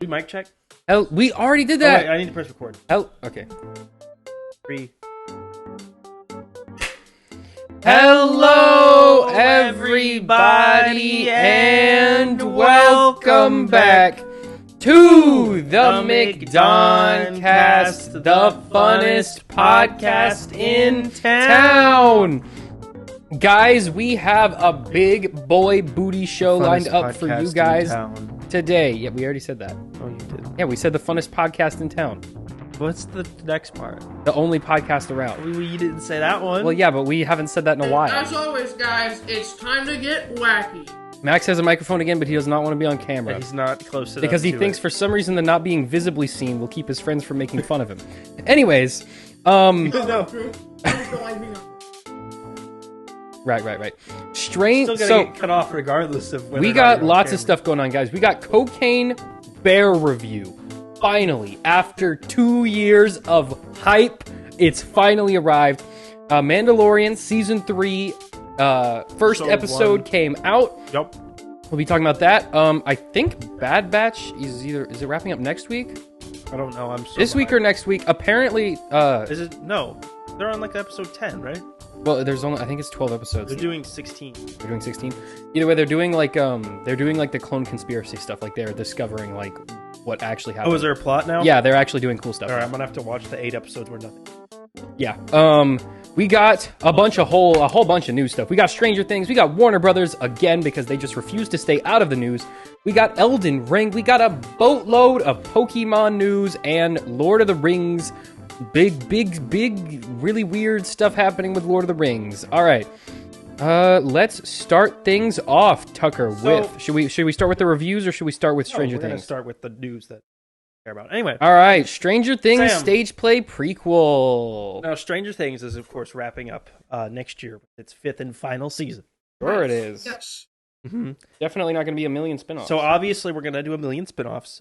mic check? We already did Oh, that. wait, I need to press record. Okay. 3. Hello, everybody, and welcome back to the McDonCast, the funnest podcast in town. Guys, we have a big boy booty show lined up for you guys today. Yeah, we already said that. Oh, you did. Yeah, we said the funnest podcast in town. What's the next part? The only podcast around. You didn't say that one. Well, yeah, but we haven't said that in a while. As always, guys, it's time to get wacky. Max has a microphone again, but he does not want to be on camera. He's not close enough Because he to thinks it. for some reason that not being visibly seen will keep his friends from making fun of him. Anyways, Right. Strange. Still gonna So get cut off regardless of whether we or not got you're on lots of camera. stuff going on, guys. We got Cocaine Bear review. Finally, after 2 years of hype, it's finally arrived. Mandalorian season 3, first Episode episode 1. came out. Yep. We'll be talking about that. I think Bad Batch is it wrapping up next week? I don't know. I'm so This week or behind. next week? Apparently, Is it? No. They're on like episode 10, right? well, there's only I think it's 12 episodes. They're doing 16. They're doing 16. Either way, they're doing like the clone conspiracy stuff. Like they're discovering like what actually happened. Oh, is there a plot now? Yeah, they're actually doing cool stuff. All right, I'm gonna have to watch the 8 episodes where nothing. Yeah. We got a whole bunch of new stuff. We got Stranger Things. We got Warner Brothers again because they just refuse to stay out of the news. We got Elden Ring. We got a boatload of Pokemon news and Lord of the Rings. Big, really weird stuff happening with Lord of the Rings. All right. Let's start things off, Tucker. Should we start with the reviews or should we start with Stranger We're gonna Things? start with the news that I care about. Anyway. All right, Stranger Things Sam. stage play prequel. Now, Stranger Things is, of course, wrapping up next year with its 5th and final season. Sure it is. Yes. Mm-hmm. Definitely not going to be a million spinoffs. So, obviously, we're going to do a million spinoffs.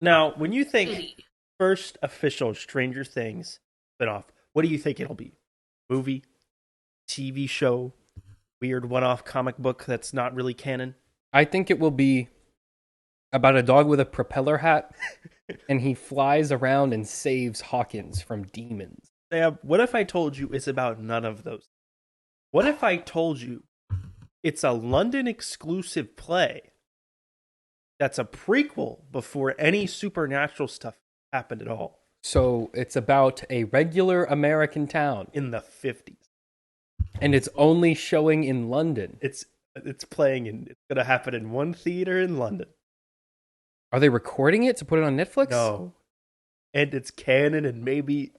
Now, when you think first official Stranger Things spinoff, what do you think it'll be? Movie? TV show? Weird one-off comic book that's not really canon? I think it will be about a dog with a propeller hat, and he flies around and saves Hawkins from demons. Sam, what if I told you it's about none of those? What if I told you it's a London exclusive play that's a prequel before any supernatural stuff happened at all So it's about a regular American town, in the 50s? and it's only showing in London. It's playing and it's going to happen in one theater in London. Are they recording it to put it on Netflix? No. And it's canon and maybe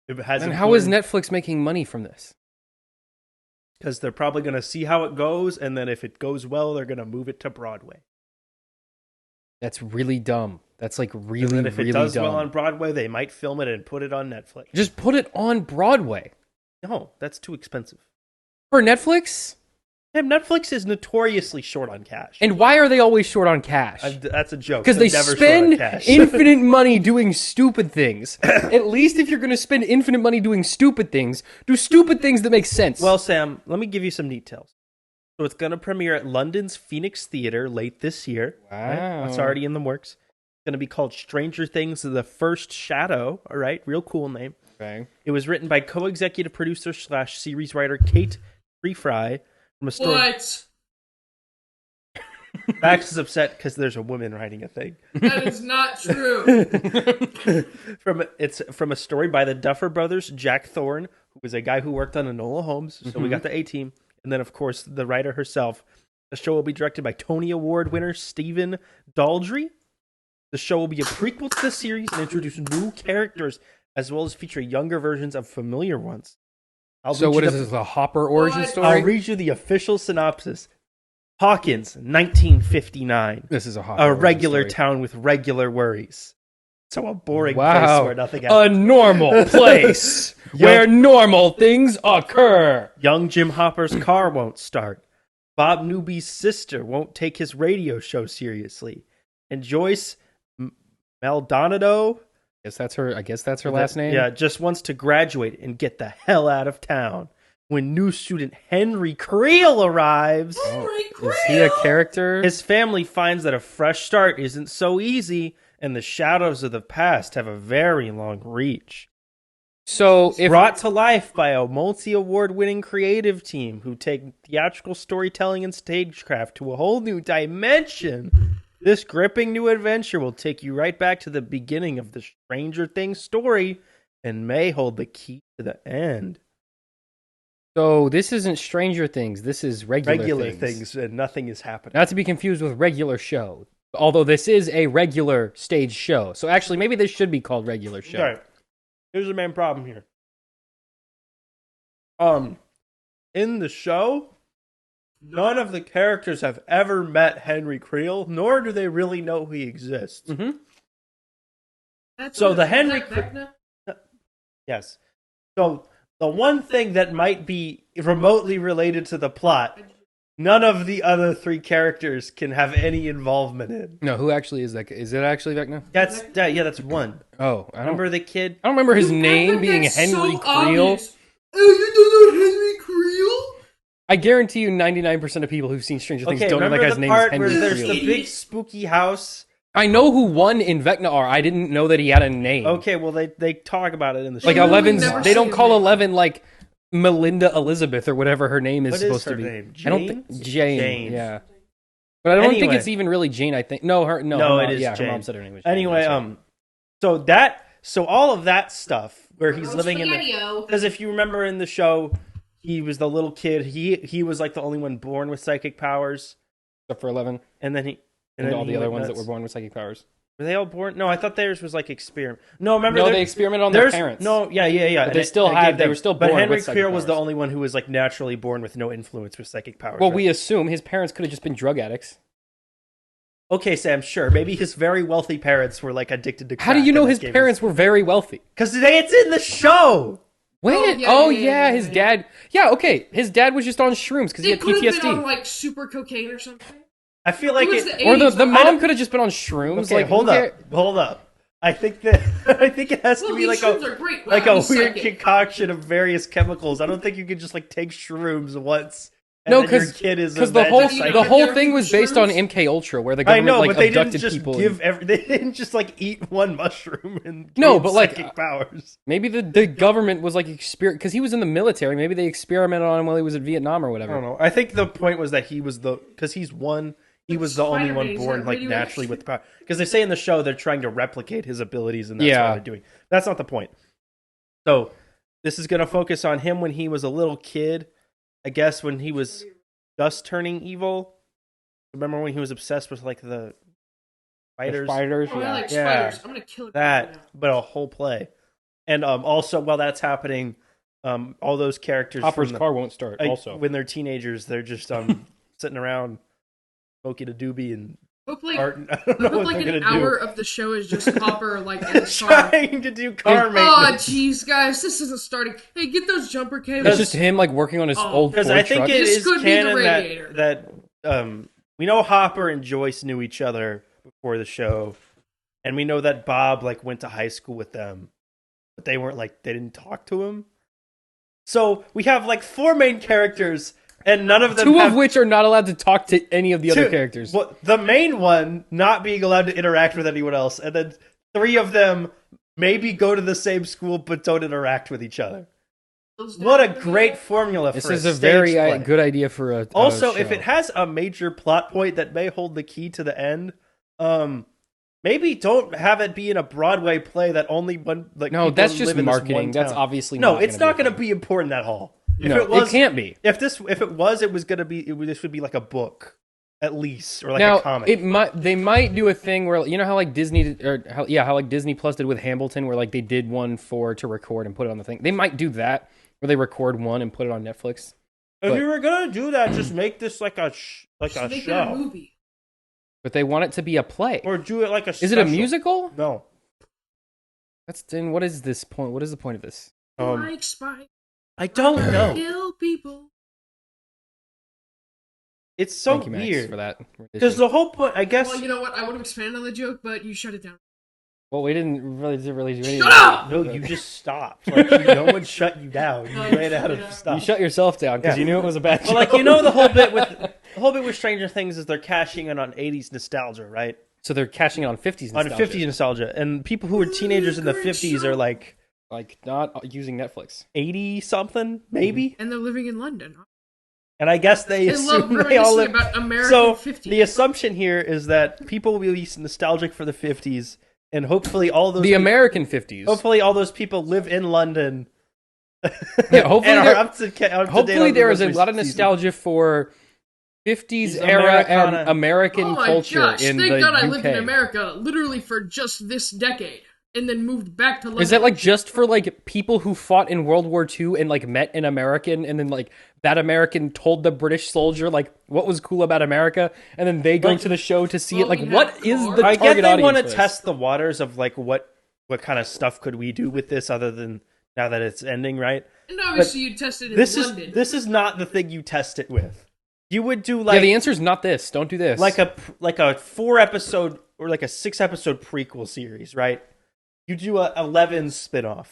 it has. And how is Netflix making money from this? Because they're probably going to see how it goes, and then if it goes well, they're going to move it to Broadway. That's really dumb. That's like And really, then if it really does dumb. well on Broadway, they might film it and put it on Netflix. Just put it on Broadway. No, that's too expensive. For Netflix? Damn, Netflix is notoriously short on cash. And why are they always short on cash? That's a joke. Because they They're never spend short on cash. infinite money doing stupid things. At least if you're going to spend infinite money doing stupid things, do stupid things that make sense. Well, Sam, let me give you some details. So it's going to premiere at London's Phoenix Theatre late this year. Wow. It's already in the works. It's going to be called Stranger Things: The First Shadow. All right, real cool name. okay. It was written by co-executive producer / series writer Kate Fry from a story. What? Max is upset because there's a woman writing a thing. That is not true. It's from a story by the Duffer Brothers, Jack Thorne, who was a guy who worked on Enola Holmes. So we got the A-team. And then, of course, the writer herself. The show will be directed by Tony Award winner Stephen Daldry. The show will be a prequel to the series and introduce new characters, as well as feature younger versions of familiar ones. So what is this, a Hopper origin What? story? I'll read you the official synopsis. Hawkins, 1959. This is a Hopper A origin regular story. town with regular worries. So a boring place Wow. where nothing A happens. normal place where normal things occur. Young Jim Hopper's car won't start. Bob Newby's sister won't take his radio show seriously. And Joyce Maldonado, I guess that's her last name. yeah, just wants to graduate and get the hell out of town. When new student Henry Creel arrives, Oh, is he a character? his family finds that a fresh start isn't so easy, and the shadows of the past have a very long reach. So, if Brought to life by a multi-award-winning creative team who take theatrical storytelling and stagecraft to a whole new dimension, this gripping new adventure will take you right back to the beginning of the Stranger Things story and may hold the key to the end. So this isn't Stranger Things. This is regular things, and nothing is happening. Not to be confused with regular show. Although this is a regular stage show. So actually, maybe this should be called regular show. All right. Here's the main problem here. In the show, none of the characters have ever met Henry Creel, nor do they really know he exists. Mm-hmm. So the Henry Creel... Yes. So the one thing that might be remotely related to the plot, none of the other three characters can have any involvement in. No, who actually is that? Is it actually Vecna? That's one. Oh, I don't Remember the kid? I don't remember his name being Henry Creel. Obvious. Oh, you don't know Henry Creel? I guarantee you 99% of people who've seen Stranger Things don't know that guy's name is Henry where there's Creel. the big spooky house? I know who won in Vecna are. I didn't know that he had a name. Okay, well they talk about it in the show. Like Eleven's, never they don't seen call him. 11 like Melinda Elizabeth or whatever her name is What is supposed her to be. name? I don't think Jane. Jane. Yeah, but I don't think Anyway. it's even really Jane. I think no, her No, her it mom, is yeah, Jane. her mom said her name was Jane. Anyway, That's right. so all of that stuff where he's living in the, Spaghetti-O. because if you remember in the show, he was the little kid. He was like the only one born with psychic powers, except for 11 and then he and all he the other went ones that nuts. were born with psychic powers. Were they all born? No, I thought theirs was like experiment. No, remember? No, they experimented on their parents. No, yeah. But they still had. They were still born But Henry with psychic Creel was the powers. only one who was like naturally born with no influence with psychic powers. Well, right? we assume his parents could have just been drug addicts. Okay, Sam, sure. Maybe his very wealthy parents were like addicted to crack. How do you know and his that gave parents were very wealthy? Because it's in the show. When? Yeah, His dad. Yeah, okay. His dad was just on shrooms because he They had could have PTSD. been on like super cocaine or something. I feel like It was it. the Or the 80s, the I mom don't- could have just been on shrooms. Okay, like, hold who up. I think that it has to Well, be like shrooms a are great. like Wow, a he's weird psychic. concoction of various chemicals. I don't think you can just like take shrooms once. And No, then your because kid is a the magic whole psychic. the whole They're thing was based on shrooms? MK Ultra, where the I government know, like but they didn't abducted just people. give they didn't just like eat one mushroom and No, gain but, like, psychic powers. Maybe the government was like because he was in the military. Maybe they experimented on him while he was in Vietnam or I whatever. don't know. I think the point was that he was because he was the only one Spider-Man, born he's like got naturally with power. Because they say in the show they're trying to replicate his abilities, and that's Yeah. what they're doing. That's not the point. So this is going to focus on him when he was a little kid. I guess when he was just turning evil. Remember when he was obsessed with like the The spiders? spiders, Oh, I yeah. like Yeah. spiders. I'm gonna kill it. That, but a whole play. And also while that's happening, all those characters Hopper's from the, car won't start. Also, when they're teenagers, they're just sitting around smoking a doobie and Hope like, art. I don't know hope what like they're an gonna hour do. of the show is just Hopper like in the car. Trying to do car Oh, maintenance. jeez, guys, this isn't starting. Hey, get those jumper cables. it's just him like working on his old Ford Because I think truck. it This is could be the canon radiator. that we know Hopper and Joyce knew each other before the show, and we know that Bob like went to high school with them, but they didn't talk to him. So we have like 4 main characters, and none of them. Two have, of which are not allowed to talk to any of the other characters. Well, the main one not being allowed to interact with anyone else, and then 3 of them maybe go to the same school but don't interact with each other. What a great formula This for is a a very stage play. good idea for a Also, show. if it has a major plot point that may hold the key to the end, maybe don't have it be in a Broadway play that only one like No, people that's just live in this marketing. one That's town. obviously no. not It's gonna not be a going to thing. be important at all. If No, it was, it can't be. If it was, it was going to be. This would be like a book, at least, or like Now a comic. they might do a thing where you know how like Disney how like Disney Plus did with Hamilton, where like they did one to record and put it on the thing. They might do that where they record one and put it on Netflix. If but- you were going to do that, just make this like a Make it a show, movie. But they want it to be a play. or do it like a. Is it a special. musical? No. That's then. What is this point? What is the point of this? Like spy. I don't know. Kill people. It's so Thank you, Max, weird for that. because the whole point, I guess. Well, you know what? I would have expanded on the joke, but you shut it down. Well, we didn't really do anything. Shut up! No, you just stopped. Like no one shut you down. You ran out of stuff. You shut yourself down because Yeah. you knew it was a bad Well, like joke. the whole bit with Stranger Things is they're cashing in on '80s nostalgia, right? So they're cashing it on 50s nostalgia. On 50s nostalgia. And people who were teenagers in the 50s are like not using Netflix. 80 something, maybe. And they're living in London. And I guess they assume they all live. About American So 50s. the assumption here is that people will be nostalgic for the 50s, and hopefully all those American 50s. Hopefully all those people live in London. Yeah, hopefully and there, are up to date hopefully on there the is a most lot of recent nostalgia for 50s These era Americana- and American Oh my culture gosh, in thank the God UK. I lived in America literally for just this decade. And then moved back to London. Is that like just for like people who fought in World War II and like met an American, and then like that American told the British soldier like what was cool about America, and then they go to the show to see it? Like, what is the I target get they audience want for to this? test the waters of like what kind of stuff could we do with this other than now that it's ending, right? And obviously you tested in This London. is not the thing you test it with. You would do like Yeah, the answer is not this. Don't do this. like a 4-episode or like a 6-episode prequel series, right? You do a 11 spinoff.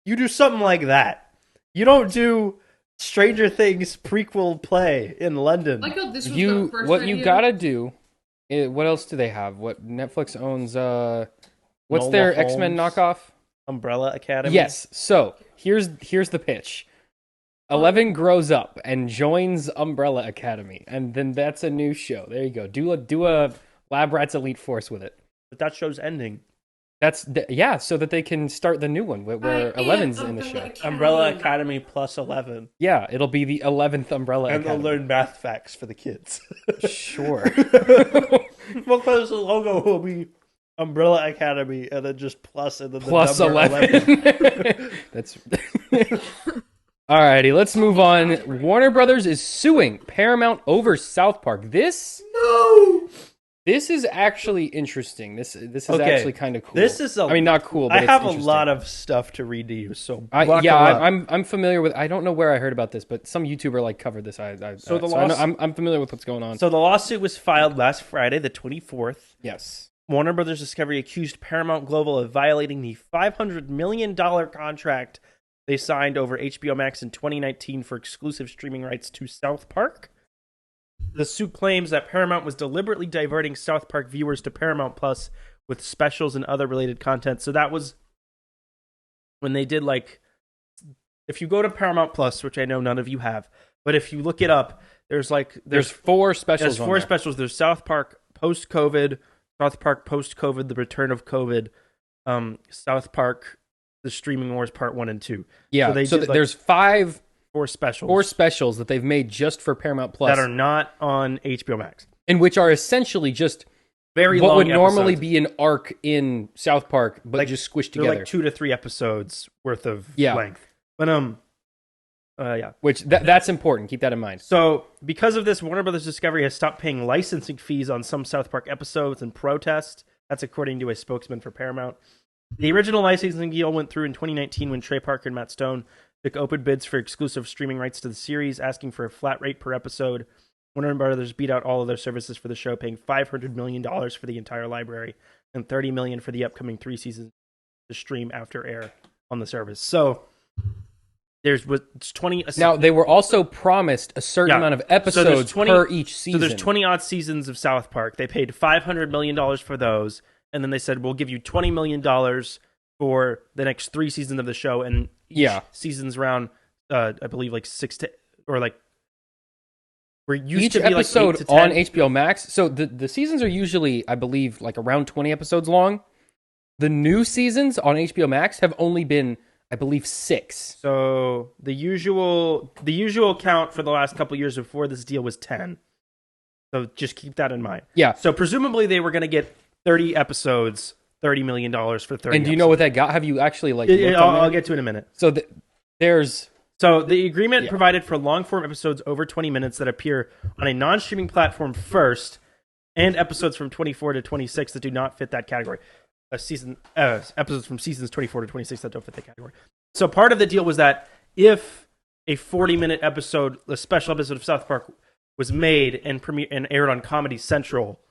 You do something like that. You don't do Stranger Things prequel play in London. like how this was the first what idea. you gotta do. What else do they have? What Netflix owns? What's Enola their X-Men Holmes. knockoff? Umbrella Academy. Yes. So here's the pitch. 11 grows up and joins Umbrella Academy, and then that's a new show. There you go. Do a Lab Rats Elite Force with it. But that show's ending. So that they can start the new one where 11's in the show. Umbrella Academy plus 11. Yeah, it'll be the 11th Umbrella And they'll Academy. learn math facts for the kids. Sure. Well, because the logo will be Umbrella Academy and then just plus and then Plus the number 11. That's Alrighty, let's move on. Warner Brothers is suing Paramount over South Park. This is actually interesting. This is Okay, actually kind of cool. this is I mean, not cool, but I have a interesting. lot of stuff to read to you, so I'm familiar with. I don't know where I heard about this, but some YouTuber like covered this. I'm familiar with what's going on. So the lawsuit was filed last Friday, the 24th. Yes, Warner Brothers Discovery accused Paramount Global of violating the $500 million contract they signed over HBO Max in 2019 for exclusive streaming rights to South Park. The suit claims that Paramount was deliberately diverting South Park viewers to Paramount Plus with specials and other related content. So that was when they did like, if you go to Paramount Plus, which I know none of you have, but if you look it up, there's 4 specials. There's 4 specials. There's South Park post-COVID, South Park post-COVID, the return of COVID, South Park, the Streaming Wars Part 1 and 2. Yeah, there's 4 specials. 4 specials that they've made just for Paramount Plus that are not on HBO Max. and which are essentially just Very what long would normally episodes. be an arc in South Park, but just squished They're together. like 2 to 3 episodes worth of Yeah. length. But yeah. Which that's important. Keep that in mind. So, because of this, Warner Brothers Discovery has stopped paying licensing fees on some South Park episodes in protest. That's according to a spokesman for Paramount. The original licensing deal went through in 2019 when Trey Parker and Matt Stone took open bids for exclusive streaming rights to the series, asking for a flat rate per episode. Warner Brothers beat out all of their services for the show, paying $500 million for the entire library and $30 million for the upcoming 3 seasons to stream after air on the service. So there's 20. Now they were also promised a certain amount of episodes per each season. So there's 20 odd seasons of South Park. They paid $500 million for those, and then they said we'll give you $20 million for the next 3 seasons of the show, and each season's around I believe like 6 to or like we're used each to be episode like 8 to 10. on HBO Max. So the seasons are usually, I believe, like around 20 episodes long. The new seasons on HBO Max have only been, I believe, 6. So the usual count for the last couple years before this deal was 10. So just keep that in mind. Yeah. So presumably they were going to get 30 episodes, $30 million for 30. And do you know what that got? Have you actually like? Yeah, looked on I'll there? get to it in a minute. So there's. So the agreement provided for long-form episodes over 20 minutes that appear on a non-streaming platform first, and episodes from 24 to 26 that do not fit that category. Episodes from seasons 24 to 26 that don't fit that category. So part of the deal was that if a 40-minute episode, a special episode of South Park, was made and aired on Comedy Central,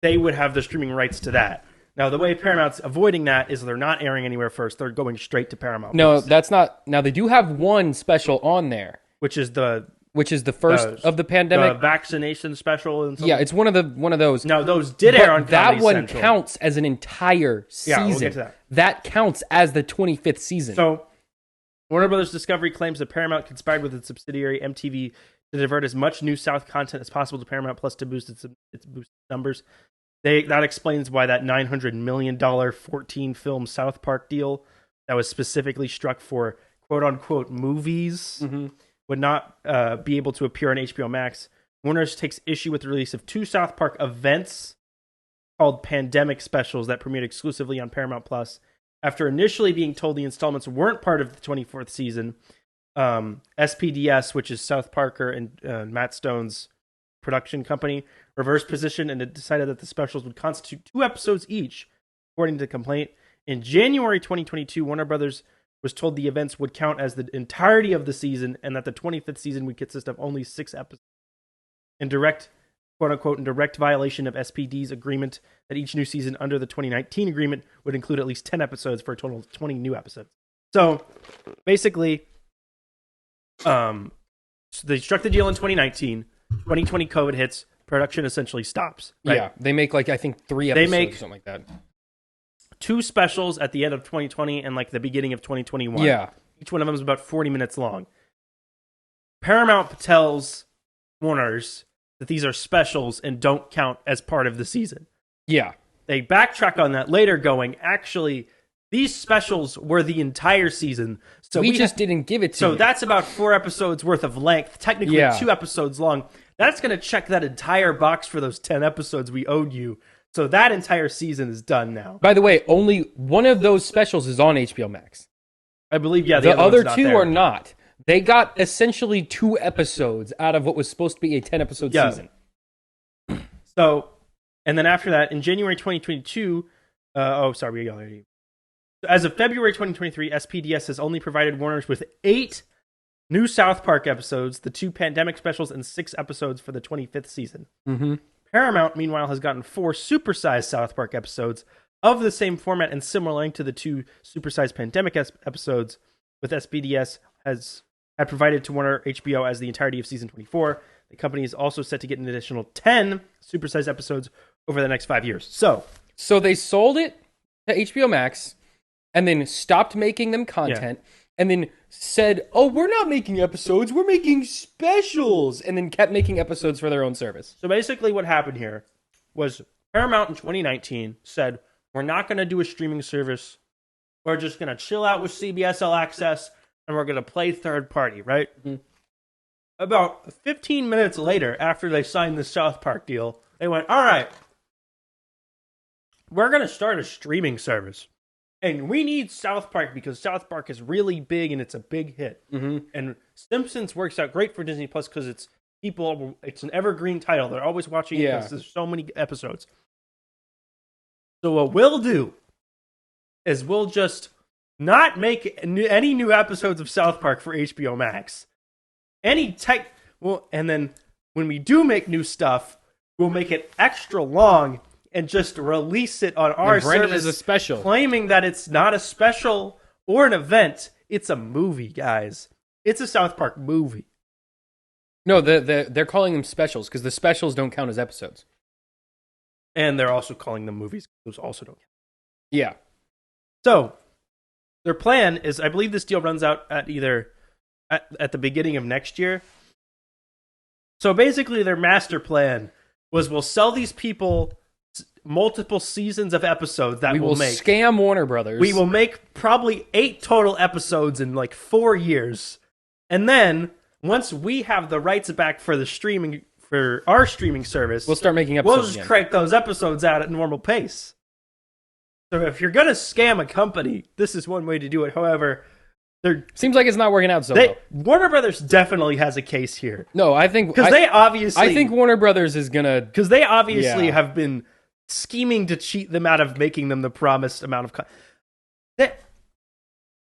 they would have the streaming rights to that. Now, the way Paramount's avoiding that is they're not airing anywhere first. They're going straight to Paramount. No, that's not. Now, they do have one special on there. Which is the which is the first of the The pandemic. vaccination special and something. Yeah, it's one of those. No, those did air on that Comedy one Central. counts as an entire season. Yeah, we'll get to that. That counts as the 25th season. So, Warner Brothers Discovery claims that Paramount conspired with its subsidiary MTV to divert as much new South content as possible to Paramount Plus to boost its numbers. That explains why that $900 million 14-film South Park deal that was specifically struck for quote-unquote movies would not be able to appear on HBO Max. Warner takes issue with the release of 2 South Park events called Pandemic Specials that premiered exclusively on Paramount Plus. After initially being told the installments weren't part of the 24th season, SPDS, which is South Parker and Matt Stone's production company, reversed position and it decided that the specials would constitute 2 episodes each, according to the complaint. In January 2022, Warner Brothers was told the events would count as the entirety of the season and that the 25th season would consist of only 6 episodes. In direct, quote-unquote, in direct violation of SPD's agreement that each new season under the 2019 agreement would include at least 10 episodes for a total of 20 new episodes. So, basically, so they struck the deal in 2019. 2020 COVID hits, production essentially stops. Right? Yeah, they make I think 3 episodes or something like that. 2 specials at the end of 2020 and the beginning of 2021. Yeah. Each one of them is about 40 minutes long. Paramount tells Warner's that these are specials and don't count as part of the season. Yeah. They backtrack on that later going, actually, these specials were the entire season. So we just didn't give it to you. So that's about 4 episodes worth of length, technically 2 episodes long. That's going to check that entire box for those 10 episodes we owed you. So that entire season is done now. By the way, only one of those specials is on HBO Max. I believe, yeah. The other one's 2 not there. are not. They got essentially 2 episodes out of what was supposed to be a 10-episode season. So, and then after that, in January 2022, as of February 2023, SPDS has only provided Warner's with 8 new South Park episodes, the 2 pandemic specials, and 6 episodes for the 25th season. Mm-hmm. Paramount, meanwhile, has gotten 4 supersized South Park episodes of the same format and similar length to the 2 supersized pandemic episodes, with SPDS had provided to Warner HBO as the entirety of season 24. The company is also set to get an additional 10 supersized episodes over the next 5 years. So they sold it to HBO Max and then stopped making them content and then said, oh, we're not making episodes, we're making specials, and then kept making episodes for their own service. So basically what happened here was Paramount in 2019 said, we're not going to do a streaming service. We're just going to chill out with CBS All Access, and we're going to play third party, right? Mm-hmm. About 15 minutes later, after they signed the South Park deal, they went, all right, we're going to start a streaming service. And we need South Park because South Park is really big and it's a big hit. Mm-hmm. And Simpsons works out great for Disney Plus because it's an evergreen title. They're always watching it because there's so many episodes. So what we'll do is we'll just not make any new episodes of South Park for HBO Max. And then when we do make new stuff, we'll make it extra long and just release it on our service as a special, claiming that it's not a special or an event. It's a movie, guys. It's a South Park movie. No, they're calling them specials because the specials don't count as episodes. And they're also calling them movies. Those also don't count. Yeah. So, their plan is, I believe this deal runs out at the beginning of next year. So basically their master plan was we'll sell these people multiple seasons of episodes that we'll make. Scam Warner Brothers. We will make probably 8 total episodes in 4 years. And then once we have the rights back for our streaming service, we'll start making episodes. We'll just crank those episodes out at normal pace. So if you're going to scam a company, this is one way to do it. However, seems like it's not working out so well. Warner Brothers definitely has a case here. No, I think I think Warner Brothers is gonna, because they obviously have been scheming to cheat them out of making them the promised amount of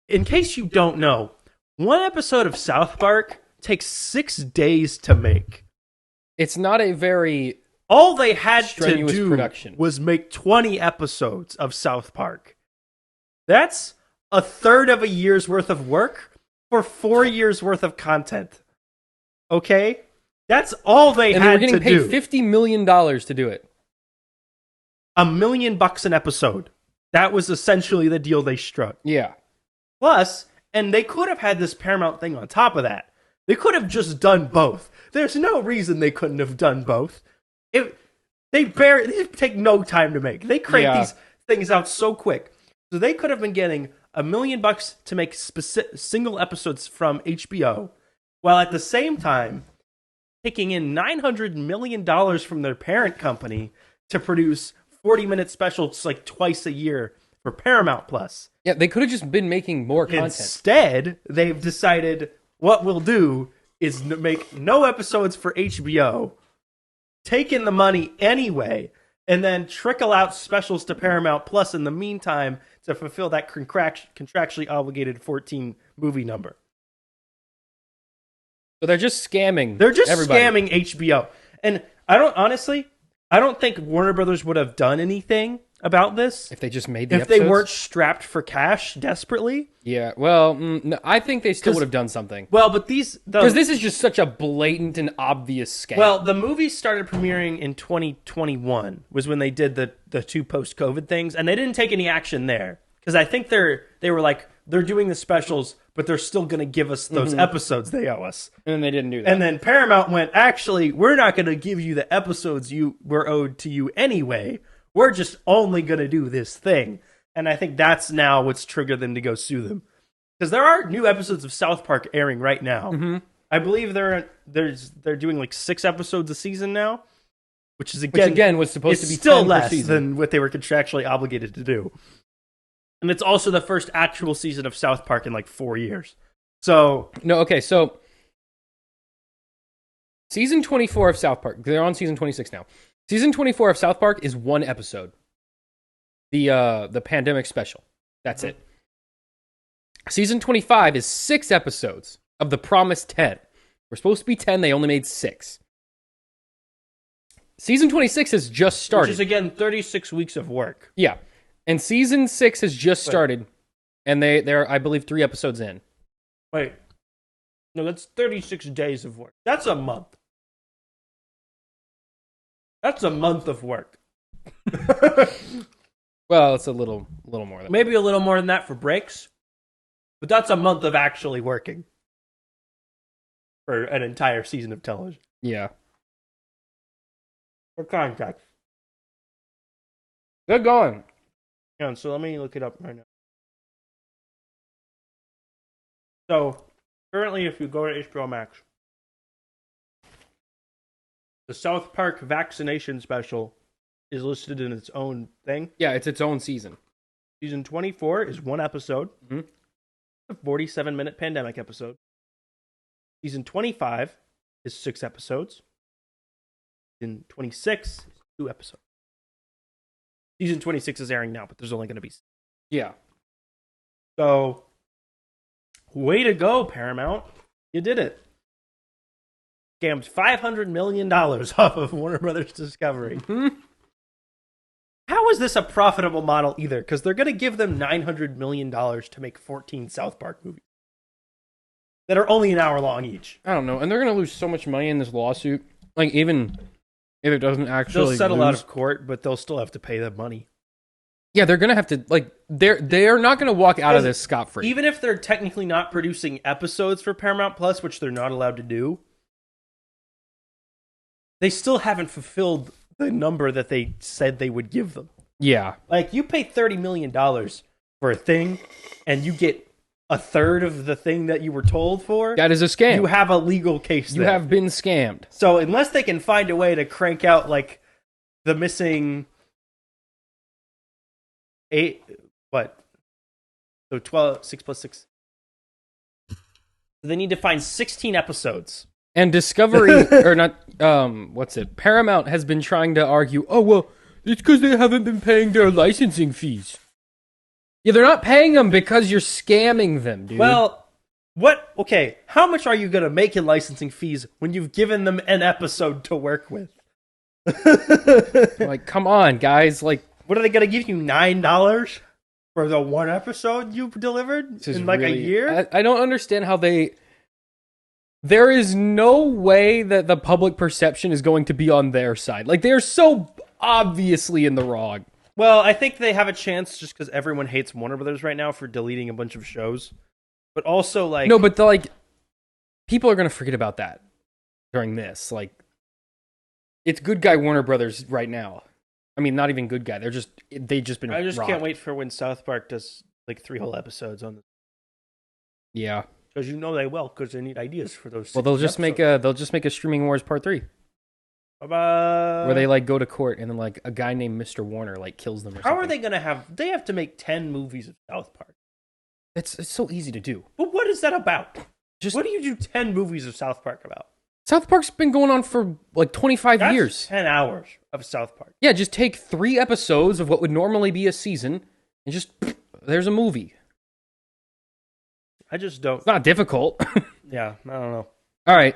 in case you don't know, one episode of South Park takes 6 days to make. It's not a very all they had to do production. Was make 20 episodes of South Park. That's a third of a year's worth of work for 4 years worth of content. Okay? That's all they And they were had getting to paid do. $50 million to do it. $1 million an episode. That was essentially the deal they struck. Yeah. Plus, and they could have had this Paramount thing on top of that. They could have just done both. There's no reason they couldn't have done both. They take no time to make. They crank these things out so quick. So they could have been getting $1 million to make single episodes from HBO, while at the same time taking in $900 million from their parent company to produce 40-minute specials like twice a year for Paramount Plus. Yeah, they could have just been making more content. Instead, they've decided what we'll do is make no episodes for HBO, take in the money anyway, and then trickle out specials to Paramount Plus in the meantime to fulfill that contractually obligated 14 movie number. So they're just scamming. They're just everybody. scamming HBO. And I don't think Warner Brothers would have done anything about this If they just made the if episodes. they weren't strapped for cash desperately. Yeah, well, no, I think they still would have done something. Well, but Because this is just such a blatant and obvious scam. Well, the movie started premiering in 2021 was when they did the two post-COVID things, and they didn't take any action there because I think they were like they're doing the specials, but they're still going to give us those episodes they owe us. and then they didn't do that. And then Paramount went, actually, we're not going to give you the episodes you were owed to you anyway. We're just only going to do this thing. And I think that's now what's triggered them to go sue them. Because there are new episodes of South Park airing right now. I believe they're doing like 6 episodes a season now, which is again was supposed to be still 10 per less season. than what they were contractually obligated to do. And it's also the first actual season of South Park in like 4 years. So No, okay, so season 24 of South Park. They're on season 26 now. Season 24 of South Park is 1 episode. The pandemic special. That's it. Season 25 is 6 episodes of the promised 10. We're supposed to be 10, they only made 6. Season 26 has just started. which is again 36 weeks of work. Yeah. And season 6 has just started. And they're, I believe, 3 episodes in. Wait. No, that's 36 days of work. That's a month. That's a month of work. Well, it's a little more than Maybe a little more than that for breaks. But that's a month of actually working. For an entire season of television. Yeah. For contracts. Good going. Yeah, so let me look it up right now. So, currently if you go to HBO Max, the South Park vaccination special is listed in its own thing. Yeah, it's its own season. Season 24 is 1 episode. Mhm. A 47-minute pandemic episode. Season 25 is 6 episodes. Season 26 is 2 episodes. Season 26 is airing now, but there's only going to be... Yeah. So, way to go, Paramount. You did it. Scammed $500 million off of Warner Brothers Discovery. How is this a profitable model either? Because they're going to give them $900 million to make 14 South Park movies that are only an hour long each. I don't know. And they're going to lose so much money in this lawsuit. Like, even if it doesn't actually They'll settle lose. out of court, but they'll still have to pay the money. Yeah, they're going to have to, like, they're not going to walk out of this scot-free. Even if they're technically not producing episodes for Paramount Plus, which they're not allowed to do, they still haven't fulfilled the number that they said they would give them. Yeah. Like, you pay $30 million for a thing, and you get a third of the thing that you were told for. That is a scam. You have a legal case You there. have been scammed. So unless they can find a way to crank out, like, the missing 8, what? So 12, 6 plus 6. They need to find 16 episodes. And Discovery, or not, Paramount has been trying to argue, oh, well, it's because they haven't been paying their licensing fees. Yeah, they're not paying them because you're scamming them, dude. Well, okay, how much are you going to make in licensing fees when you've given them an episode to work with? like, come on, guys. Like, What are they going to give you, $9 for the 1 episode you've delivered this is in like really, a year? I don't understand how they there is no way that the public perception is going to be on their side. Like, they're so obviously in the wrong. Well, I think they have a chance just because everyone hates Warner Brothers right now for deleting a bunch of shows. But also, like... No, but, people are going to forget about that during this. Like, it's good guy Warner Brothers right now. I mean, not even good guy. They've just been I just rocked. can't wait for when South Park does, 3 whole episodes on this. Yeah. Because they will, because they need ideas for those. Well, they'll just make a Streaming Wars Part 3. Where they go to court and then a guy named Mr. Warner kills them or something. How are they gonna have? They have to make 10 movies of South Park. It's so easy to do. But what is that about? What do you do 10 movies of South Park about? South Park's been going on for 25 That's years. 10 hours of South Park. Yeah, just take 3 episodes of what would normally be a season and just there's a movie. I just don't. It's not difficult. Yeah, I don't know. All right.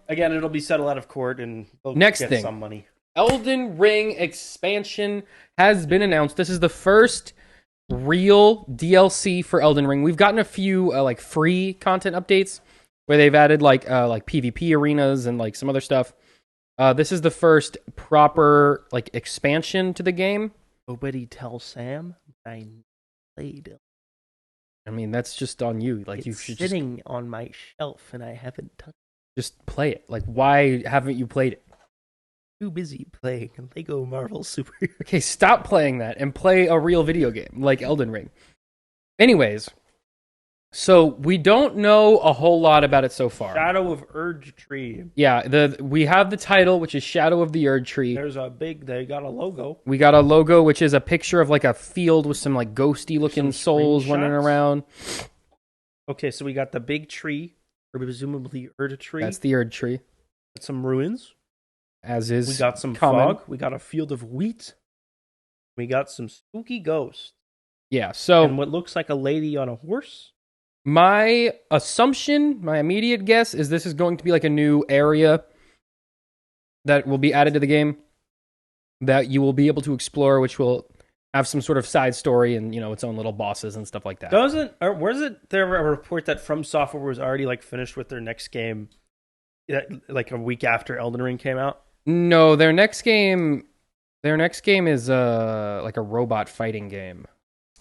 Again, it'll be settled out of court, and they'll Next get thing. some money. Elden Ring expansion has been announced. This is the first real DLC for Elden Ring. We've gotten a few free content updates where they've added PvP arenas and some other stuff. This is the first proper expansion to the game. Nobody tell Sam I played it. I mean, that's just on you. It's you should sitting on my shelf, and I haven't touched. Just play it. Why haven't you played it? Too busy playing Lego Marvel Super. Okay, stop playing that and play a real video game like Elden Ring. Anyways, so we don't know a whole lot about it so far. Shadow of Erd Tree. Yeah, we have the title, which is Shadow of the Erd Tree. They got a logo. We got a logo, which is a picture of a field with some ghosty looking souls running around. Okay, so we got the big tree, or presumably Erd Tree. That's the Erd Tree. Some ruins. As is we got some common. fog. We got a field of wheat. We got some spooky ghosts. Yeah, so... And what looks like a lady on a horse. My assumption, my immediate guess, is this is going to be a new area that will be added to the game that you will be able to explore, which will have some sort of side story and, its own little bosses and stuff like that. Wasn't there a report that From Software was already finished with their next game a week after Elden Ring came out? No, their next game is a robot fighting game.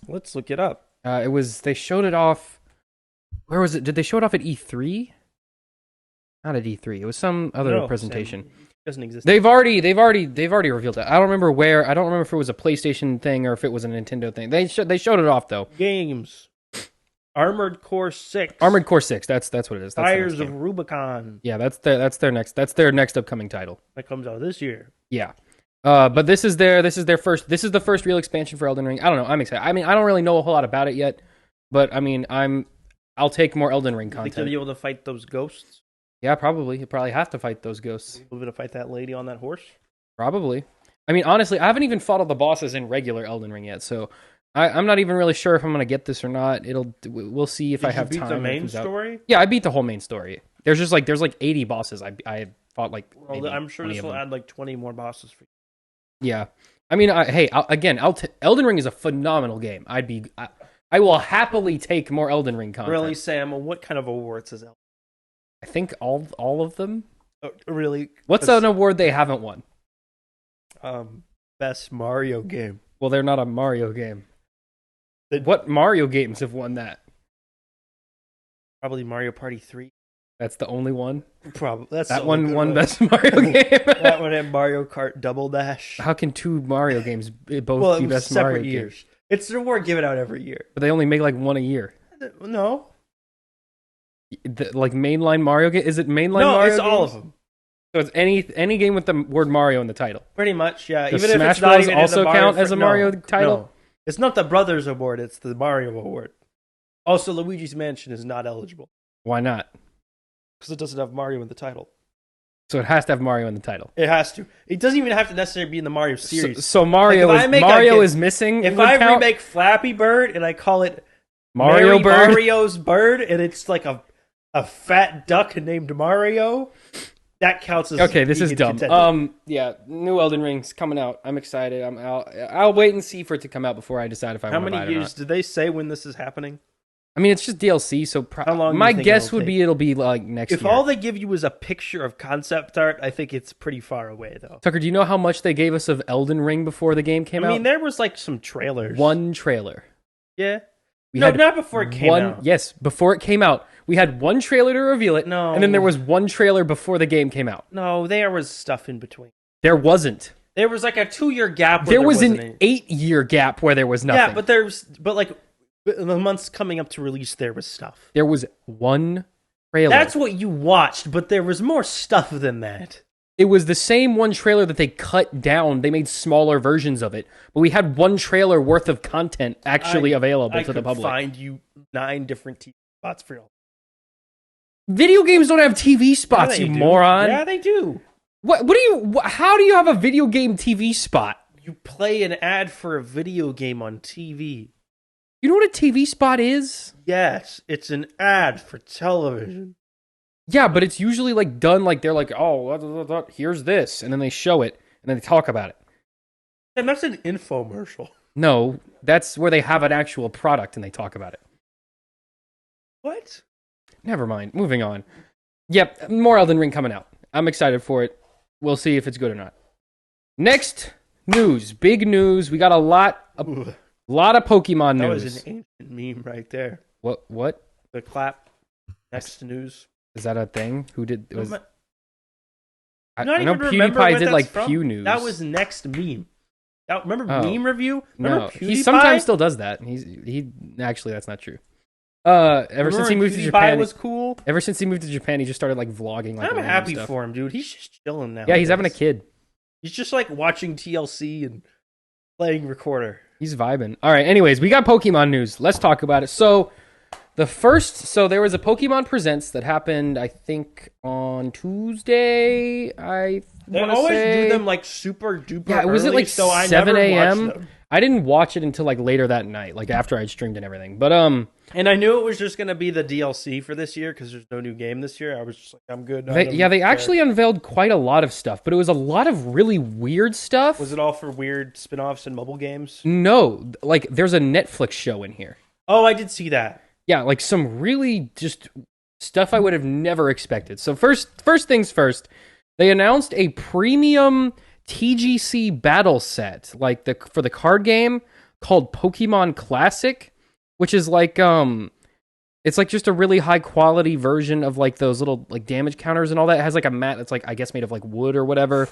Let's look it up. They showed it off. Where was it? Did they show it off at E3? Not at E3. It was some other presentation. It doesn't exist. They've already revealed it. I don't remember where. I don't remember if it was a PlayStation thing or if it was a Nintendo thing. They showed it off though. Games. Armored Core 6. Armored Core 6. That's what it is. That's Fires of Rubicon. Yeah, that's their next upcoming title. That comes out this year. Yeah. But this is the first real expansion for Elden Ring. I don't know. I'm excited. I mean, I don't really know a whole lot about it yet, but I mean, I'll take more Elden Ring content. Think you'll be able to fight those ghosts? Yeah, probably. You probably have to fight those ghosts. You'll be able to fight that lady on that horse? Probably. I mean, honestly, I haven't even fought all the bosses in regular Elden Ring yet, so I'm not even really sure if I'm going to get this or not. We'll see if I have time. Did you beat the main story? Yeah, I beat the whole main story. There's 80 bosses. I fought Well, I'm sure this will add 20 more bosses for you. Yeah. I mean, Elden Ring is a phenomenal game. I will happily take more Elden Ring content. Really, Sam? What kind of awards is Elden? I think all of them. Really? What's an award they haven't won? Best Mario game. Well, they're not a Mario game. What Mario games have won that? Probably Mario Party 3. That's the only one? Probably. That one won Best Mario game. That one had Mario Kart Double Dash. How can 2 Mario games both be Best Mario years. games? It's an award given out every year. But they only make one a year. No. Mainline Mario game? Is it mainline Mario? No, it's games? all of them. So it's any game with the word Mario in the title. Pretty much, yeah. Does even Smash if it's not Bros. even Also in the Mario count as a Mario title? No. It's not the Brothers Award, it's the Mario Award. Also, Luigi's Mansion is not eligible. Why not? Because it doesn't have Mario in the title. So it has to have Mario in the title. It has to. It doesn't even have to necessarily be in the Mario series. So Mario is missing. If I remake Flappy Bird and I call it Mario's Bird, and it's like a fat duck named Mario, that counts as okay. This is dumb. Contended. Yeah, new Elden Ring's coming out. I'm excited. I'll wait and see for it to come out before I decide if I want to buy it or not. How many years did they say when this is happening? I mean, it's just DLC, so How long do you my think guess it'll would take? be it'll be like next If year. all they give you is a picture of concept art, I think it's pretty far away, though. Tucker, do you know how much they gave us of Elden Ring before the game came I out? mean, there was like some trailers. One trailer. Yeah. We No, had not before it came out. Yes, before it came out. We had one trailer to reveal it, No. and then there was one trailer before the game came out. No, there was stuff in between. There wasn't. There was like a 2-year gap. Where There was wasn't an any. 8-year gap where there was nothing. Yeah, but like in the months coming up to release, there was stuff. There was one trailer. That's what you watched, but there was more stuff than that. It was the same one trailer that they cut down. They made smaller versions of it. But we had one trailer worth of content actually available to the public. I could find you 9 different TV spots for you. Video games don't have TV spots, Yeah, you they do. moron. Yeah, they do. How do you have a video game TV spot? You play an ad for a video game on TV. You know what a TV spot is? Yes, it's an ad for television. Yeah, but it's usually like done like they're like, oh, here's this, and then they show it, and then they talk about it. And that's an infomercial. No, that's where they have an actual product and they talk about it. What? Never mind. Moving on. Yep, more Elden Ring coming out. I'm excited for it. We'll see if it's good or not. Next news, big news. We got a lot of Pokemon That news. was an ancient meme right there. What? The clap. Next news. Is that a thing? Who did? It was, I Not know even remember PewDiePie what did that's like from. Pew News. That was next meme. Remember Oh. meme review? Remember No, PewDiePie? he sometimes still does that. He actually that's not true. Ever since he moved to PewDiePie Japan, was cool. ever since he moved to Japan, he just started like vlogging. Like I'm random happy stuff. for him, dude. He's just chilling now. Yeah, he's having a kid. He's just like watching TLC and playing recorder. He's vibing. All right. Anyways, we got Pokemon news. Let's talk about it. So there was a Pokemon Presents that happened, I think, on Tuesday. They wanna always say. do them like super duper. Yeah, was it early, like so I 7 never a.m.? watched them. I didn't watch it until like later that night, like after I'd streamed and everything. But And I knew it was just gonna be the DLC for this year because there's no new game this year. I was just like, I'm good. they actually unveiled quite a lot of stuff, but it was a lot of really weird stuff. Was it all for weird spin-offs and mobile games? No, like there's a Netflix show in here. Oh, I did see that. Yeah, like some really just stuff I would have never expected. So first things first, they announced a premium TGC battle set, like for the card game called Pokemon Classic, which is like it's like just a really high quality version of like those little like damage counters and all that. It has like a mat that's like I guess made of like wood or whatever.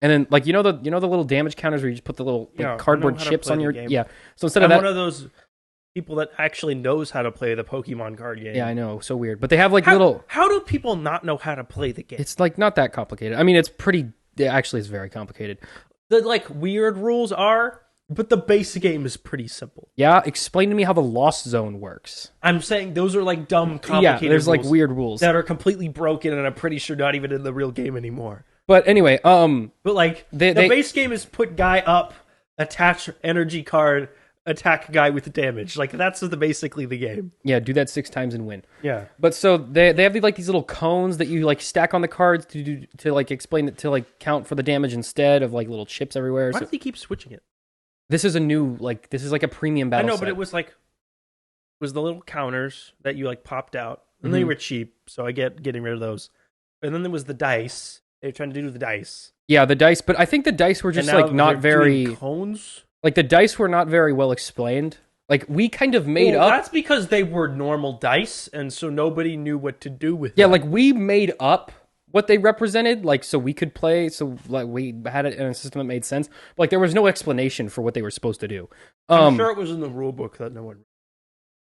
And then like you know the little damage counters where you just put the little Yeah, I cardboard know how to chips play on the your game. yeah. So instead I'm of one that, of those people that actually knows how to play the Pokemon card game. yeah, I know, so weird. But they have like How, little. how do people not know how to play the game? It's like not that complicated. I mean, it's pretty. Actually, it's very complicated. The like weird rules are, but the base game is pretty simple. Yeah, explain to me how the Lost Zone works. I'm saying those are like dumb, Yeah, complicated there's like rules weird rules. that are completely broken, and I'm pretty sure not even in the real game anymore. But anyway, But like They- the base game is put guy up, attach energy card, attack guy with damage. Like that's basically the game. yeah, do that 6 times and win. Yeah. But so they have like these little cones that you like stack on the cards to like explain it to like count for the damage instead of like little chips everywhere. Why So does he keep switching it? this is like a premium I battle. know, set. but it was the little counters that you like popped out, and they were cheap, so I getting rid of those. And then there was the dice. They were trying to do the dice. Yeah, the dice, but I think the dice were just And now like not they're doing very cones. like the dice were not very well explained. Like we kind of made Well, up. That's because they were normal dice, and so nobody knew what to do with Yeah, them. like we made up what they represented, like so we could play, so like we had it in a system that made sense. But, like there was no explanation for what they were supposed to do. I'm sure it was in the rule book that no one.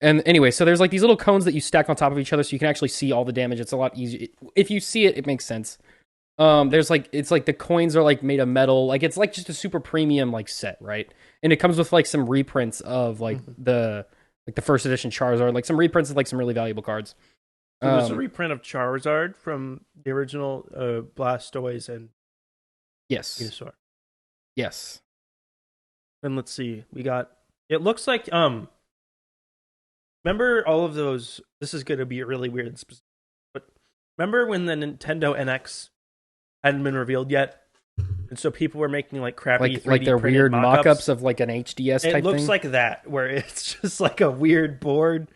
And anyway, so there's like these little cones that you stack on top of each other, so you can actually see all the damage. It's a lot easier if you see it. It makes sense. There's like it's like the coins are like made of metal, like it's like just a super premium like set, right? And it comes with like some reprints of like the first edition Charizard, like some reprints of like some really valuable cards. There was a reprint of Charizard from the original Blastoise and Yes, Venusaur. yes. And let's see, we got. It looks like remember all of those. This is going to be really weird, but remember when the Nintendo NX hadn't been revealed yet, and so people were making like crappy 3D Like their printed weird mock-ups? mock-ups of like an HDS type It looks thing. like that, where it's just like a weird board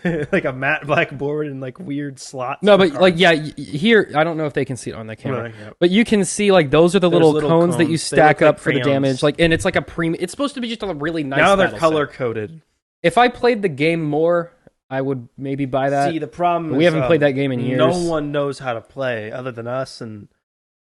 like a matte black board and like weird slots. No, for but cards. like yeah, here I don't know if they can see it on the camera, Right, yeah. but you can see like those are the There's little little cones that you cones. They stack look up like for the crayons. damage. Like, and it's like a premium. It's supposed to be just a really nice. Now they're battle color set. coded. If I played the game more, I would maybe buy that. See, the problem we is haven't played that game in years. No one knows how to play other than us, and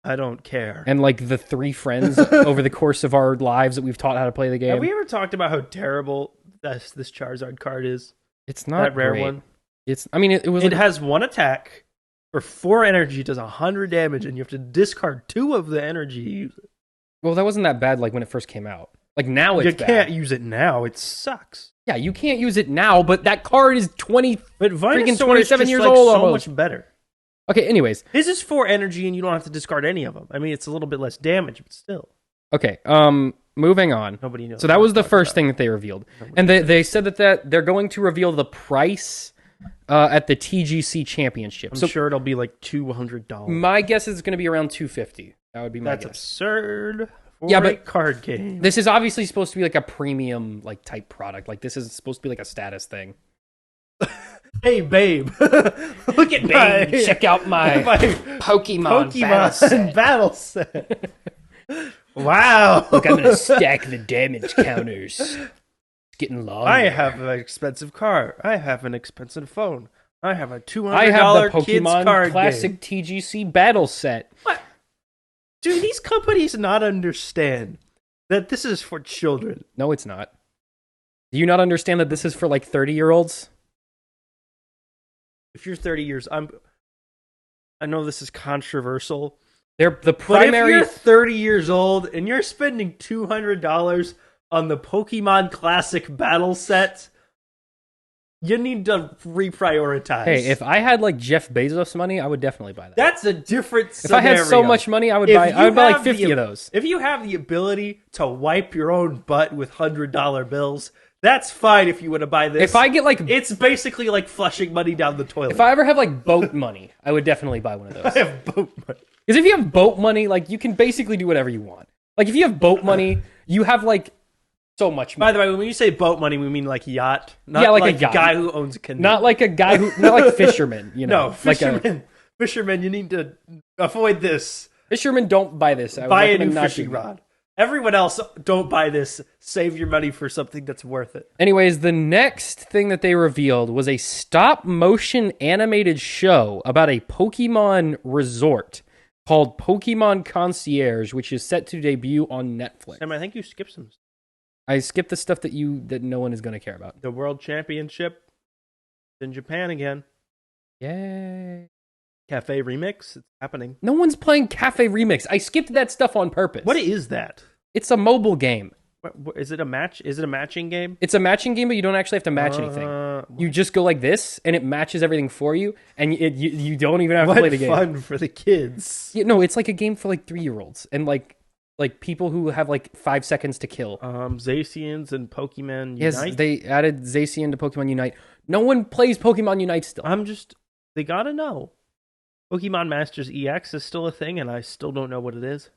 I don't care. And like the 3 friends over the course of our lives that we've taught how to play the game. Have we ever talked about how terrible this Charizard card is? It's not That rare great. one. It's. I mean, it was. It Like, has 1 attack for 4 energy, does 100 damage, and you have to discard 2 of the energy you use it. well, that wasn't that bad. Like when it first came out. Like now it's You bad. can't use it now. It sucks. Yeah, you can't use it now. But that card is 20. But Freaking Venusaur 27 is just, years like, old so almost. much better. Okay. Anyways. His is 4 energy, and you don't have to discard any of them. I mean, it's a little bit less damage, but still. Okay. Moving on. Nobody knows. So that what was the I'm talking first about. thing that they revealed, and they said that they're going to reveal the price at the TGC Championship. I'm So sure it'll be like $200. my guess is going to be around $250. That would be my That's guess. absurd. For Yeah, a but card game. This is obviously supposed to be like a premium like type product. Like this is supposed to be like a status thing. Hey, babe. Look at my Check out my my Pokemon battle set. battle set. Wow. Look, I'm gonna stack the damage counters. It's getting long. I have an expensive car. I have an expensive phone. I have a $200 I have the kids Pokemon card Classic game. TGC battle set. What? Do these companies not understand that this is for children? No, it's not. Do you not understand that this is for like 30-year-olds? If you're 30 years, I know this is controversial. They're the But primary. if you're 30 years old and you're spending $200 on the Pokemon Classic battle set, you need to reprioritize. Hey, if I had like Jeff Bezos money, I would definitely buy that. that's a different If scenario. I had so much money, I would If buy. you I would buy like have the 50 of those. If you have the ability to wipe your own butt with $100 bills, that's fine if you want to buy this. If I get like, It's basically like flushing money down the toilet. if I ever have like boat money, I would definitely buy one of those. I have boat money. Because if you have boat money, like you can basically do whatever you want. Like if you have boat money, you have like so much money. By the way, when you say boat money, we mean like yacht. Not Yeah, like a yacht. guy who owns a canoe. Not like a guy who, not like fishermen, you know. No, Like fishermen. Fishermen, you need to avoid this. fishermen don't buy this. I would Buy a recommend new not fishing doing it. rod. Everyone else, don't buy this. Save your money for something that's worth it. Anyways, the next thing that they revealed was a stop motion animated show about a Pokemon resort called Pokemon Concierge, which is set to debut on Netflix. Sam, I think you skipped some. I skipped the stuff that no one is going to care about. The World Championship in Japan again. Yay. Cafe Remix, it's happening. No one's playing Cafe Remix. I skipped that stuff on purpose. What is that? It's a mobile game. Is it a match? Is it a matching game? It's a matching game, but you don't actually have to match anything. You just go like this, and it matches everything for you, and you don't even have to play the game. What fun for the kids. Yeah, no, it's like a game for like 3-year-olds and like people who have like 5 seconds to kill. Zacians and Pokemon Yes, Unite. they added Zacian to Pokemon Unite. No one plays Pokemon Unite still. They gotta know. Pokemon Masters EX is still a thing, and I still don't know what it is.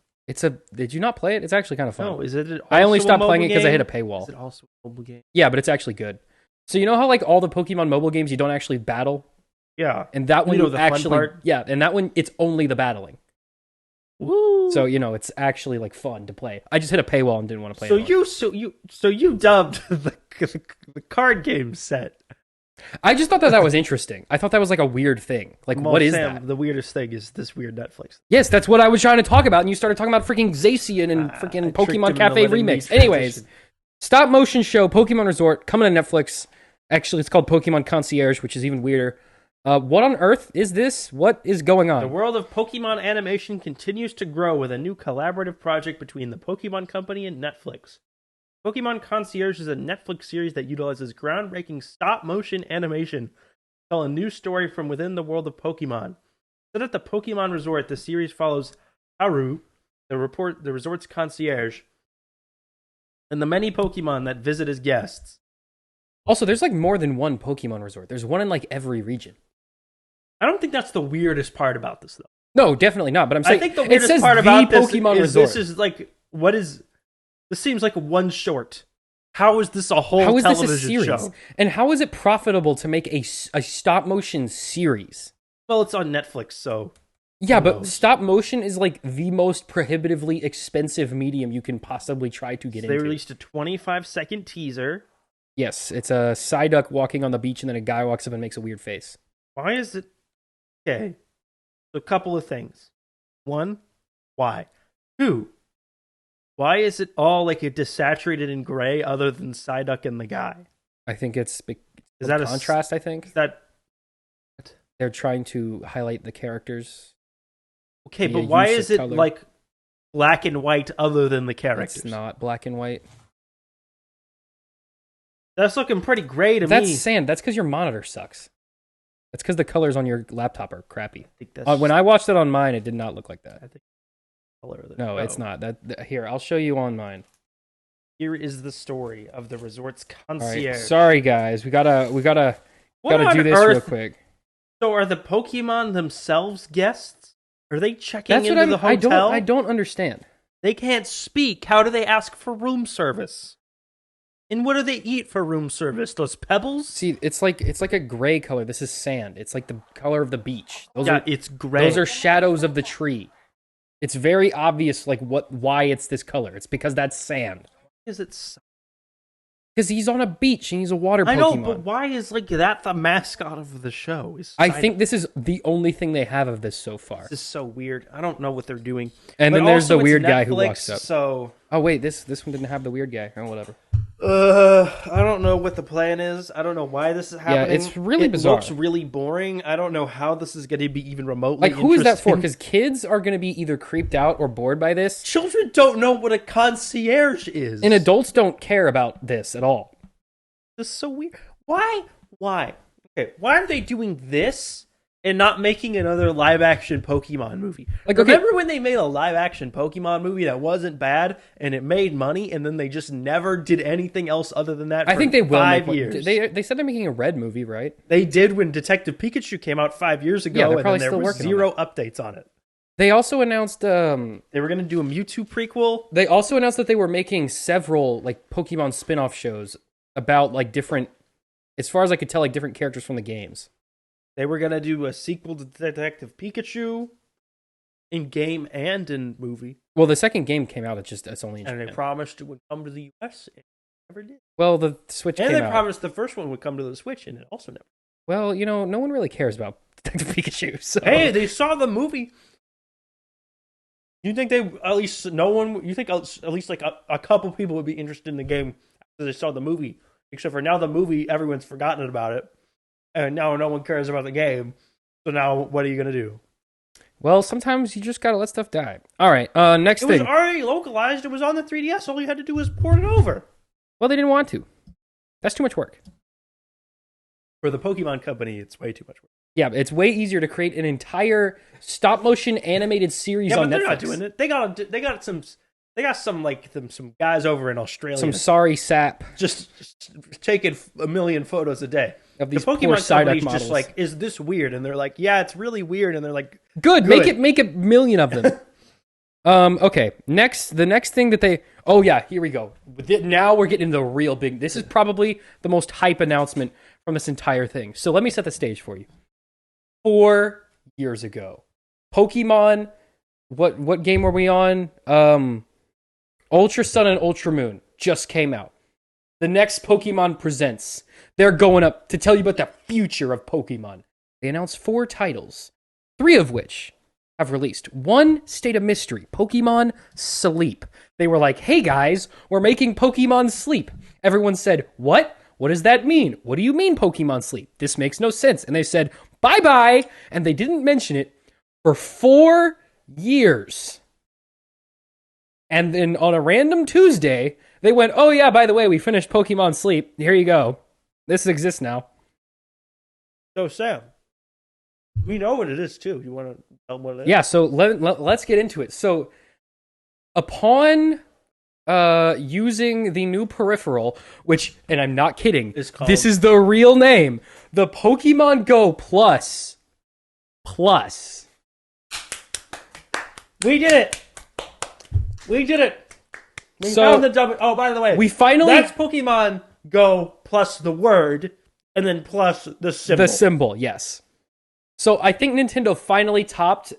Did you not play it? It's actually kind of fun. No, is it? I only also stopped a playing it mobile because I hit a game? paywall. Is it also a mobile game? Yeah, but it's actually good. So you know how like all the Pokemon mobile games you don't actually battle, Yeah. and that one You know you the fun actually part? yeah, and that one it's only the battling. Woo. So you know it's actually like fun to play. I just hit a paywall and didn't want to play. it So you dubbed the card game set. I just thought that was interesting. I thought that was like a weird thing. Like, Well, what is Sam, that? The weirdest thing is this weird Netflix. Yes, that's what I was trying to talk about, and you started talking about freaking Zacian and I freaking tricked him Pokemon into Cafe letting me Remix. Anyways, transition. stop motion show Pokemon Resort coming to Netflix. Actually, it's called Pokemon Concierge, which is even weirder. What on earth is this? What is going on? The world of Pokemon animation continues to grow with a new collaborative project between the Pokemon Company and Netflix. Pokemon Concierge is a Netflix series that utilizes groundbreaking stop-motion animation to tell a new story from within the world of Pokemon. Set at the Pokemon Resort, the series follows Haru, the resort's concierge, and the many Pokemon that visit as guests. Also, there's like more than one Pokemon Resort. There's one in like every region. I don't think that's the weirdest part about this, though. No, definitely not. But I'm saying I think the it weirdest says part the about this Pokemon is Resort. this is like, what is... This seems like one short. How is this a whole How is this a television series? show? And how is it profitable to make a stop motion series? Well, it's on Netflix, so Yeah, who but knows? stop motion is like the most prohibitively expensive medium you can possibly try to get They into. released a 25-second teaser. Yes, it's a Psyduck walking on the beach and then a guy walks up and makes a weird face. Why is it... Okay. So a couple of things. One, why? Two, why is it all like it desaturated in gray other than Psyduck and the guy? I think it's Is that a contrast, I think. Is that... They're trying to highlight the characters. Okay, The but why use is of it color. like black and white other than the characters? It's not black and white. That's looking pretty gray to That's me. sand. That's because your monitor sucks. That's because the colors on your laptop are crappy. I think that's When I watched it on mine, it did not look like that. I think color of the No, show. it's not. Here, I'll show you on mine. Here is the story of the resort's All right. concierge. Sorry, guys. We gotta What do on this real earth- quick. So are the Pokemon themselves guests? Are they checking That's into what the I hotel? I don't understand. They can't speak. How do they ask for room service? And what do they eat for room service? Those pebbles? See, it's like a gray color. This is sand. It's like the color of the beach. It's gray. Those are shadows of the tree. It's very obvious, like why it's this color. It's because that's sand. Is it? Because he's on a beach and he's a water Pokemon. I know, but why is like that the mascot of the show? I think this is the only thing they have of this so far. This is so weird. I don't know what they're doing. And But then there's also the weird it's guy who Netflix, walks up. So Oh wait, this one didn't have the weird guy. Oh, whatever. I don't know what the plan is. I don't know why this is happening. it's really bizarre. It looks really boring. I don't know how this is going to be even remotely Like, who is that for? interesting. Because kids are going to be either creeped out or bored by this, Children don't know what a concierge is. and adults don't care about this at all. This is so weird. Why? Okay, why are they doing this and not making another live-action Pokemon movie? Like, okay. Remember when they made a live-action Pokemon movie that wasn't bad and it made money, and then they just never did anything else other than that? I for think they will 5 make one. years. They said they're making a Red movie, right? They did when Detective Pikachu came out 5 years ago, Yeah, they're and probably then there still was working on zero updates on it. They also announced. They were going to do a Mewtwo prequel. They also announced that they were making several like Pokemon spin-off shows about like different, as far as I could tell, like different characters from the games. They were going to do a sequel to Detective Pikachu in game and in movie. Well, the second game came out. It's only in And they Japan. promised it would come to the US. And it never did. Well, the Switch And came they out. promised the first one would come to the Switch, and it also never. Well, no one really cares about Detective Pikachu. So. Hey, they saw the movie. You think they at least no one? You think at least like a couple people would be interested in the game after they saw the movie? Except for now, the movie everyone's forgotten about it, and now no one cares about the game. So now, what are you gonna do? Well, sometimes you just gotta let stuff die. All right, next It was thing. already localized. It was on the 3DS. All you had to do was port it over. Well, they didn't want to. That's too much work. For the Pokemon Company, it's way too much work. Yeah, it's way easier to create an entire stop-motion animated series Yeah, on but Netflix. they're not doing it. They got some guys over in Australia. Some sorry sap just taking a million photos a day. of The these poor Pokemon Psyduck company's models. just like, is this weird? And they're like, yeah, it's really weird. And they're like, Good. Good. Make a million of them. Okay. The next thing that they. Oh yeah, here we go. Now we're getting into the real big. This is probably the most hype announcement from this entire thing. So let me set the stage for you. 4 years ago, Pokemon. What game were we on? Ultra Sun and Ultra Moon just came out. The next Pokemon Presents. They're going up to tell you about the future of Pokemon. They announced 4 titles, 3 of which have released. One stayed a mystery, Pokemon Sleep. They were like, hey guys, we're making Pokemon Sleep. Everyone said, what? What does that mean? What do you mean Pokemon Sleep? This makes no sense. And they said, bye-bye. And they didn't mention it for 4 years. And then on a random Tuesday, they went, oh yeah, by the way, we finished Pokemon Sleep. Here you go. This exists now. so Sam, we know what it is too. You want to tell them what it is? Yeah, so let's get into it. So upon using the new peripheral, which, and I'm not kidding, this is the real name, the Pokemon Go Plus. We did it. We did it. We So- found the double. Oh, by the way, We finally- that's Pokemon Go plus the word, and then plus the symbol. The symbol, yes. So I think Nintendo finally topped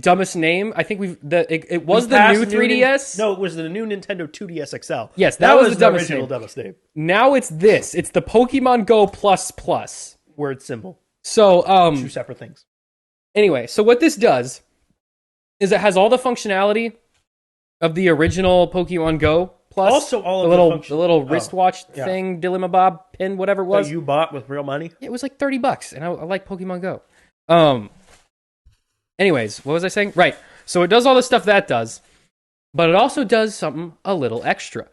dumbest name. I think it was the new 3DS. No, it was the new Nintendo 2DS XL. Yes, that was the dumbest original name. dumbest name. Now it's this. It's the Pokemon Go plus. Word symbol. So Two separate things. anyway, so what this does is it has all the functionality of the original Pokemon Go plus. Also, all the of the little wristwatch yeah. thing, Dillimabob pin, whatever it was. That you bought with real money. It was like $30, and I like Pokemon Go. Anyways, what was I saying? Right. So it does all the stuff that does, but it also does something a little extra.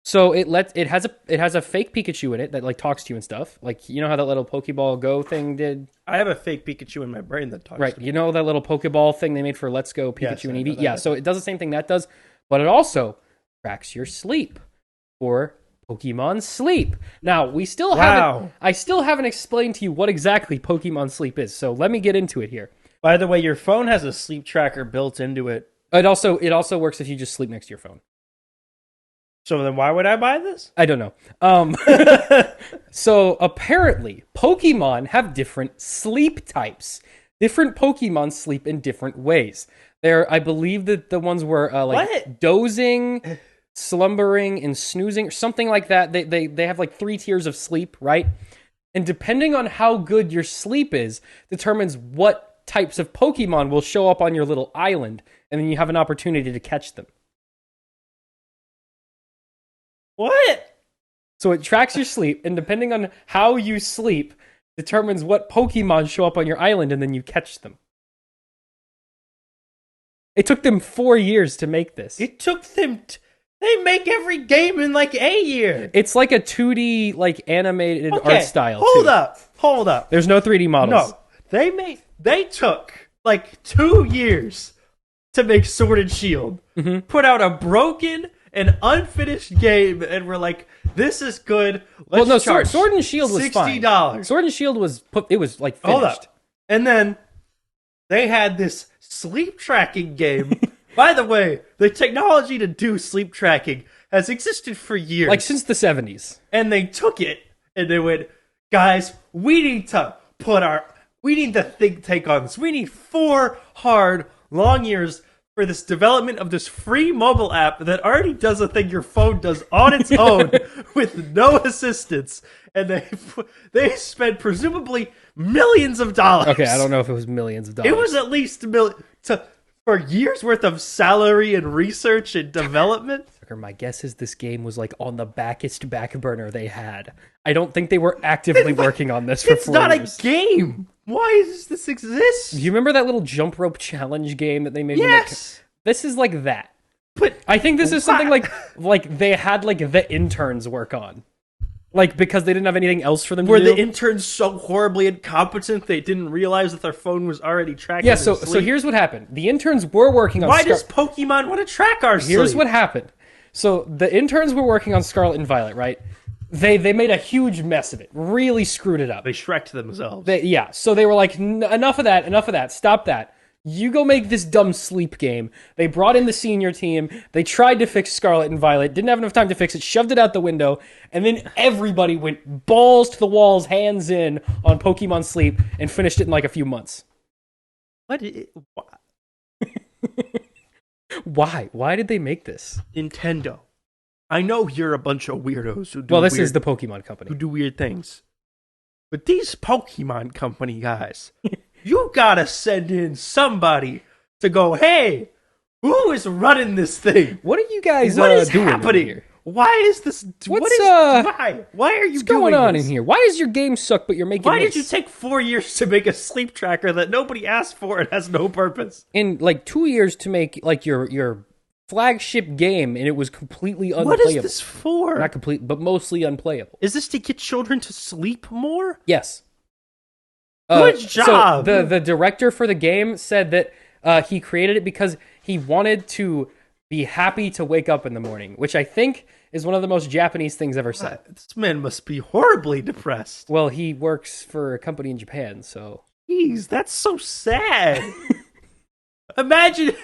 So it has a fake Pikachu in it that like talks to you and stuff. Like, you know how that little Pokeball Go thing did? I have a fake Pikachu in my brain that talks. Right. To me. You know that little Pokeball thing they made for Let's Go Pikachu Yes, and I know Eevee? that. Yeah, so it does the same thing that does, but it also tracks your sleep for Pokemon Sleep. Now, I still haven't explained to you what exactly Pokemon Sleep is, so let me get into it here. By the way, your phone has a sleep tracker built into it. It also works if you just sleep next to your phone. So then why would I buy this? I don't know. So apparently, Pokemon have different sleep types. Different Pokemon sleep in different ways. I believe that the ones were What? dozing, slumbering, and snoozing, or something like that. They have like 3 tiers of sleep, right? And depending on how good your sleep is, determines what types of Pokemon will show up on your little island, and then you have an opportunity to catch them. What? So it tracks your sleep, and depending on how you sleep, determines what Pokemon show up on your island, and then you catch them. It took them 4 years to make this. It took them... They make every game in like a year. It's like a 2D, like animated Okay, art style. Hold up. There's no 3D models. No, they took like 2 years to make Sword and Shield. Mm-hmm. Put out a broken and unfinished game, and we're like, this is good. Let's charge Sword and Shield was fine. $60. Sword and Shield was like finished. Hold up. And then they had this sleep tracking game. By the way, the technology to do sleep tracking has existed for years. Like since the 70s. And they took it and they went, guys, we need to take on this. We need 4 hard, long years for this development of this free mobile app that already does a thing your phone does on its own with no assistance. And they spent presumably millions of dollars. Okay, I don't know if it was millions of dollars. It was at least for years worth of salary and research and development. My guess is this game was like on the back burner they had. I don't think they were actively working on this for 4 years. It's not a game. Why does this exist? Do you remember that little jump rope challenge game that they made? Yes. This is like that. But I think this is something like they had like the interns work on. Like, because they didn't have anything else for them to do. Were the interns so horribly incompetent they didn't realize that their phone was already tracking Yeah, their so sleep? here's what happened. The interns were working on Why does Pokemon want to track our sleep? Here's what happened. So the interns were working on Scarlet and Violet, right? They made a huge mess of it. Really screwed it up. They Shrek'd themselves. So they were like, enough of that, stop that. You go make this dumb sleep game. They brought in the senior team. They tried to fix Scarlet and Violet. Didn't have enough time to fix it. Shoved it out the window. And then everybody went balls to the walls, hands in on Pokemon Sleep and finished it in like a few months. Why? Why did they make this? Nintendo. I know you're a bunch of weirdos who do Well, this is the Pokemon company. who do weird things. But these Pokemon company guys, you gotta send in somebody to go, hey, who is running this thing? What are you guys What is doing happening? here? Why is this? Why are you What's doing going on this? in here? Why does your game suck, but you're making Why this? did you take 4 years to make a sleep tracker that nobody asked for and has no purpose? In like 2 years to make like your flagship game, and it was completely unplayable. What is this for? Not complete, but mostly unplayable. Is this to get children to sleep more? Yes. Good job. So the director for the game said that he created it because he wanted to be happy to wake up in the morning, which I think is one of the most Japanese things ever said. This man must be horribly depressed. Well, he works for a company in Japan, so... Jeez, that's so sad. Imagine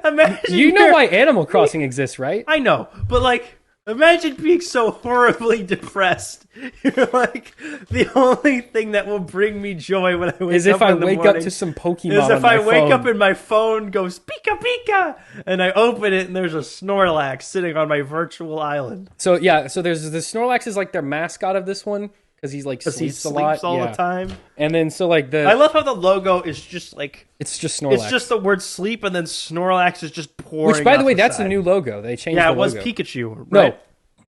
Imagine You know why Animal Crossing exists, right? I know, but like, imagine being so horribly depressed. You're like, the only thing that will bring me joy when I wake Is up if I in the wake morning up to some Pokemon is if on my I wake phone. up and my phone goes pika pika, and I open it and there's a Snorlax sitting on my virtual island. So yeah, so there's the Snorlax is like their mascot of this one because he's like Because he sleeps a lot, all yeah. the time. And then so like I love how the logo is just like it's just Snorlax. it's just the word sleep, and then Snorlax is just pouring. Which, by the off way, that's side. a new logo. They changed. Yeah, the it was logo. Pikachu. Right? No,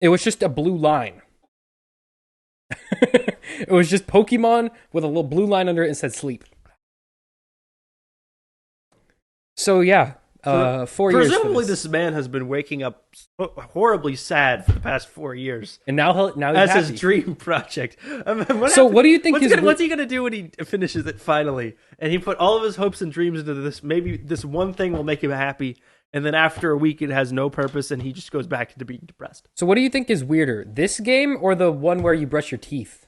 it was just a blue line. It was just Pokemon with a little blue line under it and said sleep. So yeah, 4 years. Presumably, this man has been waking up horribly sad for the past 4 years, and now he's as happy. his dream project. What do you think? What's he gonna do when he finishes it finally? And he put all of his hopes and dreams into this. Maybe this one thing will make him happy, and then after a week, it has no purpose, and he just goes back to being depressed. So what do you think is weirder, this game or the one where you brush your teeth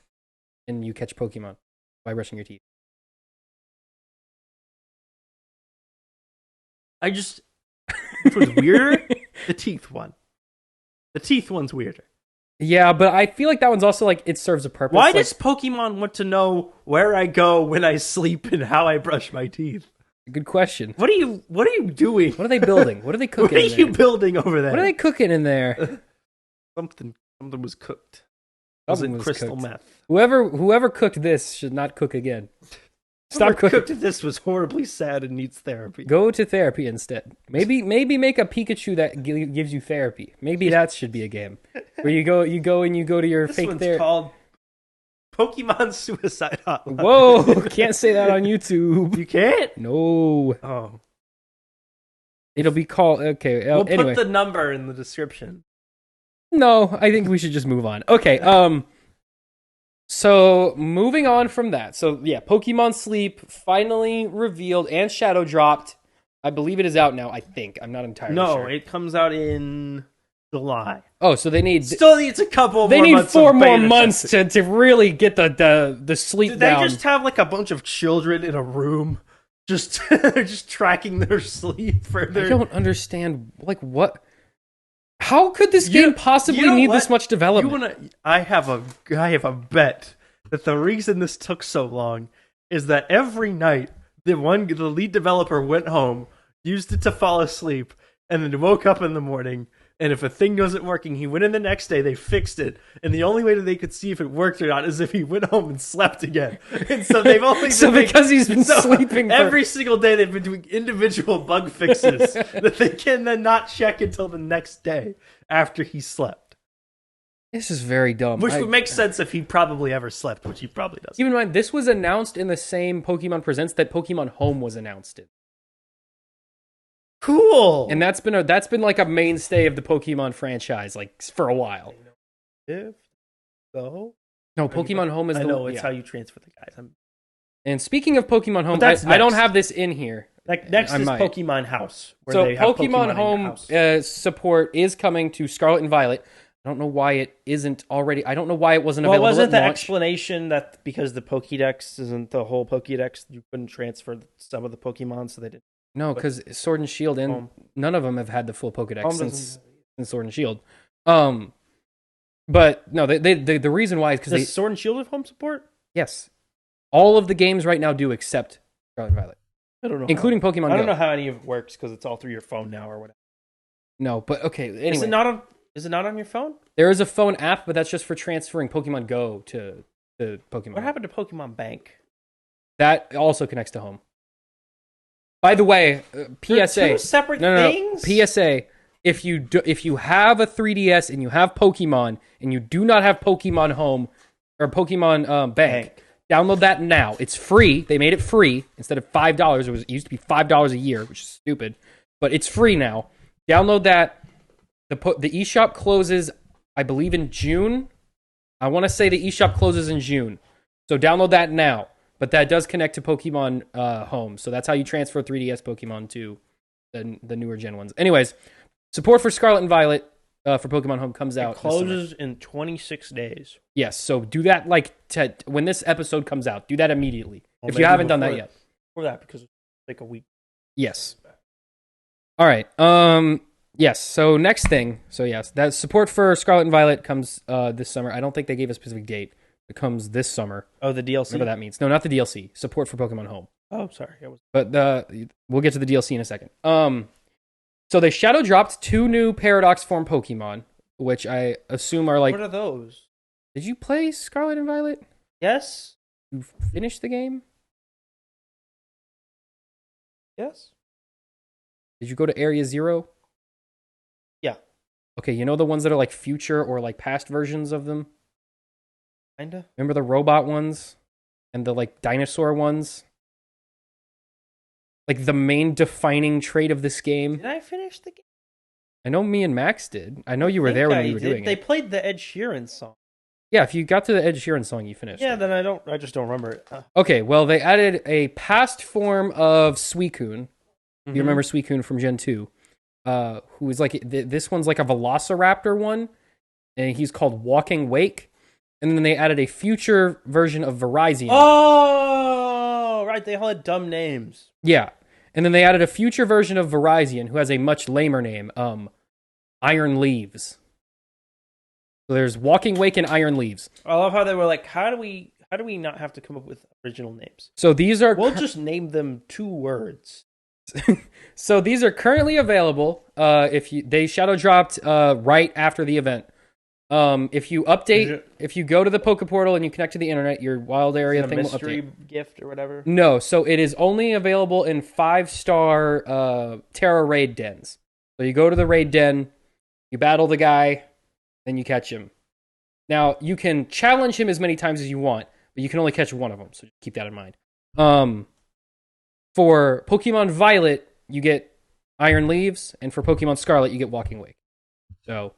and you catch Pokemon by brushing your teeth? Which one's weirder? The teeth one. The teeth one's weirder. Yeah, but I feel like that one's also like it serves a purpose. Why does Pokemon want to know where I go when I sleep and how I brush my teeth? Good question. What are you doing? What are they building? What are they cooking? What are in you there? building over there? What are they cooking in there? Something was cooked. Was Something it was crystal cooked. meth? Whoever cooked this should not cook again. Stop Whoever cooking. cooked this was horribly sad and needs therapy. Go to therapy instead. Maybe make a Pikachu that gives you therapy. Maybe that should be a game where you go and you go to your This fake one's therapy. called Pokemon Suicide Hotline. Whoa! Can't say that on YouTube. You can't? No. Oh. It'll be called. Okay. We'll anyway. put the number in the description. No, I think we should just move on. Okay. So moving on from that. So yeah, Pokemon Sleep finally revealed and shadow dropped. I believe it is out now. I think I'm not entirely sure. No, it comes out in July. Oh, so they need. Still needs a couple. They more need months 4 of more beta months testing. to really get the sleep Did they down. just have like a bunch of children in a room, just they're just tracking their sleep for their? I don't understand. Like what? How could this You- game possibly you know need what? this much development? I have a bet that the reason this took so long is that every night the lead developer went home, used it to fall asleep, and then woke up in the morning. And if a thing wasn't working, he went in the next day, they fixed it. And the only way that they could see if it worked or not is if he went home and slept again. And so they've only So been because he's been sleeping for- every single day, they've been doing individual bug fixes that they can then not check until the next day after he slept. This is very dumb. Which would make sense if he probably ever slept, which he probably doesn't. Keep in mind, this was announced in the same Pokemon Presents that Pokemon Home was announced in. Cool. And that's been like a mainstay of the Pokemon franchise, like for a while. If so, No, Pokemon Home is I the know it's yeah. how you transfer the guys. And speaking of Pokemon Home, that's I don't next. have this in here. Like next I is might. Pokemon House. Where So they have Pokemon in your Home house. support is coming to Scarlet and Violet. I don't know why it isn't already. I don't know why it wasn't Well, available wasn't at the launch. explanation that because the Pokédex isn't the whole Pokédex, you couldn't transfer some of the Pokemon, so they didn't. No, because Sword and Shield and Home. none of them have had the full Pokedex Home since doesn't- Sword and Shield. But no, the reason why is because Does Sword and Shield have home support? yes, all of the games right now do except Scarlet and Violet, I don't know. including Pokemon Go. I don't know how any of it works because it's all through your phone now or whatever. No, but okay. Anyway, Is it not on? Is it not on your phone? there is a phone app, but that's just for transferring Pokemon Go to Pokemon. What happened to Pokemon Bank? That also connects to Home. By the way, They're PSA. two separate No. things. PSA. If you have a 3DS and you have Pokemon and you do not have Pokemon Home or Pokemon Bank, download that now. It's free. They made it free instead of $5. It used to be $5 a year, which is stupid, but it's free now. Download that. The eShop closes, I believe, in June. I want to say the eShop closes in June, so download that now. But that does connect to Pokemon Home, so that's how you transfer 3DS Pokemon to the newer gen ones. Anyways, support for Scarlet and Violet for Pokemon Home comes out. It closes in 26 days. Yes, so do that when this episode comes out. Do that immediately Well, if you maybe haven't done that before- yet. For that, because it's like a week. Yes. All right. Yes. So next thing. So yes, that support for Scarlet and Violet comes this summer. I don't think they gave a specific date. It comes this summer. Oh, the DLC. Whatever that means. No, not the DLC. Support for Pokemon Home. Oh, sorry. But we'll get to the DLC in a second. So they shadow dropped 2 new Paradox form Pokemon, which I assume are like. What are those? Did you play Scarlet and Violet? Yes. You finished the game? Yes. Did you go to Area 0? Yeah. Okay, you know the ones that are like future or like past versions of them? Kinda. Remember the robot ones? And the like dinosaur ones? Like the main defining trait of this game? Did I finish the game? I know me and Max did. I know you were there when we were doing They it. played the Ed Sheeran song. Yeah, if you got to the Ed Sheeran song, you finished. Yeah, it. then I just don't remember it. Okay, well, they added a past form of Suicune. Mm-hmm. You remember Suicune from Gen 2? Who is like, this one's like a Velociraptor one, and he's called Walking Wake. And then they added a future version of Virizion. Oh, right, they all had dumb names. Yeah. And then they added a future version of Virizion who has a much lamer name, Iron Leaves. So there's Walking Wake and Iron Leaves. I love how they were like, how do we not have to come up with original names? So these are We'll just name them 2 words. So these are currently available. They shadow dropped right after the event. If you update, if you go to the Poke Portal and you connect to the internet, your wild area thing will mystery update. gift or whatever. No, so it is only available in 5-star Terra raid dens. So you go to the raid den, you battle the guy, then you catch him. Now you can challenge him as many times as you want, but you can only catch one of them. So keep that in mind. For Pokemon Violet, you get Iron Leaves, and for Pokemon Scarlet, you get Walking Wake. So,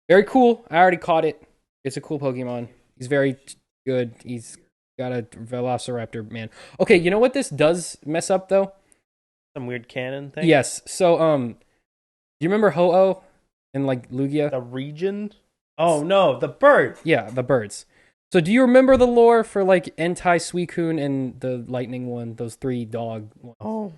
very cool. I already caught it. It's a cool Pokemon. He's very good. He's got a Velociraptor, man. Okay, you know what this does mess up, though? Some weird canon thing? Yes. So, do you remember Ho-Oh and, like, Lugia? The region? Oh, no, the bird. Yeah, the birds. So do you remember the lore for, like, Entei, Suicune, and the lightning one? Those 3 dog ones? Oh.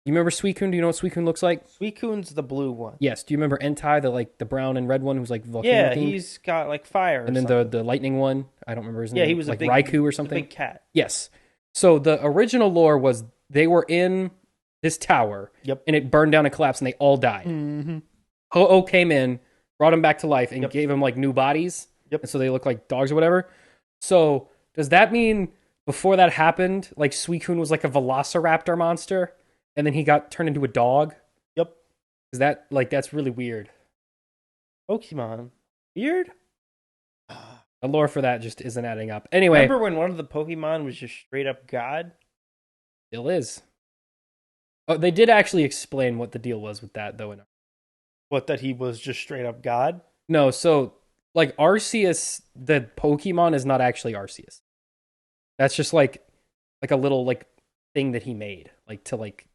You remember Suicune? Do you know what Suicune looks like? Suicune's the blue one. Yes. Do you remember Entei, the brown and red one who's, like, volcano Yeah, themed? he's got, like, fire And then the lightning one, I don't remember his name. Yeah, he was like a big, Raikou or something. A big cat. Yes. So the original lore was they were in this tower. Yep. And it burned down and collapsed, and they all died. Mm-hmm. Ho-Oh came in, brought him back to life, and Yep. gave him, like, new bodies. Yep. And so they look like dogs or whatever. So does that mean before that happened, like, Suicune was like a Velociraptor monster, and then he got turned into a dog? Yep. Is that, like, that's really weird. Pokemon. Weird? The lore for that just isn't adding up. Anyway. Remember when one of the Pokemon was just straight up God? Still is. Oh, they did actually explain what the deal was with that, though. What, that he was just straight up God? No, so, like, Arceus, the Pokemon is not actually Arceus. That's just, like a little, like, thing that he made, like, to, like,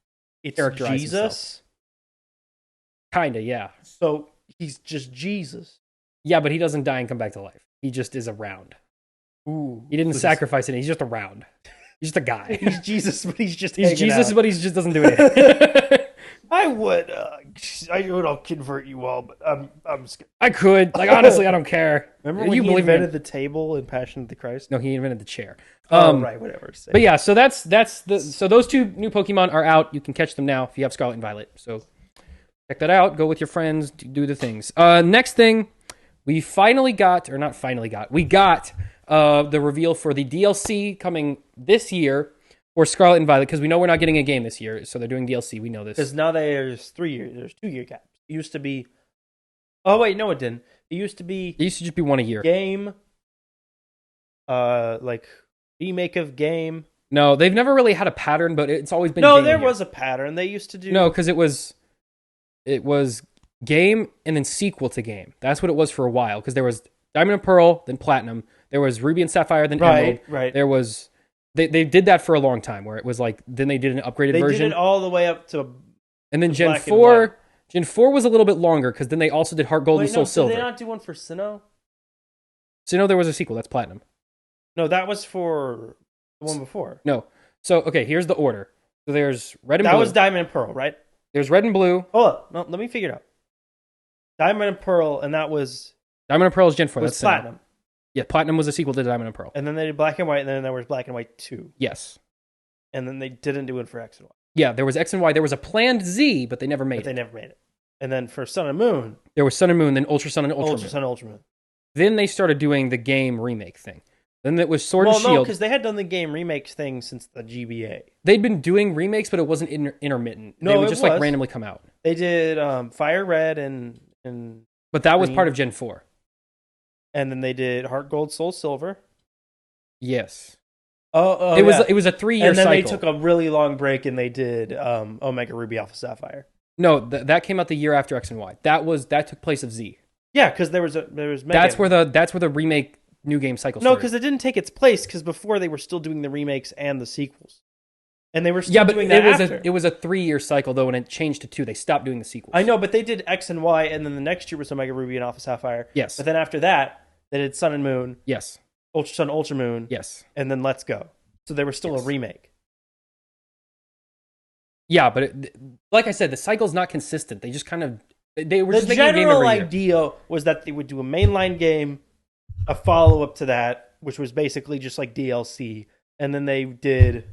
It's characterize Jesus? himself. Kinda, yeah. So he's just Jesus. Yeah, but he doesn't die and come back to life. He just is around. Ooh. He didn't sacrifice anything. He's just around. He's just a guy. He's Jesus, but he's just He's hanging Jesus, out. but he just doesn't do anything. I would I'll convert you all, but I'm scared. I could. Like, honestly, I don't care. Remember You when he believe me? invented the table in Passion of the Christ? No, he invented the chair. Right, whatever. But yeah, so so those 2 new Pokemon are out. You can catch them now if you have Scarlet and Violet. So check that out. Go with your friends. Do the things. Next thing, we got the reveal for the DLC coming this year for Scarlet and Violet, because we know we're not getting a game this year, so they're doing DLC. We know this. Because now there's 3 years. There's 2-year gaps. It used to be. Oh wait, no, it didn't. It used to just be 1 a year. Game. Like remake of game. No, they've never really had a pattern, but it's always been. No, game there a year. was a pattern. They used to do. No, because it was game and then sequel to game. That's what it was for a while. Because there was Diamond and Pearl, then Platinum. There was Ruby and Sapphire, then Emerald. Right. There was they did that for a long time, where it was like then they did an upgraded They version. did it all the way up to. And then Gen black and 4, white. Gen 4 was a little bit longer because then they also did Heart Gold and Wait, Soul no, Silver. did they not do one for Sinnoh? So no, there was a sequel. That's Platinum. No, that was for the one before. No. So okay, here's the order. So there's Red and That Blue. was Diamond and Pearl, right? There's red and blue. Oh, no, let me figure it out. Diamond and Pearl, and that was Diamond and Pearl is Gen 4. That's Platinum. Yeah, Platinum was a sequel to Diamond and Pearl. And then they did Black and White, and then there was Black and White 2. Yes. And then they didn't do it for X and Y. Yeah, there was X and Y. There was a planned Z, but they never made But it. they never made it. And then for Sun and Moon, There was Sun and Moon, then Ultra Sun and Ultra Moon. Ultra Sun, Ultra Moon. Then they started doing the game remake thing. Then it was Sword and Well, no, Shield. because they had done the game remakes thing since the GBA. They'd been doing remakes, but it wasn't intermittent. No, they would it just was. like randomly come out. They did Fire Red and But that was Green. part of Gen 4. and then they did Heart Gold, Soul Silver. Yes. Oh, it was yeah. it was a 3-year And then cycle. they took a really long break and they did Omega Ruby Alpha Sapphire. No, that came out the year after X and Y. That took place of Z. Yeah, because there was Mega. That's where the remake new game cycle No, started. because it didn't take its place. Because before they were still doing the remakes and the sequels, and they were still yeah, but doing that it was after. it was a 3-year cycle though, and it changed to 2. They stopped doing the sequels. I know, but they did X and Y, and then the next year was Omega Ruby and Alpha Sapphire. Yes. But then after that, they did Sun and Moon, Yes. Ultra Sun, Ultra Moon, Yes. and then Let's Go. So they were still a remake. Yeah, but like I said, the cycle's not consistent. They just kind of they were The just making a game general every year. idea was that they would do a mainline game, a follow up to that, which was basically just like DLC, and then they did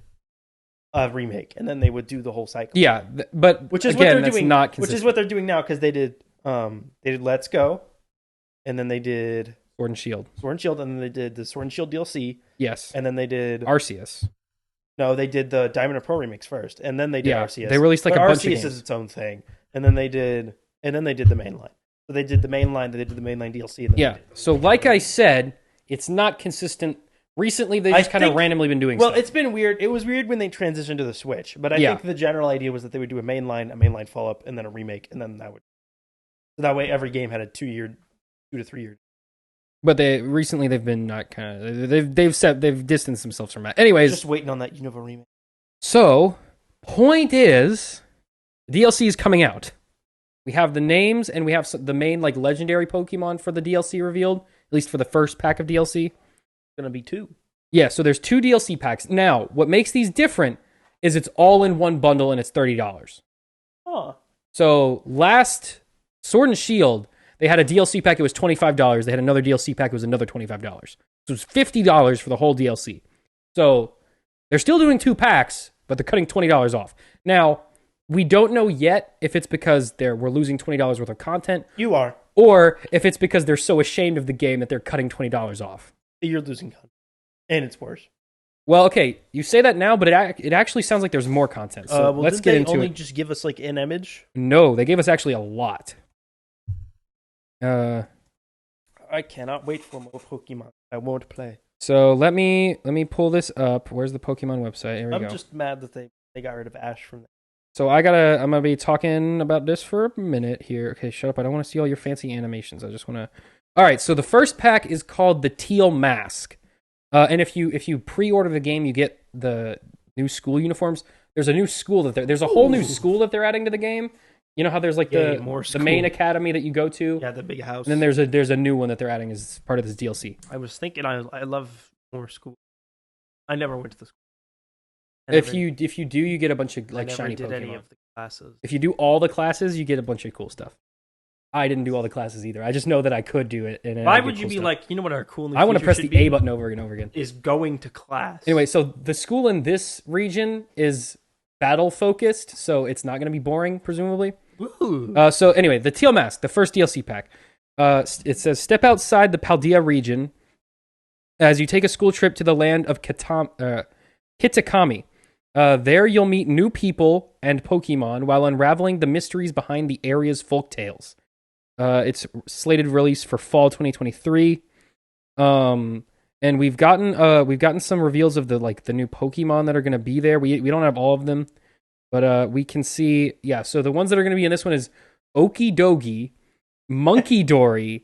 a remake, and then they would do the whole cycle. Yeah, but Which is again, what they're that's doing. not Which consistent. is what they're doing now because they did Let's Go, and then they did Sword and Shield. Sword and Shield, and then they did the Sword and Shield DLC, Yes. and then they did Arceus. no, they did the Diamond and Pearl remix first, and then they did Yeah, Arceus. they released like But a bunch of Arceus games. is its own thing, and then they did the mainline. So they did the mainline, they did the mainline DLC, and then Yeah. they did. So like I said, it's not consistent. Recently, they've just kind of think- randomly been doing Well, stuff. it's been weird. It was weird when they transitioned to the Switch, but I Yeah. think the general idea was that they would do a mainline follow-up, and then a remake, and then so that way every game had a 2 to 3 year. But they've been not kind of they've distanced themselves from that. Anyways, Just waiting on that Unova remake. so point is, DLC is coming out. We have the names and we have the main like legendary Pokemon for the DLC revealed, at least for the first pack of DLC. Gonna be 2. Yeah, so there's 2 DLC packs. Now, what makes these different is it's all in one bundle and it's $30. Oh, So last Sword and Shield, they had a DLC pack, it was $25. They had another DLC pack, it was another $25. So it was $50 for the whole DLC. So they're still doing 2 packs, but they're cutting $20 off. Now, we don't know yet if it's because we're losing $20 worth of content, you are. or if it's because they're so ashamed of the game that they're cutting $20 off. You're losing content, and it's worse. Well, okay, you say that now, but it actually sounds like there's more content. So let's get into only it. just give us like an image. No, they gave us actually a lot. I cannot wait for more Pokemon. I won't play. So let me pull this up. Where's the Pokemon website? Here we I'm go. just mad that they got rid of Ash from there. So I'm gonna be talking about this for a minute here. Okay, shut up. I don't want to see all your fancy animations. I just want to. All right. So the first pack is called the Teal Mask, and if you pre-order the game, you get the new school uniforms. There's a new school there's a whole new school that they're adding to the game. You know how there's like Yay, the more main school. academy that you go to. Yeah, the big house. And then there's a new one that they're adding as part of this DLC. I was thinking I love more school. I never went to the school. If you do, you get a bunch of I like never shiny did Pokemon. any of the classes. If you do all the classes, you get a bunch of cool stuff. I didn't do all the classes either. I just know that I could do it. And Why I'd get would you cool be stuff. like, you know what our cool new I want to feature press should the be? A button over and over again. Is going to class. Anyway, so the school in this region is battle focused, so it's not going to be boring, presumably. Woo. So anyway, the Teal Mask, the first DLC pack. It says, step outside the Paldea region as you take a school trip to the land of Kitakami. There you'll meet new people and Pokemon while unraveling the mysteries behind the area's folktales. It's slated release for fall 2023. And we've gotten some reveals of the new Pokemon that are going to be there. We don't have all of them, but we can see, yeah, so the ones that are going to be in this one is Okidogi, Monkey Dory,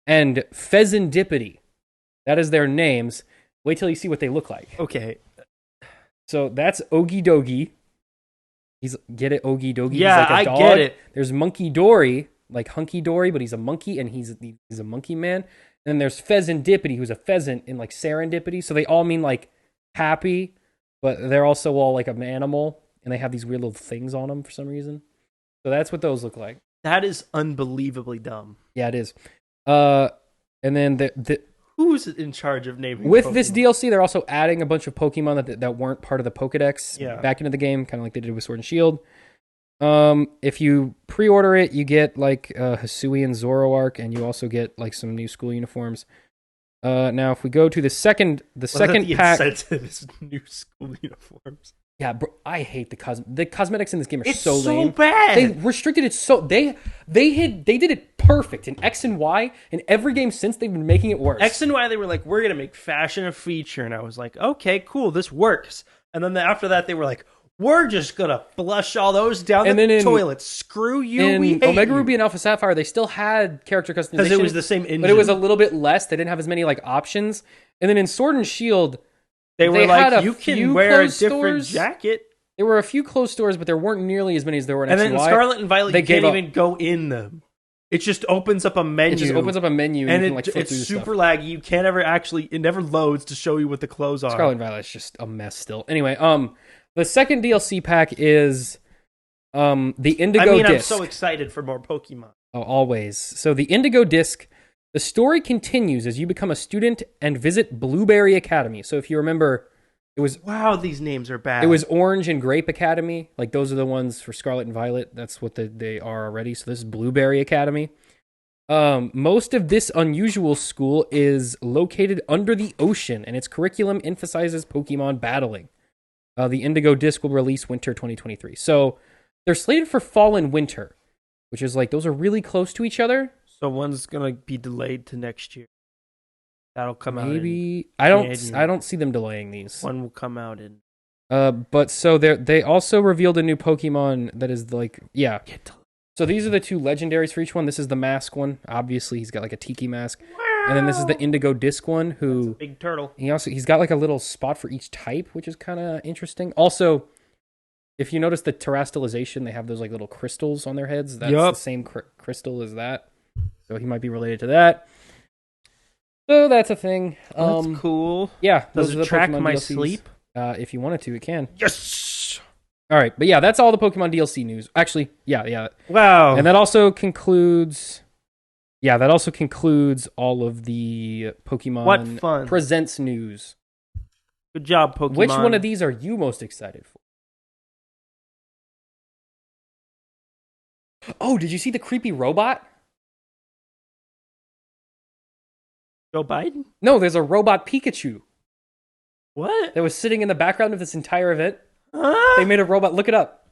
and Pheasantipity. That is their names. Wait till you see what they look like. Okay. So that's Okidogi. Get it, Okidogi? Yeah, He's like a I dog. get it. There's Monkey Dory, like Hunky Dory, but he's a monkey and he's a monkey man. And then there's Pheasantipity, who's a pheasant in like serendipity. So they all mean like happy, but they're also all like an animal, and they have these weird little things on them for some reason. So that's what those look like. That is unbelievably dumb. Yeah, it is. And then Who's in charge of naming with Pokemon? this DLC, they're also adding a bunch of Pokemon that weren't part of the Pokedex back into the game, kind of like they did with Sword and Shield. If you pre-order it, you get like Hisui and Zoroark, and you also get like some new school uniforms. Now, if we go to the second pack, incentive is new school uniforms. Yeah, bro, I hate the cosmetics in this game are It's so lame. bad. They restricted it so they did it perfect in X and Y. In every game since, they've been making it worse. X and Y, they were like, we're gonna make fashion a feature, and I was like, okay, cool, this works. And then after that, they were like, we're just gonna flush all those down the toilet. Screw you. In we hate Omega you. Ruby and Alpha Sapphire, they still had character customization because it was the same engine, but it was a little bit less. They didn't have as many like options. And then in Sword and Shield, they were had like, you can wear a different jacket. There were a few closed stores, but there weren't nearly as many as there were in And X then and Y. Scarlet and Violet, They you can't gave up. even go in them. It just opens up a menu. It just opens up a menu, and you can, like, flip it's through the super stuff. laggy. You can't ever actually. It never loads to show you what the clothes are. Scarlet and Violet's just a mess still. Anyway, the second DLC pack is the Indigo Disc. I'm so excited for more Pokemon. Oh, always. So the Indigo Disc, the story continues as you become a student and visit Blueberry Academy. So if you remember, it was Wow, these names are bad. it was Orange and Grape Academy. Like those are the ones for Scarlet and Violet. That's what they are already. So this is Blueberry Academy. Most of this unusual school is located under the ocean, and its curriculum emphasizes Pokemon battling. The Indigo Disc will release winter 2023. So they're slated for fall and winter, which is like those are really close to each other. So one's gonna be delayed to next year. That'll come out. Maybe I don't see them delaying these. One will come out in. But so they also revealed a new Pokemon that is like So these are the two legendaries for each one. This is the mask one. Obviously, he's got like a tiki mask. Wow. And then this is the Indigo Disc one, who That's a big turtle. He's got like a little spot for each type, which is kind of interesting. Also, if you notice the terastallization, they have those like little crystals on their heads. That's the same crystal as that. So he might be related to that. So that's a thing. That's cool. Yeah. Does it track Pokemon my DLCs. sleep? If you wanted to, it can. Yes. All right, but yeah, that's all the Pokemon DLC news. Actually, yeah. Wow. And that also concludes. Yeah, that also concludes all of the Pokemon What fun. Presents news. Good job, Pokemon. Which one of these are you most excited for? Oh, did you see the creepy robot? Joe Biden? No, there's a robot Pikachu What? that was sitting in the background of this entire event. Huh? They made a robot. Look it up.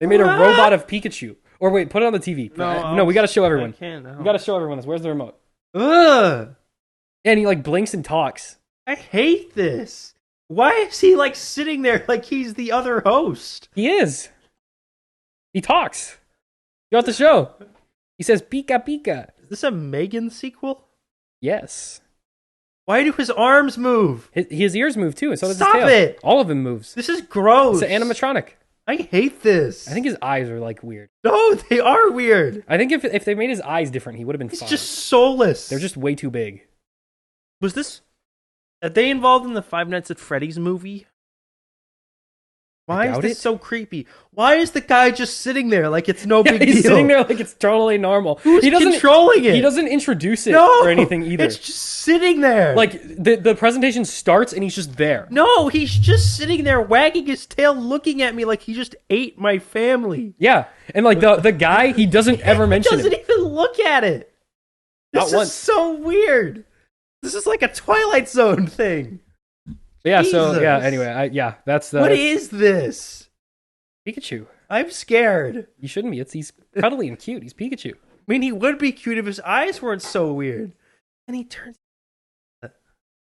They made a robot of Pikachu. Or wait, put it on the TV. No, we got to show everyone. I can't. We got to show everyone this. Where's the remote? Ugh. And he like blinks and talks. I hate this. Why is he like sitting there like he's the other host? He is. He talks. Throughout the show. He says Pika Pika. Is this a Megan sequel? Yes. Why do his arms move? His ears move too, and so does Stop his tail. it! All of him moves. This is gross. It's an animatronic. I hate this. I think his eyes are like weird. No, they are weird. I think if they made his eyes different, he would have been He's fine. just soulless. They're just way too big. Was this... Are they involved in the Five Nights at Freddy's movie? Why is this so creepy? Why is the guy just sitting there like it's no big deal? He's sitting there like it's totally normal. Who's controlling it? He doesn't introduce it or anything either. It's just sitting there. Like the presentation starts and he's just there. No, he's just sitting there wagging his tail looking at me like he just ate my family. Yeah. And like the guy, he doesn't ever mention it. He doesn't even look at it. Not This once. is so weird. This is like a Twilight Zone thing. Yeah, so Jesus. yeah, anyway, that's the What is this? Pikachu. I'm scared. You shouldn't be. He's cuddly and cute. He's Pikachu. I mean, he would be cute if his eyes weren't so weird. And he turns... And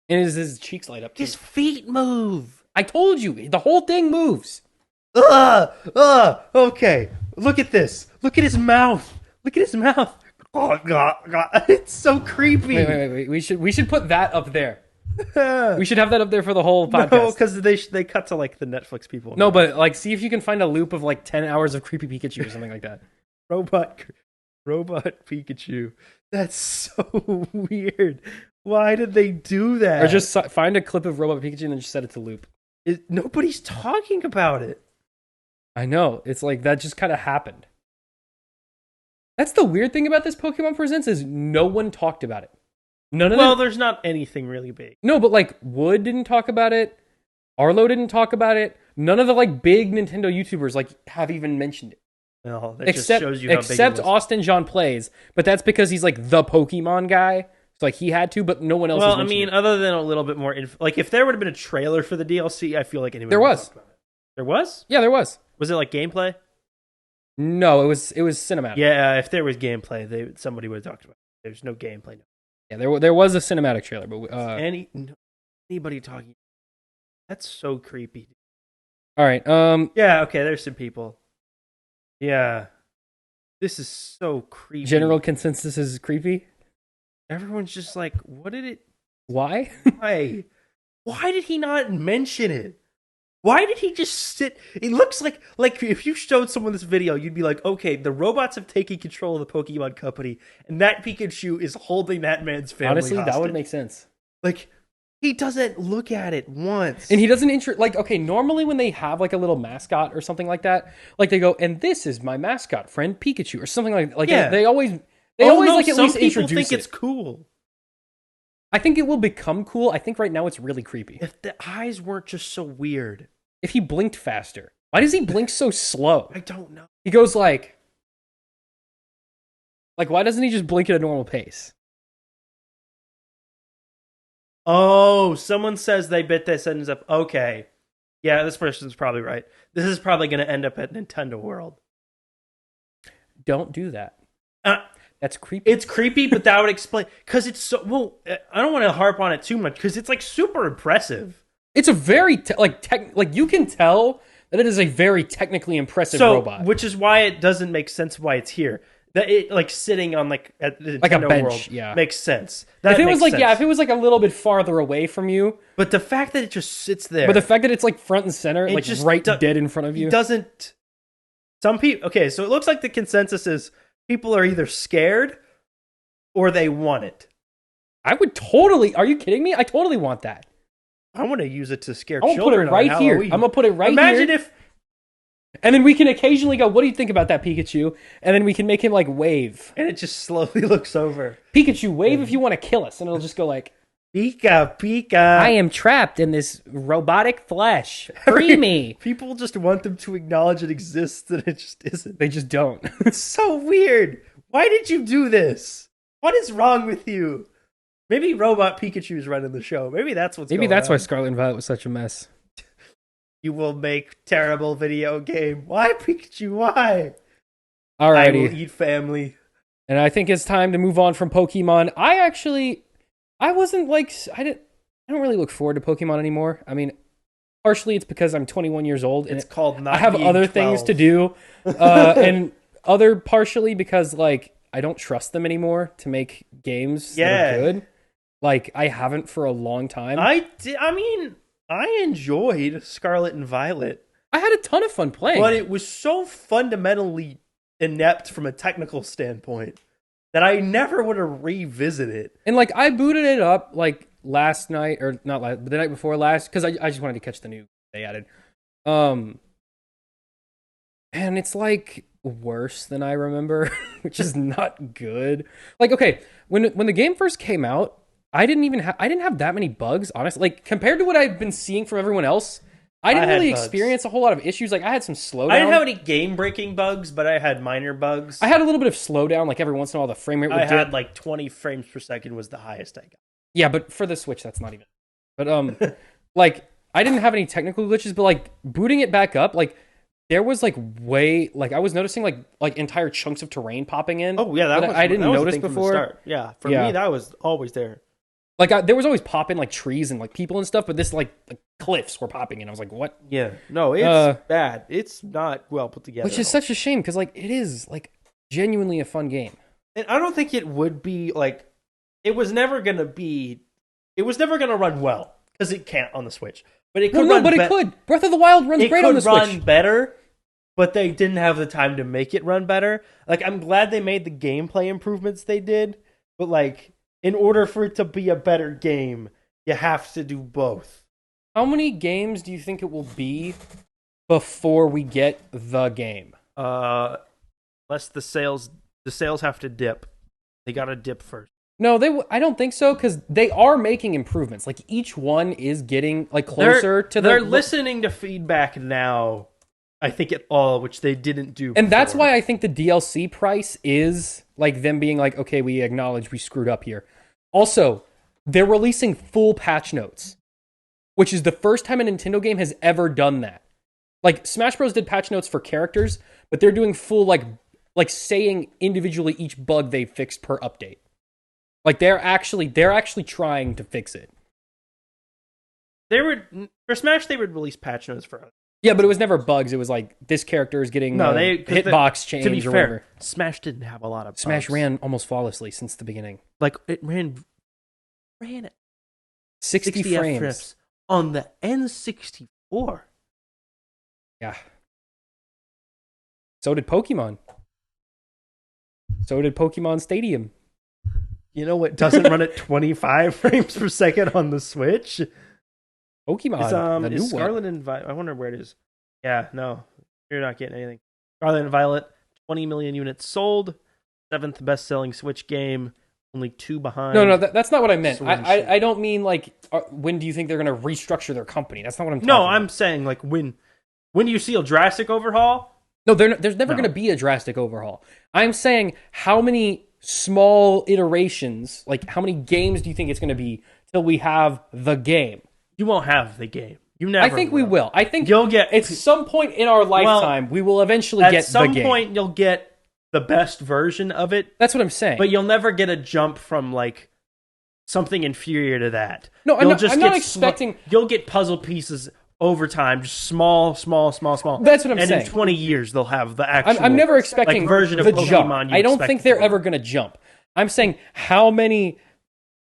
his cheeks light up too. His feet move. I told you, the whole thing moves. Okay. Look at this. Look at his mouth. Look at his mouth. Oh, God. It's so creepy. Wait. We should put that up there. We should have that up there for the whole podcast. No, because they cut to like the Netflix people. No, but like, see if you can find a loop of like 10 hours of creepy Pikachu or something like that. Robot Pikachu. That's so weird. Why did they do that? Or just find a clip of Robot Pikachu and then just set it to loop. Nobody's talking about it. I know. It's like that just kind of happened. That's the weird thing about this Pokemon Presents is no one talked about it. None of Well, there's not anything really big. No, but like Wood didn't talk about it. Arlo didn't talk about it. None of the like big Nintendo YouTubers like have even mentioned it. No, that just shows you how big it except was. Austin John Plays, but that's because he's like the Pokemon guy. So like he had to, but no one else. Well, has mentioned it. other than a little bit more, like if there would have been a trailer for the DLC, I feel like anyone. There would was. talk about it. There was. Yeah, there was. Was it like gameplay? No, it was cinematic. Yeah, if there was gameplay, somebody would have talked about it. There's no gameplay. Yeah, there was a cinematic trailer, but Anybody talking? That's so creepy. all right. Yeah, okay. There's some people. Yeah, this is so creepy. General consensus is creepy. Everyone's just like, what did it? Why? Why did he not mention it? Why did he just sit? It looks like if you showed someone this video, you'd be like, okay, the robots have taken control of the Pokemon Company, and that Pikachu is holding that man's family Honestly, hostage. that would make sense. Like, he doesn't look at it once. And he doesn't like, okay, normally when they have like a little mascot or something like that, like they go, and this is my mascot friend Pikachu or something like yeah. they always like at some least people introduce think it. it's cool. I think it will become cool. I think right now it's really creepy. If the eyes weren't just so weird. If he blinked faster. Why does he blink so slow? I don't know. He goes like why doesn't he just blink at a normal pace? Oh, someone says they bit this ends up. Okay. Yeah, this person's probably right. This is probably going to end up at Nintendo World. Don't do that. That's creepy. It's creepy, but that would explain. Because it's so. Well, I don't want to harp on it too much because it's like super impressive. It's a very, you can tell that it is a very technically impressive robot. Which is why it doesn't make sense why it's here. That it like sitting on at the like a Nintendo bench, World yeah, makes sense. If it was if it was like a little bit farther away from you, but the fact that it just sits there, but the fact that it's like front and center, like just right dead in front of you, doesn't. Some people. Okay, so it looks like the consensus is people are either scared or they want it. I would totally. Are you kidding me? I totally want that. I want to use it to scare I'm children. I'm gonna put it right here. I'm gonna put it right here. Imagine if. And then we can occasionally go, what do you think about that, Pikachu? And then we can make him like wave. And it just slowly looks over. Pikachu, wave if you want to kill us. And it'll just go like, Pika, Pika. I am trapped in this robotic flesh. Free me. People just want them to acknowledge it exists and it just isn't. They just don't. It's so weird. Why did you do this? What is wrong with you? Maybe Robot Pikachu's running the show. Maybe that's what's Maybe going that's on. why Scarlet and Violet was such a mess. You will make terrible video game. Why, Pikachu? Why? Alrighty. I will eat family. And I think it's time to move on from Pokemon. I don't really look forward to Pokemon anymore. I mean, partially it's because I'm 21 years old and It's called not I have being other 12. things to do. And other partially because like I don't trust them anymore to make games that are good. Like I haven't for a long time. I enjoyed Scarlet and Violet. I had a ton of fun playing. But it was so fundamentally inept from a technical standpoint that I never would have revisited it. And like I booted it up like last night or not last, but the night before last because I just wanted to catch the new they added. And it's like worse than I remember, which is not good. Like okay, when the game first came out, I didn't have that many bugs, honestly. Like compared to what I've been seeing from everyone else, I didn't really experience a whole lot of issues. Like I had some slowdown. I didn't have any game-breaking bugs, but I had minor bugs. I had a little bit of slowdown, like every once in a while the frame rate would dip. had like 20 frames per second was the highest I got. Yeah, but for the Switch, that's not even. But like I didn't have any technical glitches, but like booting it back up, like there was like I was noticing like entire chunks of terrain popping in. Oh yeah, I didn't notice before. Yeah, for me that was always there. Like there was always popping like trees and like people and stuff, but this like cliffs were popping in. I was like, what? Yeah, no, it's bad. It's not well put together. Which is such a shame because like it is like genuinely a fun game. And I don't think it would be like it was never gonna run well because it can't on the Switch. But it could. It could. Breath of the Wild runs great on the Switch. It could run better, but they didn't have the time to make it run better. Like I'm glad they made the gameplay improvements they did, but like. In order for it to be a better game, you have to do both. How many games do you think it will be before we get the game? Unless the sales The sales have to dip. They got to dip first. No, I don't think so, because they are making improvements. Like, each one is getting like closer to the. They're listening to feedback now. I think at all, which they didn't do before. And that's why I think the DLC price is like them being like, okay, we acknowledge we screwed up here. Also, they're releasing full patch notes, which is the first time a Nintendo game has ever done that. Like, Smash Bros. Did patch notes for characters, but they're doing full, like saying individually each bug they fixed per update. Like, they're actually trying to fix it. For Smash, they would release patch notes for us. Yeah, but it was never bugs. It was like, this character is getting hitbox change, to be or fair, whatever. Smash didn't have a lot of bugs. Smash ran almost flawlessly since the beginning. Like, it ran at 60 frames on the N64. Yeah. So did Pokemon. So did Pokemon Stadium. You know what doesn't run at 25 frames per second on the Switch? Pokemon, Is Scarlet and Violet. I wonder where it is. Yeah, no, you're not getting anything. Scarlet and Violet, 20 million units sold, 7th best-selling Switch game, only 2 behind. No, that's not what I meant. I don't mean like when do you think they're going to restructure their company? That's not what I'm talking about. No, I'm saying like when do you see a drastic overhaul? No, there's never going to be a drastic overhaul. I'm saying how many small iterations, like how many games do you think it's going to be till we have the game? You won't have the game. You never. I think we will. I think you'll get at some point in our lifetime we will eventually get the game. At some point you'll get the best version of it. That's what I'm saying. But you'll never get a jump from like something inferior to that. No, I'm not expecting. You'll get puzzle pieces over time, just small. That's what I'm saying. And in 20 years they'll have the actual. I'm never expecting like, version of the Pokemon. Jump. I don't think they're ever going to jump. I'm saying how many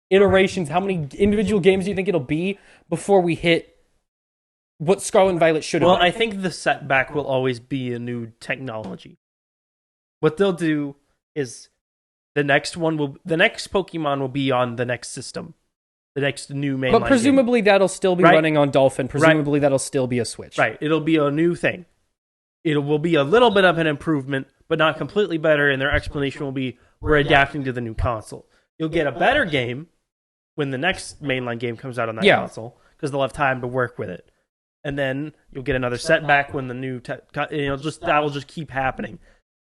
iterations, how many individual games do you think it'll be before we hit what Scarlet and Violet should have been? I think the setback will always be a new technology. What they'll do is the next Pokemon will be on the next system. The next new mainline. But presumably that'll still be running on Dolphin. Presumably that'll still be a Switch. Right. It'll be a new thing. It will be a little bit of an improvement, but not completely better, and their explanation will be, we're adapting to the new console. You'll get a better game when the next mainline game comes out on that console, because they'll have time to work with it. And then you'll get another setback when the new that will just keep happening.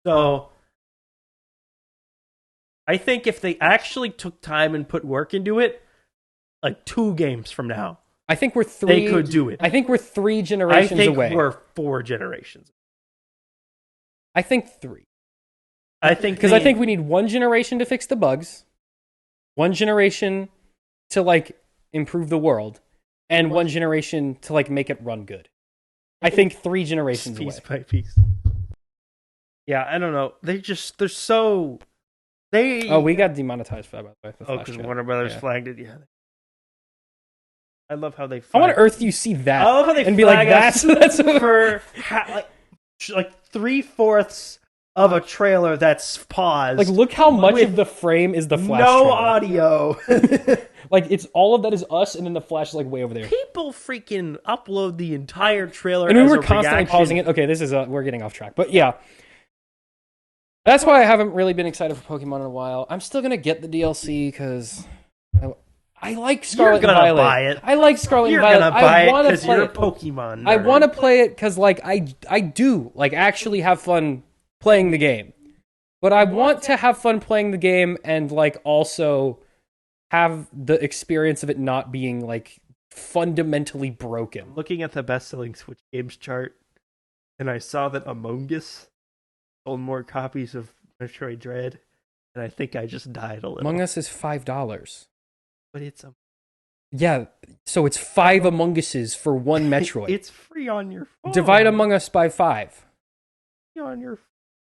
So I think if they actually took time and put work into it, like 2 games from now, I think we're 3. They could do it. I think we're 3 generations away. I think we're 4 generations. I think 3. I think because I think we need 1 generation to fix the bugs, 1 generation to like improve the world, and 1 generation to like make it run good. I think 3 generations piece away. By piece. Yeah, I don't know. They're so. Oh, we got demonetized for that, by the way. Because Warner Brothers flagged it. Yeah. I love how they. I want to Earth you see that. I love how they and be like, that's for like 3/4 of a trailer that's paused. Like, look how much of the frame is the Flash. No trailer. audio. Like, it's all of that is us, and then the Flash is like way over there. People freaking upload the entire trailer, and we were constantly pausing it. Okay, this is we're getting off track, but yeah. That's why I haven't really been excited for Pokemon in a while. I'm still gonna get the DLC because I like Scarlet and Violet. Buy it. I like Scarlet and Violet. You're gonna buy it because you're a Pokemon nerd. I want to play it because like I do like actually have fun playing the game, but I want to have fun playing the game and like also have the experience of it not being like fundamentally broken. Looking at the best-selling Switch games chart, and I saw that Among Us sold more copies of Metroid Dread, and I think I just died a little. Among Us is $5. But it's yeah, so it's 5 Among Uses for 1 Metroid. It's free on your phone. Divide Among Us by 5. On your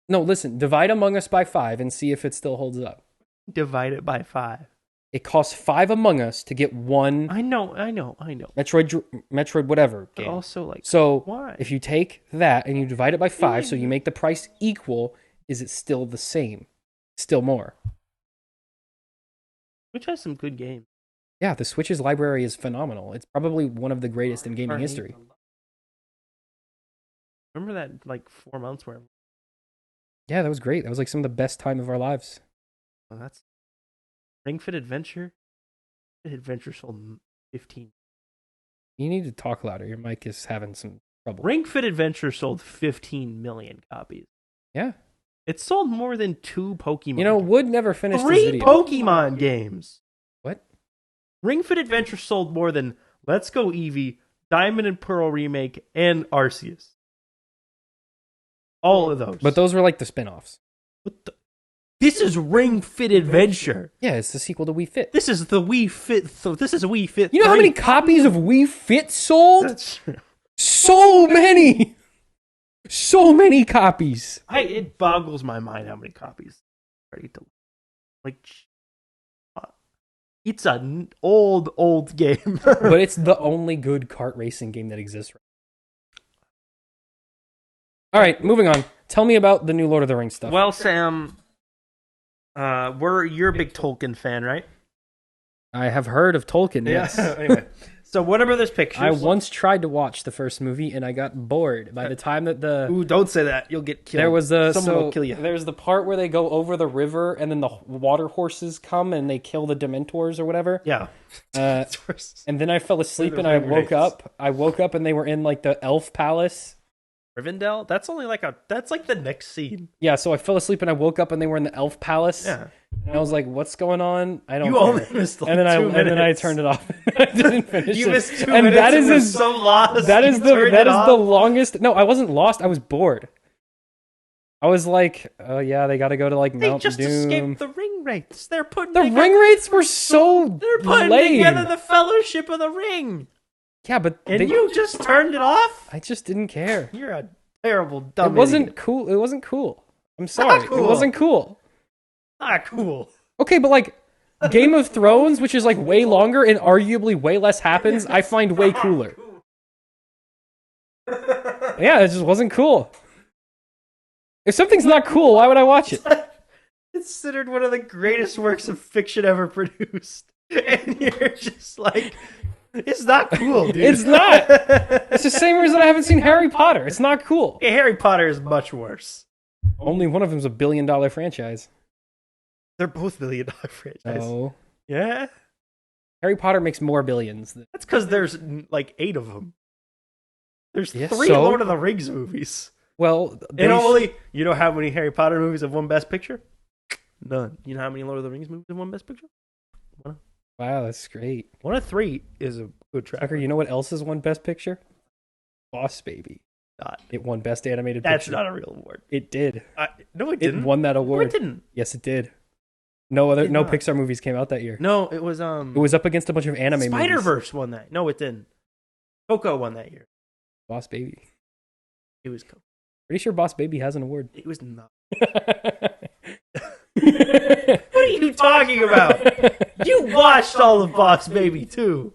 No, listen, divide Among Us by 5 and see if it still holds up. Divide it by 5. It costs 5 Among Us to get 1. I know. Metroid whatever game. But also, like, so why? If you take that and you divide it by 5, so you make the price equal, is it still the same? Still more. Which has some good games. Yeah, the Switch's library is phenomenal. It's probably one of the greatest in gaming history. Remember that, like, 4 months where Yeah, that was great. That was like some of the best time of our lives. Well, that's Ring Fit Adventure. Adventure sold 15. You need to talk louder. Your mic is having some trouble. Ring Fit Adventure sold 15 million copies. Yeah. It sold more than 2 Pokemon. You know, Wood never finished this 3 video. Pokemon games. What? Ring Fit Adventure sold more than Let's Go Eevee, Diamond and Pearl Remake, and Arceus. All of those. But those were like the spin-offs. What the? This is Ring Fit Adventure. Yeah, it's the sequel to Wii Fit. This is the Wii Fit. This is a Wii Fit. You know how many copies of Wii Fit sold? That's true. So many. So many copies. It boggles my mind how many copies. Ready to it's an old game. But it's the only good kart racing game that exists. All right, moving on. Tell me about the new Lord of the Rings stuff. Well, Sam, you're a big Tolkien fan, right? I have heard of Tolkien, yes. Anyway, so what are those pictures? I once tried to watch the first movie and I got bored. By the time that Ooh, don't say that. You'll get killed. There was Someone will kill you. There's the part where they go over the river and then the water horses come and they kill the Dementors or whatever. Yeah. And then I fell asleep and I woke up. I woke up and they were in like the elf palace. Rivendell? That's like the next scene. Yeah, so I fell asleep and I woke up and they were in the elf palace. Yeah. And I was like, "What's going on?" I don't. You care. only missed like and then 2 minutes. And then I turned it off. I didn't finish You it. missed 2 and minutes. that is and so lost. That is the the longest. No, I wasn't lost. I was bored. I was like, "Oh yeah, they got to go to like Mount They just Doom." escaped the ring wraiths. They're putting The ring wraiths were so They're putting lame. together the Fellowship of the Ring. Yeah, but And you just turned it off? I just didn't care. You're a terrible dumb It wasn't idiot. cool. It wasn't cool. I'm sorry. cool. It wasn't cool. Not cool. Okay, but like Game of Thrones, which is like way longer and arguably way less happens, I find way cooler. Yeah, it just wasn't cool. If something's not cool, why would I watch it? Considered one of the greatest works of fiction ever produced. And you're just like, it's not cool, dude. It's not. It's the same reason I haven't seen Harry Potter. It's not cool. Yeah, Harry Potter is much worse. Only one of them's a $1 billion franchise. They're both $1 billion franchises. Oh. Yeah? Harry Potter makes more billions. That's because there's like 8 of them. There's Yeah, 3 so? Lord of the Rings movies. Well, You know how many Harry Potter movies have won Best Picture? None. You know how many Lord of the Rings movies have won Best Picture? Wow, that's great. 1 of 3 is a good track. Tucker, you know what else has won Best Picture? Boss Baby. God. It won Best Animated That's Picture. not a real award. It did. No, it didn't. It won that No, award. it didn't. Yes, it did. No Did not. Pixar movies came out that year. No, it was It was up against a bunch of anime movies. Spider-Verse won that. No, it didn't. Coco won that year. Boss Baby. It was Coco. Pretty sure Boss Baby has an award. It was not. What are you talking about? You watched all of Boss Baby 2.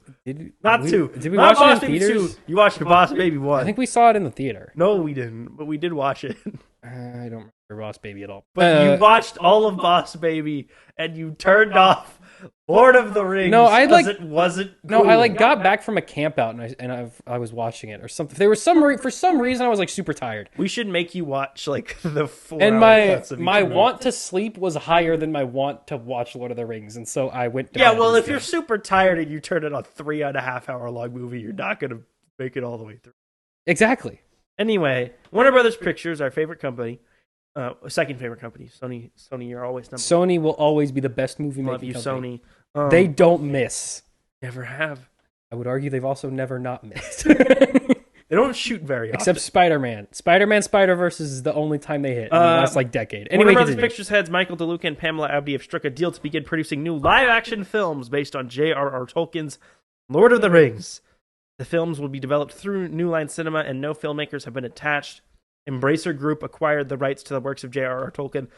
Not 2. Did we Not watch Boss it in Baby theaters? 2. You watched Boss Baby 1. I think we saw it in the theater. No, we didn't. But we did watch it. I don't remember Boss Baby at all. But you watched all of Boss Baby and you turned off Lord of the Rings. No, I like it wasn't. No, cool. I like got back from a camp out and I was watching it or something. There was for some reason I was like super tired. We should make you watch like the 4 And hour cuts of each my movie. want to sleep was higher than my want to watch Lord of the Rings, and so I went to Yeah, bed well, if instead. you're super tired and you turn it on 3.5 hour long movie, you're not gonna make it all the way through. Exactly. Anyway, Warner Brothers Pictures, our favorite company, second favorite company. Sony, you're always number one. Sony will always be the best movie Love making you, company. Sony. They don't miss. Never have. I would argue they've also never not missed. They don't shoot very often. Except Spider-Man. Spider-Man Spider-Verse is the only time they hit in the last like decade. Warner Anyway, Brothers continue. Pictures heads Michael DeLuca and Pamela Abdi have struck a deal to begin producing new live-action films based on J.R.R. Tolkien's Lord of the Rings. The films will be developed through New Line Cinema, and no filmmakers have been attached. Embracer Group acquired the rights to the works of J.R.R. Tolkien.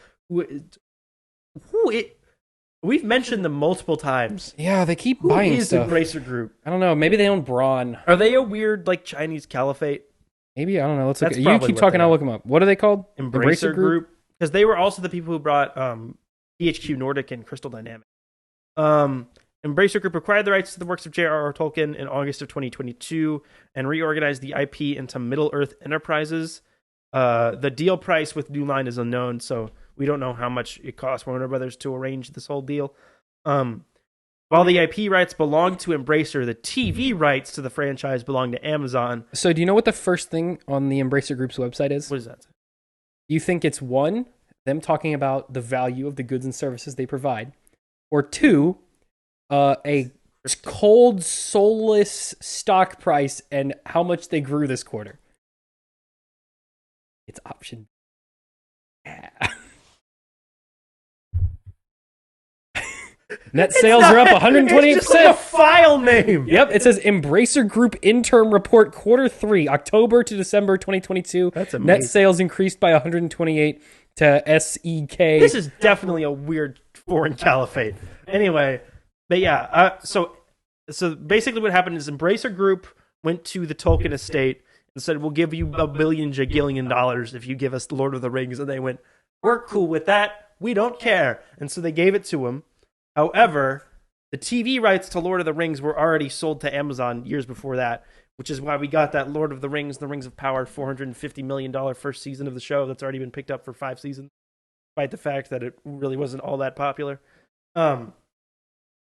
We've mentioned them multiple times. Yeah, they keep Who buying is stuff. Embracer Group? I don't know. Maybe they own Braun. Are they a weird, like, Chinese caliphate? Maybe, I don't know. Let's look. That's You probably keep what talking, they I'll are. look them up. What are they called? Embracer Group? Because they were also the people who brought THQ Nordic and Crystal Dynamics. Embracer Group acquired the rights to the works of J.R.R. Tolkien in August of 2022 and reorganized the IP into Middle-earth Enterprises. The deal price with New Line is unknown, so we don't know how much it costs Warner Brothers to arrange this whole deal. While the IP rights belong to Embracer, the TV rights to the franchise belong to Amazon. So do you know what the first thing on the Embracer Group's website is? What does that say? You think it's one, them talking about the value of the goods and services they provide, or two, a cold, soulless stock price and how much they grew this quarter? It's option. Yeah. Net sales are up 128%. It's just like a file name. Yep, it says Embracer Group interim report quarter 3, October to December 2022. That's amazing. Net sales increased by 128 to SEK. This is definitely a weird foreign caliphate. Anyway, but yeah, so basically what happened is Embracer Group went to the Tolkien estate and said, we'll give you $1 billion jagillion if you give us the Lord of the Rings. And they went, we're cool with that. We don't care. And so they gave it to him. However, the TV rights to Lord of the Rings were already sold to Amazon years before that, which is why we got that Lord of the Rings, The Rings of Power, $450 million first season of the show that's already been picked up for 5 seasons, despite the fact that it really wasn't all that popular. In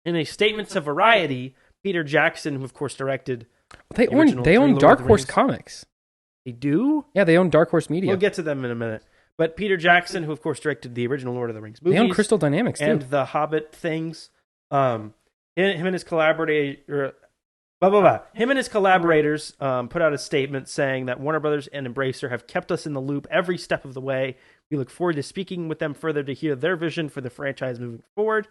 a statement to Variety, Peter Jackson, who of course directed They own Dark Horse Comics. They do? Yeah, they own Dark Horse Media. We'll get to them in a minute. But Peter Jackson, who of course directed the original Lord of the Rings movies, they own Crystal Dynamics and too. the Hobbit things. Him and his collaborators put out a statement saying that Warner Brothers and Embracer have kept us in the loop every step of the way. We look forward to speaking with them further to hear their vision for the franchise moving forward.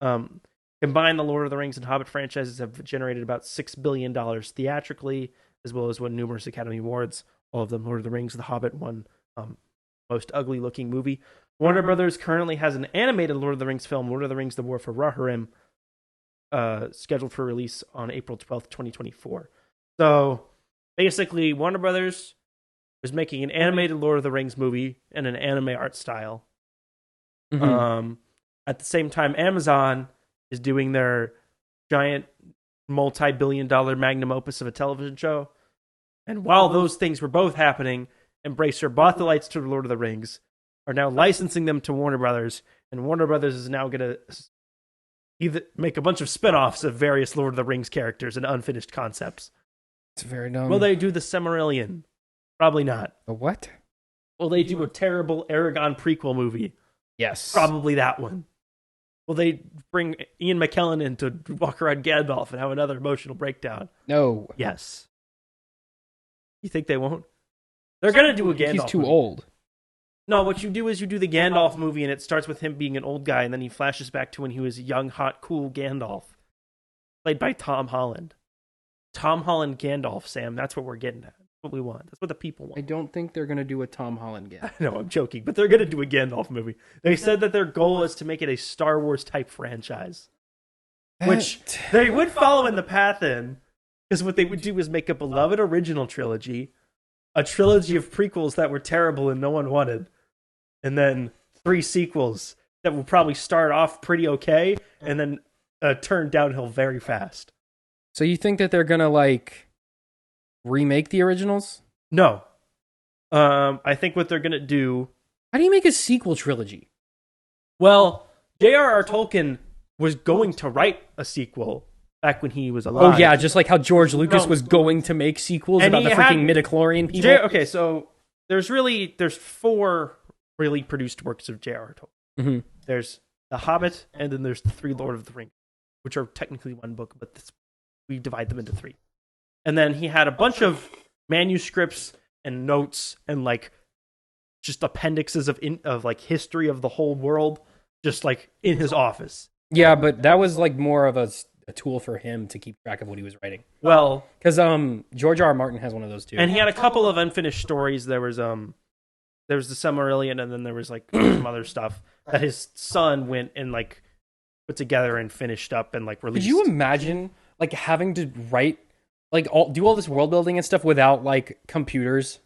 Combined, the Lord of the Rings and Hobbit franchises have generated about $6 billion theatrically, as well as won numerous Academy Awards. All of them, Lord of the Rings, The Hobbit won most ugly-looking movie. Warner Brothers currently has an animated Lord of the Rings film, Lord of the Rings: The War for Rohirrim, scheduled for release on April 12th, 2024. So, basically, Warner Brothers was making an animated Lord of the Rings movie in an anime art style. Mm-hmm. At the same time, Amazon is doing their giant multi-billion-dollar magnum opus of a television show. And while those things were both happening, Embracer bought the rights to Lord of the Rings, are now licensing them to Warner Brothers, and Warner Brothers is now going to either make a bunch of spin-offs of various Lord of the Rings characters and unfinished concepts. It's very dumb. Will they do the Silmarillion? Probably not. A what? Will they do a terrible Aragon prequel movie? Yes. Probably that one. Will they bring Ian McKellen in to walk around Gandalf and have another emotional breakdown? No. Yes. You think they won't? They're going to do a Gandalf He's too movie. old. No, what you do is you do the Gandalf movie, and it starts with him being an old guy, and then he flashes back to when he was a young, hot, cool Gandalf, played by Tom Holland. Tom Holland Gandalf, Sam. That's what we're getting at. That's what we want. That's what the people want. I don't think they're going to do a Tom Holland Gandalf. No, I'm joking, but they're going to do a Gandalf movie. They said that their goal is to make it a Star Wars type franchise, which they would follow in the path in, because what they would do is make a beloved original trilogy, a trilogy of prequels that were terrible and no one wanted, and then 3 sequels that will probably start off pretty okay and then turn downhill very fast. So you think that they're going to, like, remake the originals? No. I think what they're going to do... How do you make a sequel trilogy? Well, J.R.R. Tolkien was going to write a sequel back when he was alive. Oh, yeah, just like how George Lucas was going to make sequels And about the he freaking had- midichlorian people. Okay, so there's 4 really produced works of J.R.R. Tolkien. Mm-hmm. There's The Hobbit, and then there's the 3 Lord of the Rings, which are technically one book, but we divide them into 3. And then he had a bunch of manuscripts and notes and like just appendixes of like history of the whole world, just like in his office. Yeah, but that was like more of a tool for him to keep track of what he was writing. Well, because George R. R. Martin has one of those too, and he had a couple of unfinished stories. There was the Silmarillion, and then there was like some other stuff that his son went and like put together and finished up and like released. Could you imagine like having to write like do all this world building and stuff without like computers?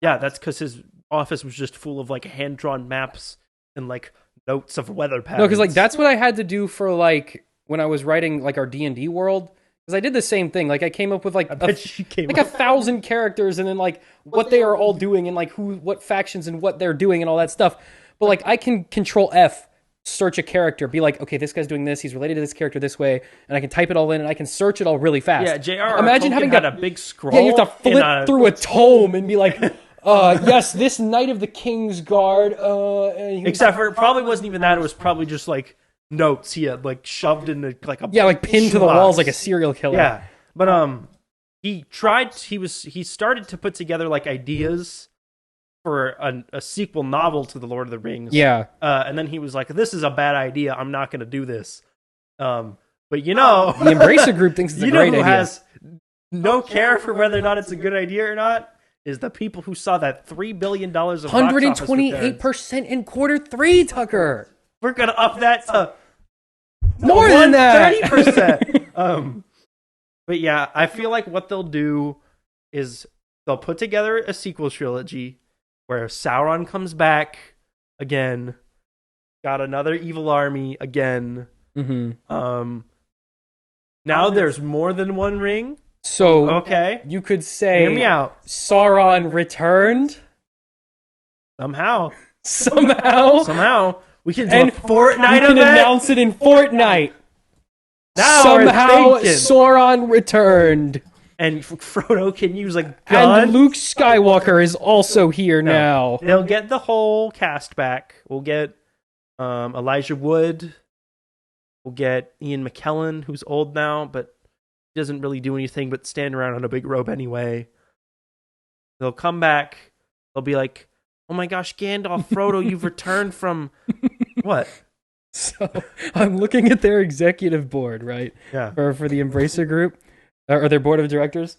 Yeah, that's because his office was just full of like hand drawn maps and like notes of weather patterns. No, because like that's what I had to do for like when I was writing like our D&D world. Because I did the same thing. Like I came up with like I bet you came like up. 1,000 characters, and then like what they are all doing, and like what factions and what they're doing, and all that stuff. But like I can Control F, search a character, be like, okay, this guy's doing this, he's related to this character this way, and I can type it all in, and I can search it all really fast. Yeah, J.R.R. Imagine Tolkien having had to, a big scroll. yeah, you have to in flip through a tome and be like, yes, this Knight of the King's Guard. And Except for it probably wasn't even that. It was probably just like notes he had like shoved in like a like pinned to the shoebox. walls like a serial killer. Yeah, but he started to put together like ideas for a sequel novel to the Lord of the Rings. Yeah, and then he was like, "This is a bad idea. I'm not going to do this." But you know, the Embracer Group thinks it's a great idea. Has no care for whether or not it's a good idea or not is the people who saw that $3 billion of 128% in Q3, Tucker. We're gonna up that to more than that, 30%. But yeah, I feel like what they'll do is they'll put together a sequel trilogy where Sauron comes back again, got another evil army again. Mm-hmm. Now there's more than one ring. So okay, you could say, hear me out. Sauron returned somehow. We can do a Fortnite event. Announce it in Fortnite. Now somehow Sauron returned. And Frodo can use a gun. And Luke Skywalker is also here now. They'll get the whole cast back. We'll get Elijah Wood. We'll get Ian McKellen, who's old now, but doesn't really do anything but stand around on a big robe anyway. They'll come back. They'll be like, "Oh my gosh, Gandalf, Frodo, you've returned from..." What? So I'm looking at their executive board, right? Yeah. For the Embracer Group, or their board of directors.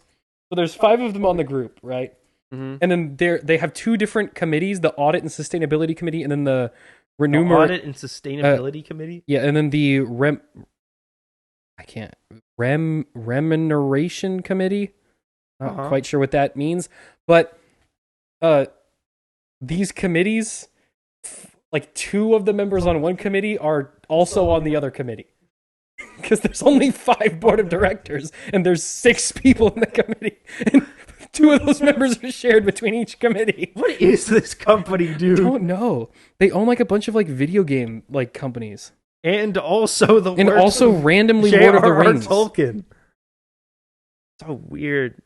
So there's 5 of them on the group, right? Mm-hmm. And then they have 2 different committees: the Audit and Sustainability Committee, and then the Audit and Sustainability Committee. Yeah, and then the Remuneration Committee. Not quite sure what that means, but these committees, like 2 of the members on one committee are also on the other committee. Because there's only 5 board of directors, and there's 6 people in the committee, and 2 of those members are shared between each committee. What is this company, dude? I don't know. They own like a bunch of like video game like companies, and also randomly Lord of the Rings. Tolkien. So weird.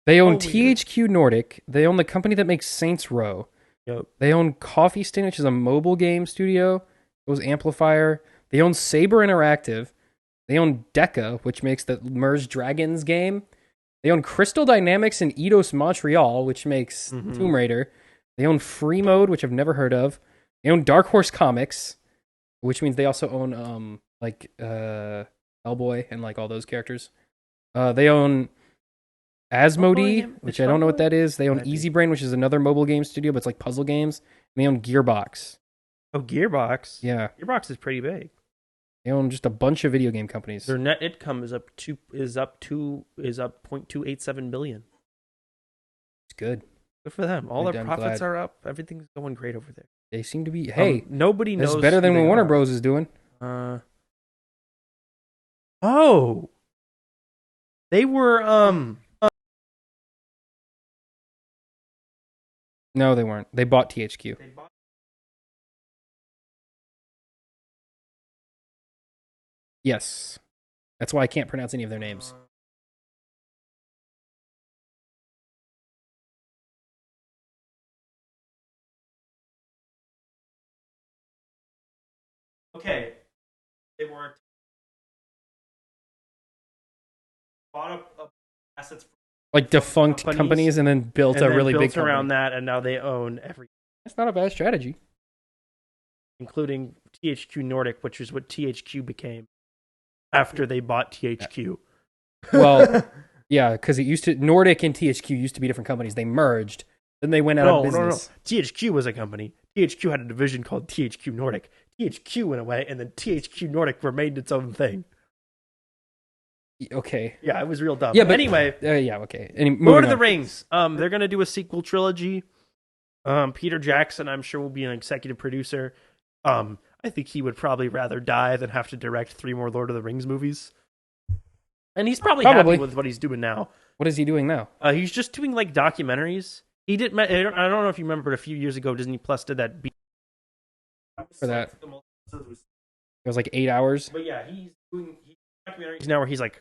They own THQ Nordic. They own the company that makes Saints Row. Yep. They own Coffee Stain, which is a mobile game studio. It was Amplifier. They own Saber Interactive. They own Deca, which makes the Merge Dragons game. They own Crystal Dynamics and Eidos Montreal, which makes Tomb Raider. They own Free Mode, which I've never heard of. They own Dark Horse Comics, which means they also own Hellboy and like all those characters. They own Asmodee, which I don't know what that is. They own Easy Brain, which is another mobile game studio, but it's like puzzle games. And they own Gearbox. Oh, Gearbox. Yeah. Gearbox is pretty big. They own just a bunch of video game companies. Their net income is up 0.287 billion. It's good. Good for them. All their profits glad. are up. Everything's going great over there. They seem to be. Hey, nobody knows. It's better than what Warner Bros is doing. They were No, they weren't. They bought THQ. Yes. That's why I can't pronounce any of their names. Okay. They were bought up assets like defunct companies and then built a really big company around that, and now they own everything. That's not a bad strategy. Including THQ Nordic, which is what THQ became after they bought THQ. Well, yeah, because it used to Nordic and THQ used to be different companies. They merged, then they went out of business. No. THQ was a company. THQ had a division called THQ Nordic. THQ went away, and then THQ Nordic remained its own thing. Okay. Yeah, it was real dumb. Yeah, but anyway. Yeah, okay. Lord of the Rings. They're going to do a sequel trilogy. Peter Jackson, I'm sure, will be an executive producer. I think he would probably rather die than have to direct 3 more Lord of the Rings movies. And he's probably Probably. happy with what he's doing now. What is he doing now? He's just doing like documentaries. He did. I don't know if you remember, a few years ago, Disney Plus did that. For that. It was like 8 hours. But yeah, he's doing documentaries now where he's like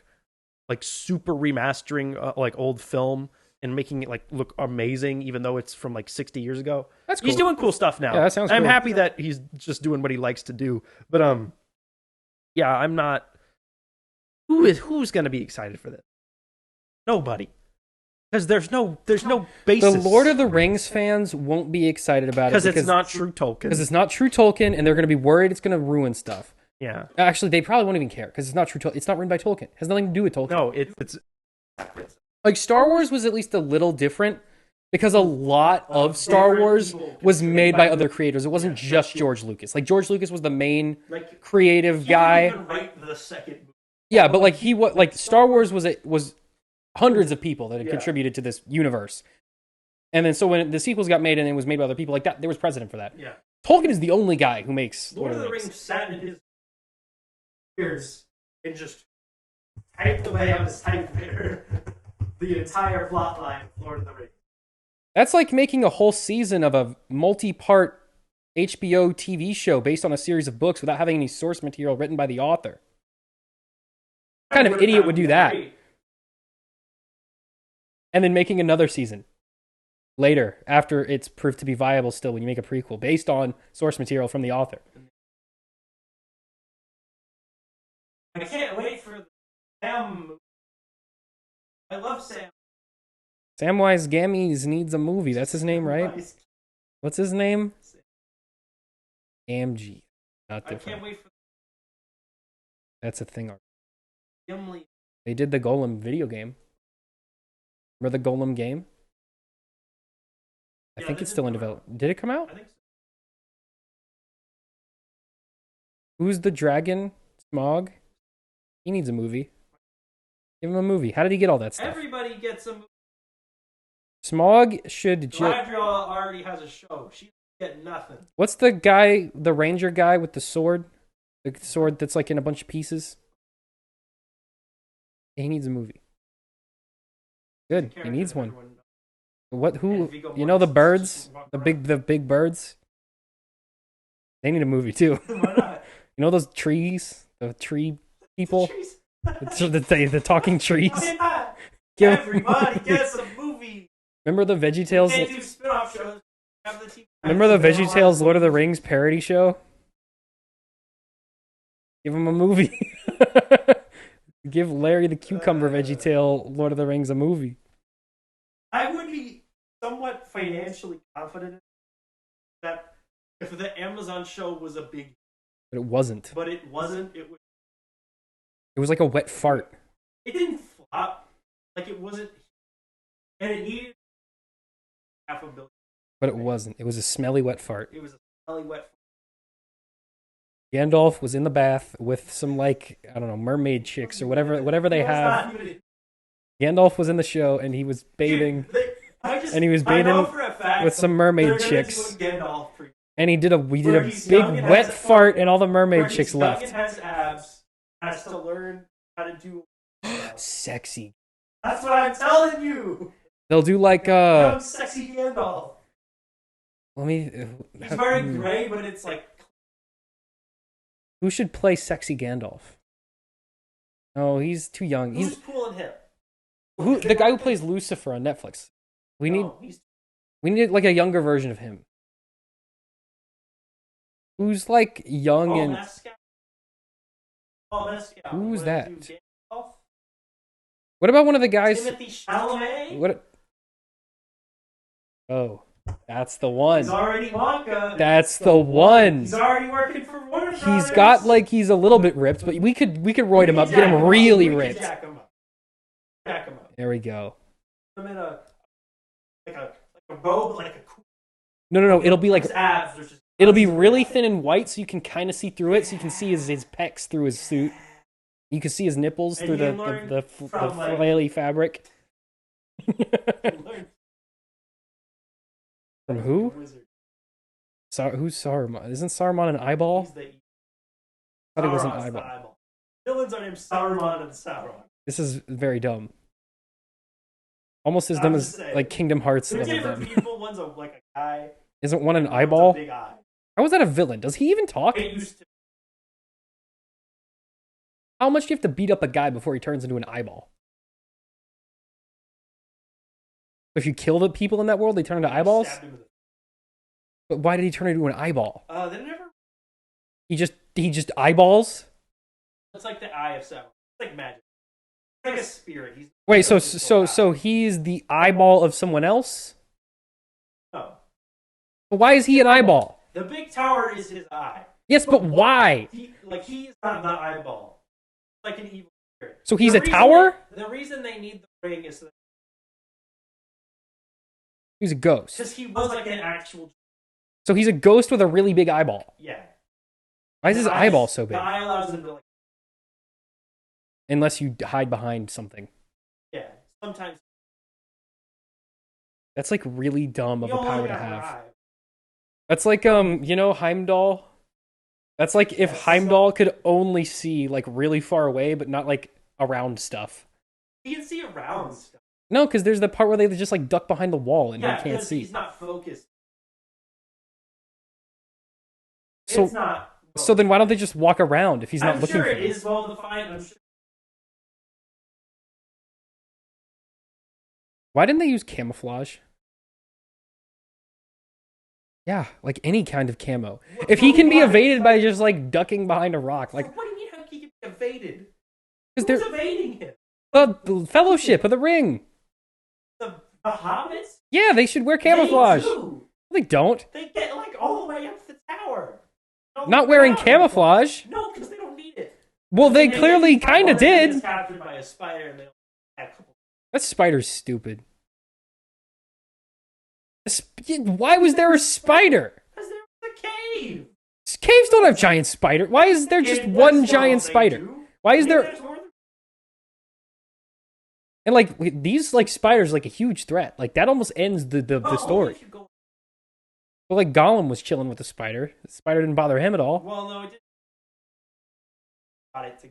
super remastering like old film and making it like look amazing, even though it's from like 60 years ago. That's cool. He's doing cool stuff now. Yeah, that sounds I'm cool. happy that he's just doing what he likes to do. But yeah, I'm not. Who's going to be excited for this? Nobody. Because there's no basis. The Lord of the Rings fans won't be excited about it because it's not true Tolkien. Because it's not true Tolkien, and they're going to be worried it's going to ruin stuff. Yeah. Actually, they probably won't even care because it's not true. It's not written by Tolkien. It has nothing to do with Tolkien. No, it's like Star Wars was at least a little different because a lot of Star Wars was made by other creators. It wasn't just George Lucas. Like George Lucas was the main creative guy. Even write the second movie. Yeah, but like Star Wars was hundreds of people that had contributed to this universe. And then so when the sequels got made and it was made by other people like that, there was precedent for that. Yeah. Tolkien is the only guy who makes Lord of the Rings sat in his ears and just typed away on his typewriter the entire plot line of Lord of the Rings. That's like making a whole season of a multi-part HBO TV show based on a series of books without having any source material written by the author. What kind of idiot would do that? And then making another season later after it's proved to be viable still when you make a prequel based on source material from the author. I can't wait for Sam. I love Sam. Samwise Gamgee needs a movie. That's his name, right? What's his name? AMG. Not different. I can't wait for That's a thing. Gimli. They did the Golem video game. Remember the Golem game? I think it's still in development. Did it come out? I think so. Who's the dragon? Smog? He needs a movie. Give him a movie. How did he get all that stuff? Everybody gets a movie. Smog should Galadriel already has a show. She doesn't get nothing. What's the guy, the ranger guy with the sword? The sword that's like in a bunch of pieces? He needs a movie. Good. He needs one. What? Who? You know the birds? The big birds? They need a movie too. Why not? You know those trees? The tree people? The talking trees? Why not? Give- Everybody gets a movie. Remember the Can't VeggieTales? do spin-off shows. Have the TV Remember the VeggieTales Lord of the Rings parody show? Give him a movie. Give Larry the Cucumber VeggieTale Lord of the Rings a movie. I would be somewhat financially confident that if the Amazon show was a big, But it wasn't. but it wasn't, it It was like a wet fart. didn't flop. Like it wasn't, and it needed $500 million. But it wasn't. It was a smelly wet fart. It was a smelly wet. Gandalf was in the bath with some, like, I don't know, mermaid chicks or whatever they have. Gandalf was in the show and he was bathing and he was bathing with some mermaid chicks. And we did a big wet fart and all the mermaid chicks left. Has abs, has to learn how to do Sexy. That's what I'm telling you. They'll do like Young, sexy Gandalf. let me He's wearing gray, but it's like. who should play sexy Gandalf? Oh, he's too young. Who's cool and hip? The guy who plays Lucifer on Netflix. We need like a younger version of him. Who's like young and who's that? What about one of the guys? Timothy Chalamet? What? Oh, that's the one. He's already Wonka. That's the one. He's already working for Warner Brothers. He's got like he's a little bit ripped, but we could roid him up, get him really ripped. Jack him up. There we go. Put him in a robe, like a cool. No. It'll be like His abs are just. it'll be really thin and white, so you can kind of see through it. So you can see his pecs through his suit. You can see his nipples And through you the learn the from, like- flaily fabric. From who? Who's Saruman? Isn't Saruman an eyeball? He's the I thought it was an Sauron's the eyeball. Villains are named Saruman and Sauron. This is very dumb. Almost as dumb as like Kingdom Hearts level dumb. People, one's like a guy. Isn't one an eyeball? Big eye. How is that a villain? Does he even talk? How much do you have to beat up a guy before he turns into an eyeball? If you kill the people in that world, they turn into eyeballs? But why did he turn into an eyeball? They never. He just eyeballs? It's like the eye of Sauron. It's like magic. It's like a spirit. Wait, so he's the eyeball of someone else? No. But why is he an eyeball? The big tower is his eye. Yes, but why? He is not the eyeball. It's like an evil spirit. So he's a tower? The reason they need the ring is that He's a ghost. because he was like an actual. So he's a ghost with a really big eyeball. Yeah. Why is his eyeball so big? The eye allows him to Unless you hide behind something. Yeah. Sometimes. That's like really dumb of a power to have. Eye. That's like Heimdall. That's like if Heimdall could only see like really far away, but not like around stuff. He can see around stuff. No, because there's the part where they just like duck behind the wall and he can't see. He's not focused. So, it's not. So then why don't they just walk around if he's not looking for it them? is well defined. I'm sure. Why didn't they use camouflage? Yeah, like any kind of camo. If he can be evaded by just like ducking behind a rock, like what do you mean? How can he be evaded? Who's evading him? The Fellowship of the Ring. The hobbits? Yeah, they should wear camouflage. They don't. They get like all the way up the tower. Not wearing camouflage. No, because they don't need it. Well, they clearly kind of did. Captured by a spider and that spider's stupid. Why was there a spider? Because there was a cave. Caves don't have giant spider. Why is there just one giant spider? Why is there? And like these like spiders like a huge threat. Like that almost ends the story. Well, like Gollum was chilling with the spider. The spider didn't bother him at all. Well, no, it didn't. Got it to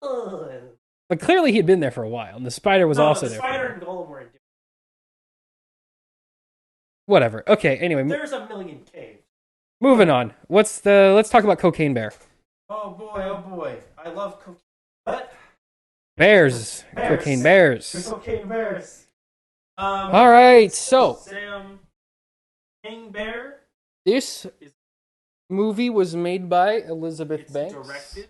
go. But clearly he had been there for a while, and the spider was also there. The spider and Gollum were in. Whatever. Okay. Anyway, there's a million caves. Moving on. Let's talk about Cocaine Bear. Oh boy! I love cocaine. What? Bears. Cocaine Bears. Cocaine Bears. All right. So Sam King Bear. This movie was made by Elizabeth Banks. Directed.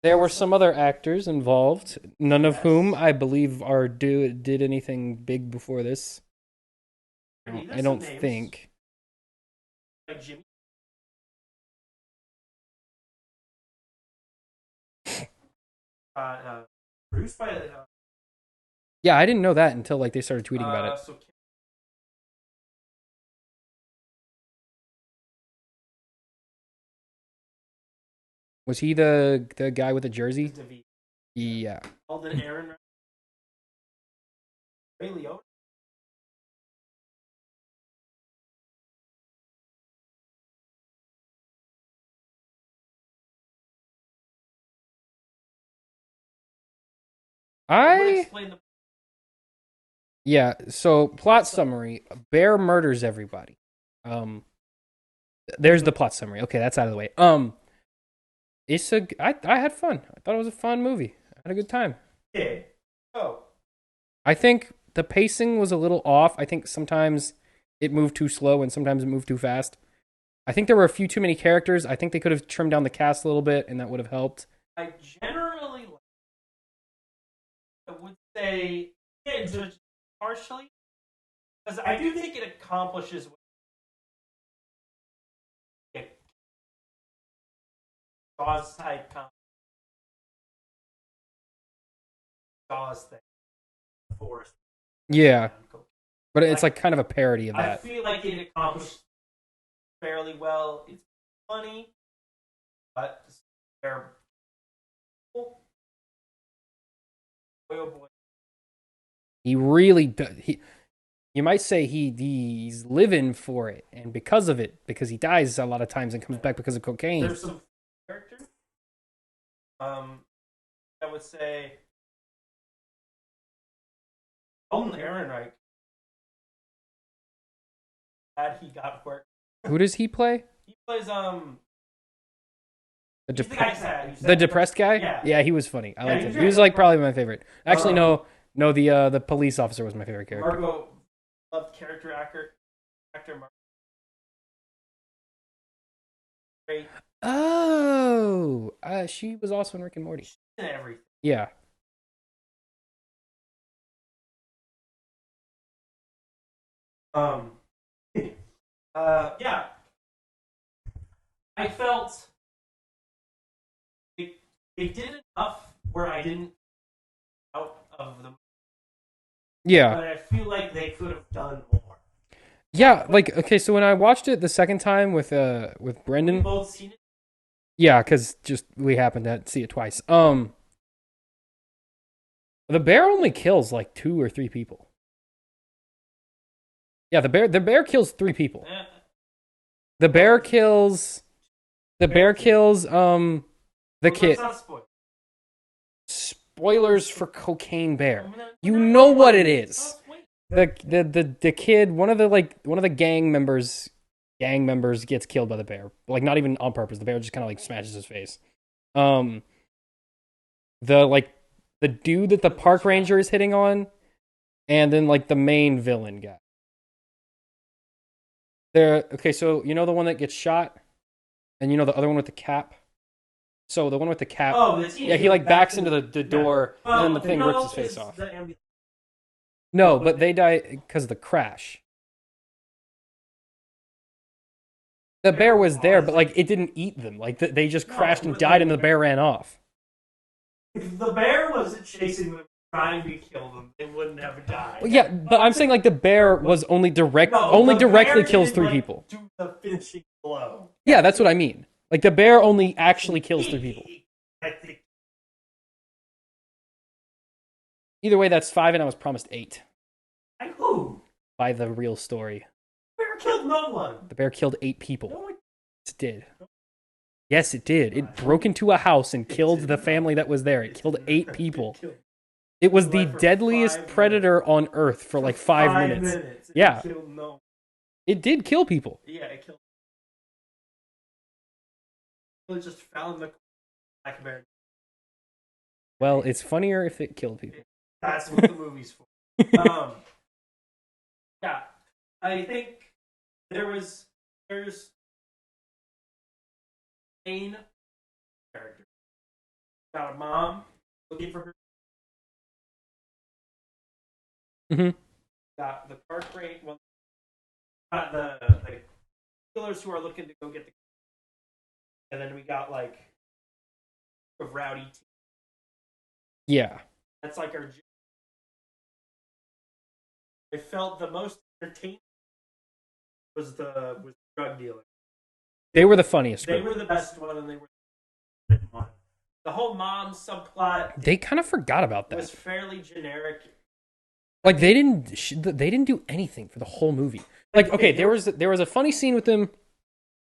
There were some other actors involved, none of whom I believe did anything big before this. I don't think. Like Jimmy. Produced by. Yeah, I didn't know that until like they started tweeting about it. Was he the guy with the jersey? Yeah. Alden Aaron. Ray Liotta. Yeah, so plot summary. Bear murders everybody. There's the plot summary. Okay, that's out of the way. I had fun. I thought it was a fun movie. I had a good time. Yeah. Oh. I think the pacing was a little off. I think sometimes it moved too slow and sometimes it moved too fast. I think there were a few too many characters. I think they could have trimmed down the cast a little bit and that would have helped. I generally would say partially because I do think it accomplishes Jaws type Jaws thing. Forest. Yeah, but it's like kind of a parody of that. I feel like it accomplished fairly well. It's funny, but they're boy, oh boy. He really does. You might say he's living for it, and because of it, because he dies a lot of times and comes back because of cocaine. There's some characters. I would say Alden Ehrenreich. Glad he got work. Who does he play? He plays The, he's the guy sad. the depressed guy? Yeah. He was funny. I Yeah, liked he him. was He was great. like probably my favorite. Actually, no, the police officer was my favorite character. Margot loved character actor Margot. Great Oh, she was also in Rick and Morty. and everything. Yeah. Yeah. I felt they did enough where I didn't out of them, Yeah. but I feel like they could have done more. Yeah, like okay, so when I watched it the second time with We've Brendan, both seen it. yeah, because just we happened to see it twice. The bear only kills like 2 or 3 people. Yeah, the bear kills 3 people. The bear kills the kid. Let's not spoil. Spoilers for Cocaine Bear. You know what it is. The kid, one of the gang members gets killed by the bear. Like not even on purpose. The bear just kind of like smashes his face. The dude that the park ranger is hitting on, and then like the main villain guy. Okay, so you know the one that gets shot, and you know the other one with the cap. So the one with the cap, yeah, he like backs into the door, and then the thing rips his face off. No, but they die because of the crash. The bear was there, but like it didn't eat them. Like they just crashed and died, and the bear ran off. If the bear wasn't chasing them, trying to kill them, they wouldn't have died. Well, yeah, but I'm saying like the bear was only directly kills 3 people. Do the finishing blow. Yeah, that's what I mean. Like the bear only actually kills 3 people. I think Either way, that's 5, and I was promised 8 I who? by the real story. Bear killed no one. The bear killed 8 people. No one. Yes, it did. Yes, it did. It broke into a house and killed the family that was there. It killed 8 people. It was the deadliest predator on Earth for like 5 minutes. Yeah. It did kill people. Yeah, it killed. It just found the black bear. Well, it's funnier if it killed people. That's what the movie's for. Yeah, I think there's main character about a mom looking for her. Mm-hmm. Got the park rate. Well, got the killers who are looking to go get the. And then we got like a rowdy team. Yeah. That's like our. I felt the most entertaining was the drug dealer. They were the funniest They group. were the best one, and they were the best one. The whole mom subplot They kind of forgot about was that. fairly generic. Like they didn't do anything for the whole movie. Like okay, there was a funny scene with them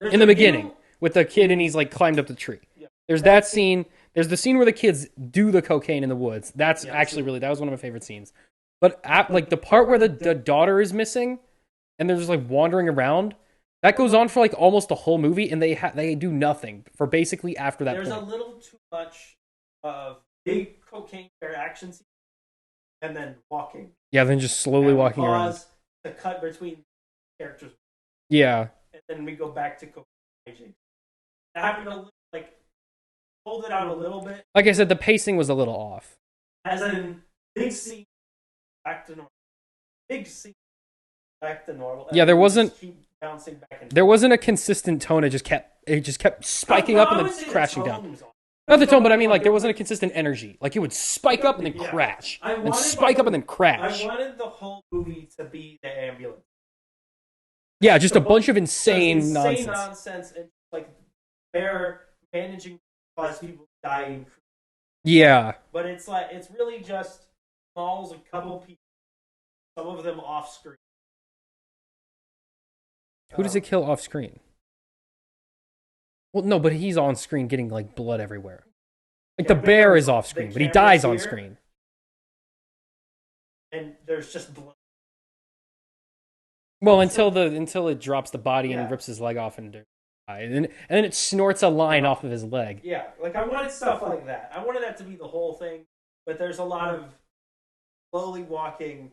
in the beginning with the kid and he's like climbed up the tree. Yeah. There's that scene. There's the scene where the kids do the cocaine in the woods. That's actually really that was one of my favorite scenes. But like the part where the daughter is missing and they're just like wandering around, that goes on for like almost the whole movie, and they do nothing for basically after that There's point. a little too much of big cocaine fair action scene and then walking. Yeah, then just slowly And we walking around. pause to cut between characters, Yeah. and then we go back to cocaine. That happened a little, like hold it out a little bit. Like I said, the pacing was a little off. As in big scene back to normal. Big scene back to normal. Yeah, there wasn't- Just keep bouncing back and There wasn't a consistent tone. It just kept spiking up and then crashing down. Tones on. Not the tone, but I mean like there wasn't a consistent energy. Like it would spike up and then crash, I and wanted spike up and then I crash. wanted the whole movie to be the ambulance. Yeah, just a bunch of Just insane nonsense. nonsense and like they're managing to cause people dying. Yeah. But it's like it's really just involves a couple people, some of them off screen. Who does it kill off screen? Well, no, but he's on screen getting like blood everywhere. Like the bear is off screen, but he dies on screen. And there's just blood. Well, until it drops the body and rips his leg off and then it snorts a line off of his leg. Yeah, like I wanted stuff like that. I wanted that to be the whole thing, but there's a lot of slowly walking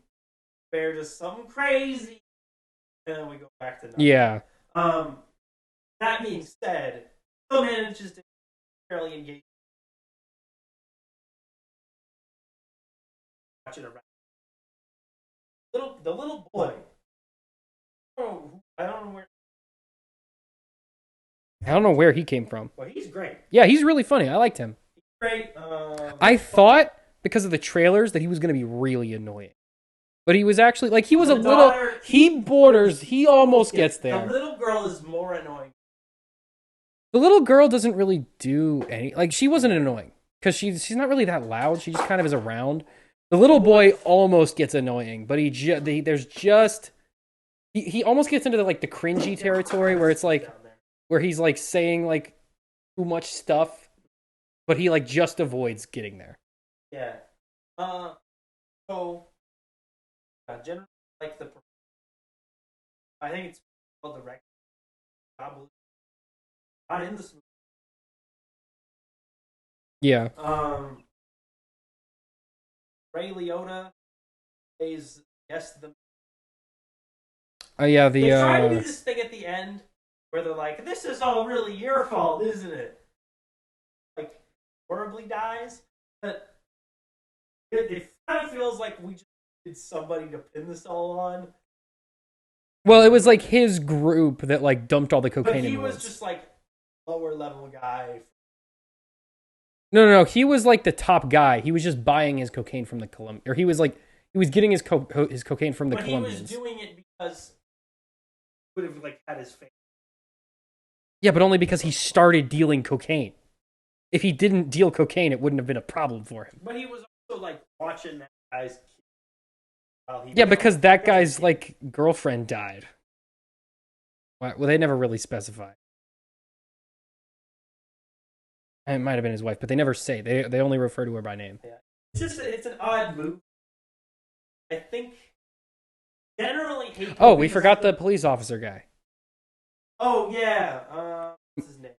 bear, just something crazy, and then we go back to nothing. Yeah. That being said, still manages to fairly engage. Watching around. The little boy. I don't know where he came from. Well, he's great. Yeah, he's really funny. I liked him. He's great. I thought because of the trailers that he was going to be really annoying. But he was actually, like, he was a little... He almost gets there. The little girl is more annoying. The little girl doesn't really do any... Like, she wasn't annoying. Because she's not really that loud. She just kind of is around. The little boy almost gets annoying. But there's just... He almost gets into the cringy territory where it's like... Where he's, like, saying, like, too much stuff. But he, like, just avoids getting there. Yeah. Generally, like I think it's called the record. Probably not in this movie. Yeah. Ray Liotta plays the. Oh yeah, they try to do this thing at the end where they're like, "This is all really your fault, isn't it?" Like horribly dies, but it kind of feels like we just need somebody to pin this all on. Well, it was like his group that like dumped all the cocaine. But he was just like lower level guy. No. He was like the top guy. He was just buying his cocaine from the Colombians, or he was getting his cocaine from the Colombians. He was doing it because he would have like had his face. Yeah, but only because he started dealing cocaine. If he didn't deal cocaine, it wouldn't have been a problem for him. But he was also like watching that guy's. Yeah, because that guy's like girlfriend died. Well, they never really specify. It might have been his wife, but they never say. They only refer to her by name. Yeah. It's an odd move. I think generally hate. Oh, we forgot the police officer guy. Oh yeah, what's his name?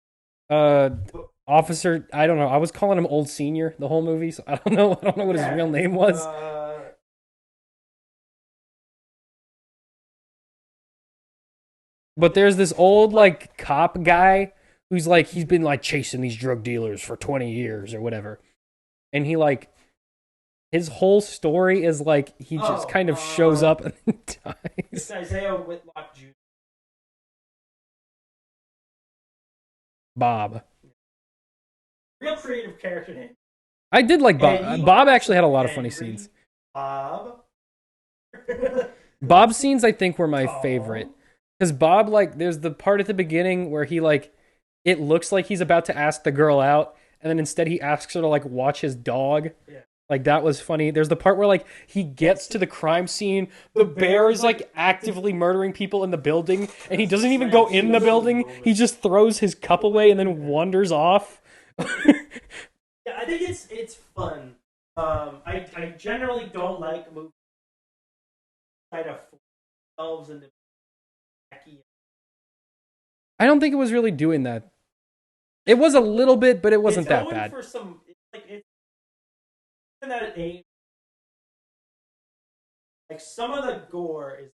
Officer. I don't know. I was calling him Old Senior the whole movie, so I don't know. I don't know what his real name was. But there's this old like cop guy who's like he's been like chasing these drug dealers for 20 years or whatever. And he like his whole story is like he just kind of shows up and dies. It's Isaiah Whitlock Jr. Bob. Real creative character name. I did like Bob. Bob actually had a lot of funny scenes. Bob. Bob's scenes I think were my favorite. Because Bob, like, there's the part at the beginning where he, like, it looks like he's about to ask the girl out, and then instead he asks her to, like, watch his dog. Yeah. Like, that was funny. There's the part where, like, he gets to the crime scene, the bear is, like, actively murdering people in the building, and he doesn't even go in the building. He just throws his cup away and then wanders off. Yeah, I think it's fun. I generally don't like movies try to force themselves into. I don't think it was really doing that. It was a little bit, but it wasn't that bad. For some, it's in that age, like some of the gore is.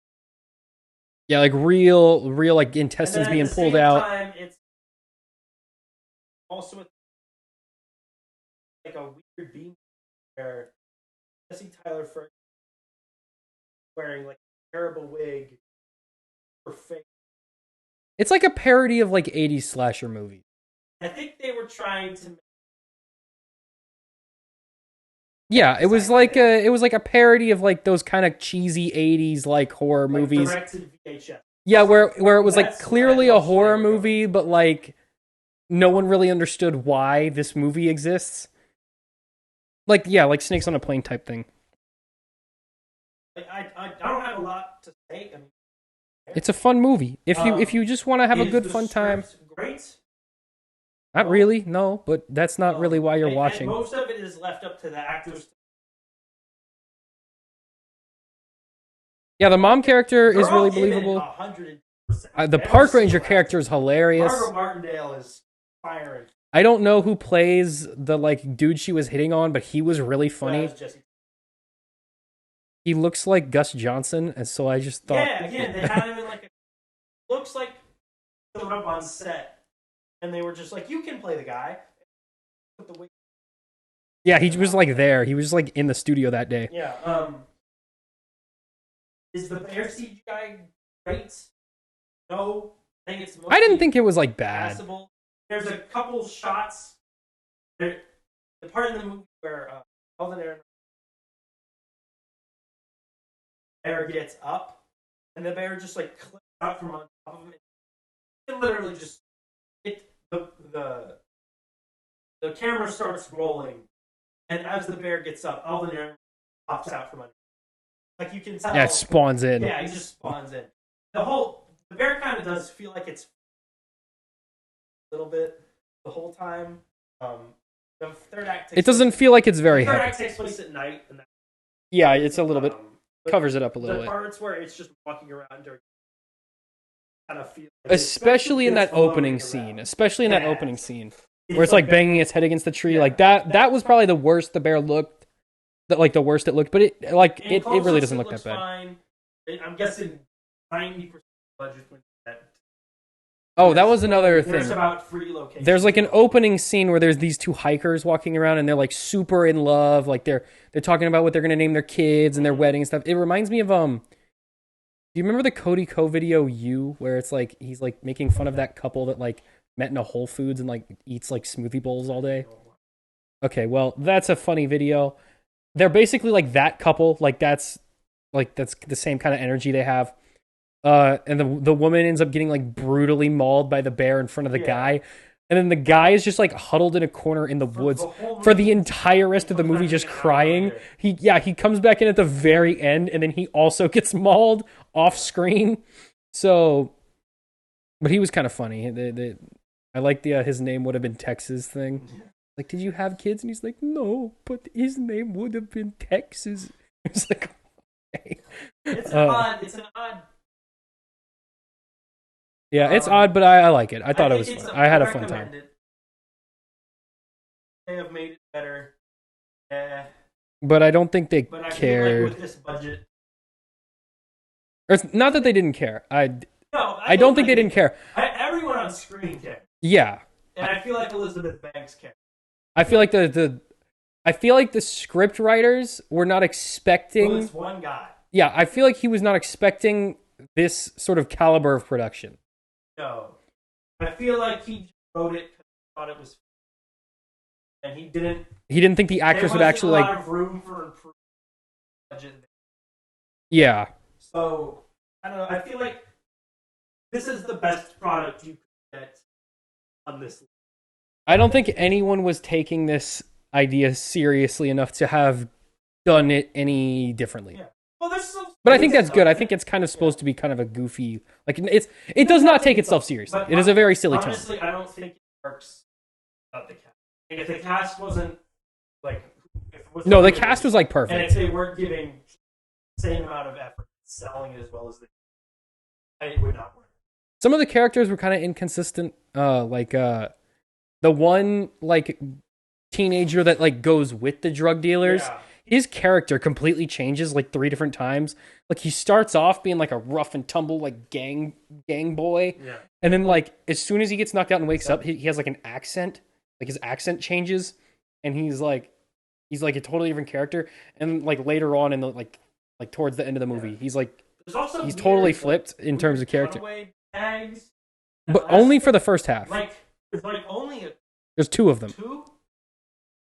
Yeah, like real like intestines being pulled out. Time, it's also like a weird beam where Jesse Tyler first wearing like a terrible wig for face. It's like a parody of like 80s slasher movies. I think they were trying to. Yeah, it was like a parody of like those kind of cheesy 80s like horror movies. Directed VHS. Yeah, where it was like clearly a horror movie, but like no one really understood why this movie exists. Like like Snakes on a Plane type thing. I don't have a lot to say. I mean, it's a fun movie. If you just want to have a good fun time. Great. Not really, no, but that's not really why you're watching. Most of it is left up to the actors. Yeah, the mom character is really They're all in it believable. 100%. The park ranger character is hilarious. Margot Martindale is firing. I don't know who plays the like dude she was hitting on, but he was really funny. He looks like Gus Johnson, and so I just thought. Yeah, again, they had him in like looks like showed up on set, and they were just like, "You can play the guy." Yeah, he was like there. He was like in the studio that day. Yeah. Is the bear CGI great? No, I think it's. I didn't think it was like bad. Passable. There's a couple shots. The part in the movie where Elden bear gets up, and the bear just like clips out from on top of him. It literally just the camera starts rolling, and as the bear gets up, Elden pops out from under. Like you can tell. Yeah, it spawns in. Yeah, he just spawns in. The bear kind of does feel like it's a little bit the whole time. The third act. It doesn't feel like it's very. The third act takes place at night, and yeah, it's a little bit covers it up a little bit. The parts where it's just walking around during kind of feel. Especially in that opening scene. Especially in that opening scene where it's like banging its head against the tree. Like that was probably the worst the bear looked. Like the worst it looked, but it really doesn't look that bad. Fine. I'm guessing 90% budget went to that. Oh, that was another thing. There's about 3 locations. There's like an opening scene where there's these two hikers walking around and they're like super in love. Like they're talking about what they're gonna name their kids and their wedding and stuff. It reminds me of do you remember the Cody Ko video You, where it's like he's like making fun of that couple that like met in a Whole Foods and like eats like smoothie bowls all day? Okay, well that's a funny video. They're basically like that couple. Like that's the same kind of energy they have. And the woman ends up getting like brutally mauled by the bear in front of the guy. And then the guy is just like huddled in a corner in the woods for the entire rest of the movie, just crying. He comes back in at the very end, and then he also gets mauled off screen. So, but he was kind of funny. I like his name would have been Texas thing. Like, did you have kids? And he's like, no, but his name would have been Texas. It's like, okay. It's an odd. Yeah, it's odd, but I like it. I thought it was fun. I had a fun time. They have made it better. But I don't think they but cared. Like with this budget. Or it's not that they didn't care. I don't think they didn't care. Everyone on screen cared. Yeah. And I feel like Elizabeth Banks cared. I feel like the script writers were not expecting. Well, it's one guy. Yeah, I feel like he was not expecting this sort of caliber of production. No, I feel like he wrote it because he thought it was, and he didn't. He didn't think the actress would actually like. There wasn't a lot of room for improvement. Yeah. So I don't know. I feel like this is the best product you could get on this. I don't think anyone was taking this idea seriously enough to have done it any differently. Yeah. Well, but I think that's good. I think it's kind of supposed to be kind of a goofy, like it does not take itself seriously. It is a very silly tone. Honestly, I don't think it works without the cast. If the cast wasn't like, no, the cast was like perfect, and if they weren't giving the same amount of effort selling it as well as it would not work. Some of the characters were kind of inconsistent. The one like teenager that like goes with the drug dealers. Yeah. His character completely changes like 3 different times. Like he starts off being like a rough and tumble like gang boy, yeah. And then like as soon as he gets knocked out and wakes up, he has like an accent. Like his accent changes, and he's like a totally different character. And like later on in the like towards the end of the movie, he's like he's totally flipped in terms of character. But only for the first half. There's 2 of them. 2?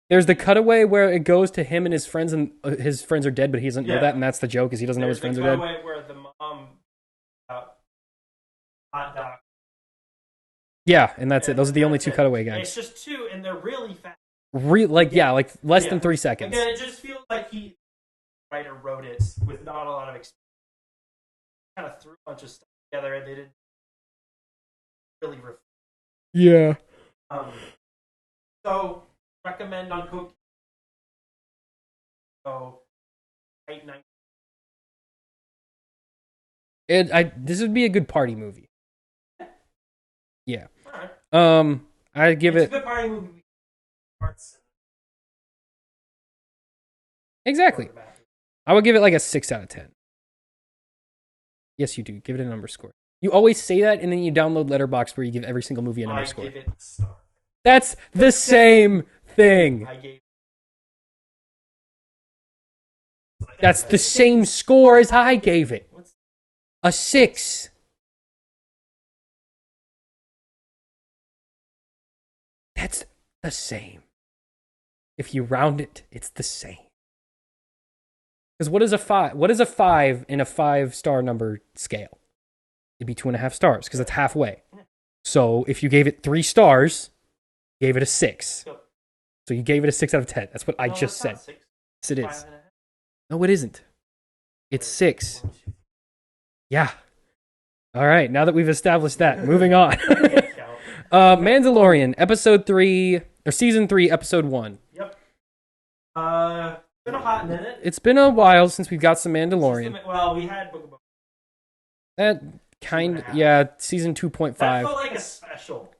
There's the cutaway where it goes to him and his friends, and his friends are dead, but he doesn't know that, and that's the joke, is he doesn't know his friends are dead. There's the cutaway where the mom hot dog. Yeah, and that's it. Those are the only 2 cutaway guys. It's just 2, and they're really fast. Like less than 3 seconds. Again, it just feels like the writer wrote it with not a lot of experience. Kind of threw a bunch of stuff together, and they didn't really reflect. Yeah. So recommend on Cook. So 8-9. This would be a good party movie. Yeah. All right. I give It's it a good party movie. exactly. I would give it like a 6 out of 10. Yes, you do. Give it a number score. You always say that, and then you download Letterboxd where you give every single movie a number score. Give it a star. That's the same thing. That's the same score as I gave it. A 6. That's the same. If you round it, it's the same. Because what is a 5? What is a 5 in a 5-star number scale? It'd be 2.5 stars because it's halfway. So if you gave it 3 stars, you gave it a 6. So you gave it a 6 out of 10. That's what I just said. Yes, it is. No, it isn't. It's 6. Yeah. All right. Now that we've established that, moving on. Mandalorian, episode 3 or season 3, episode 1. Yep. It's been a hot minute. It's been a while since we've got some Mandalorian. Well, we had Book of Boba. That kind, yeah, season 2.5. That felt like a special.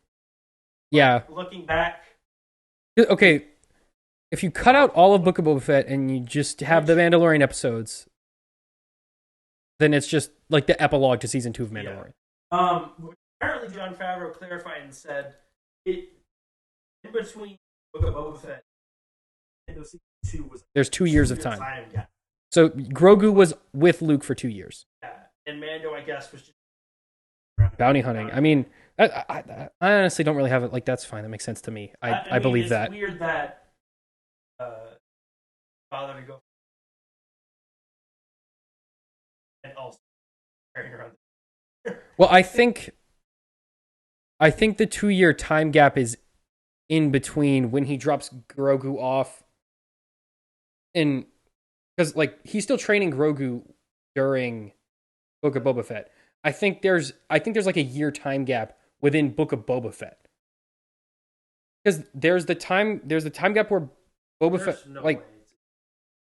Yeah. Looking back. Okay, if you cut out all of Book of Boba Fett and you just have the Mandalorian episodes, then it's just like the epilogue to season 2 of Mandalorian. Yeah. Apparently, Jon Favreau clarified and said it in between Book of Boba Fett and season 2 was there's 2 years of time. Yeah. So Grogu was with Luke for 2 years. Yeah, and Mando, I guess, was just bounty hunting. I mean, I honestly don't really have it. Like, that's fine. That makes sense to me. I mean, believe it's that. It's weird that father to go and also carrying around. Well, I think the 2-year time gap is in between when he drops Grogu off, and because like he's still training Grogu during Book of Boba Fett. I think there's like a year time gap within Book of Boba Fett. Because there's the time gap where Boba Fett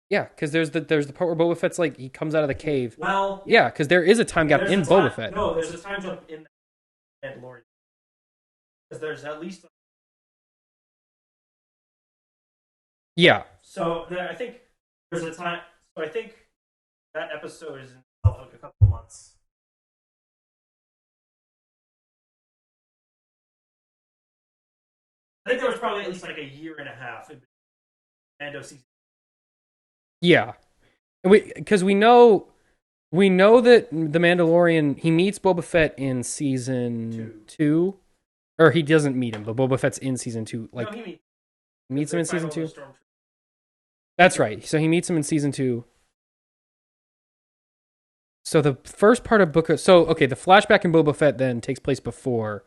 yeah, because there's the part where Boba Fett's like he comes out of the cave. Well, yeah, because there is a time gap in Boba Fett. No, there's a time jump in Mandalorian. Because there's at least yeah. So I think there's a time. So I think that episode is in like a couple months. I think there was probably at least like a year and a half in Mando season. Yeah, because we know that the Mandalorian, he meets Boba Fett in season 2, or he doesn't meet him, but Boba Fett's in season 2. Like, no, he meets him in season 2. That's right. So he meets him in season 2. So the first part of the flashback in Boba Fett then takes place before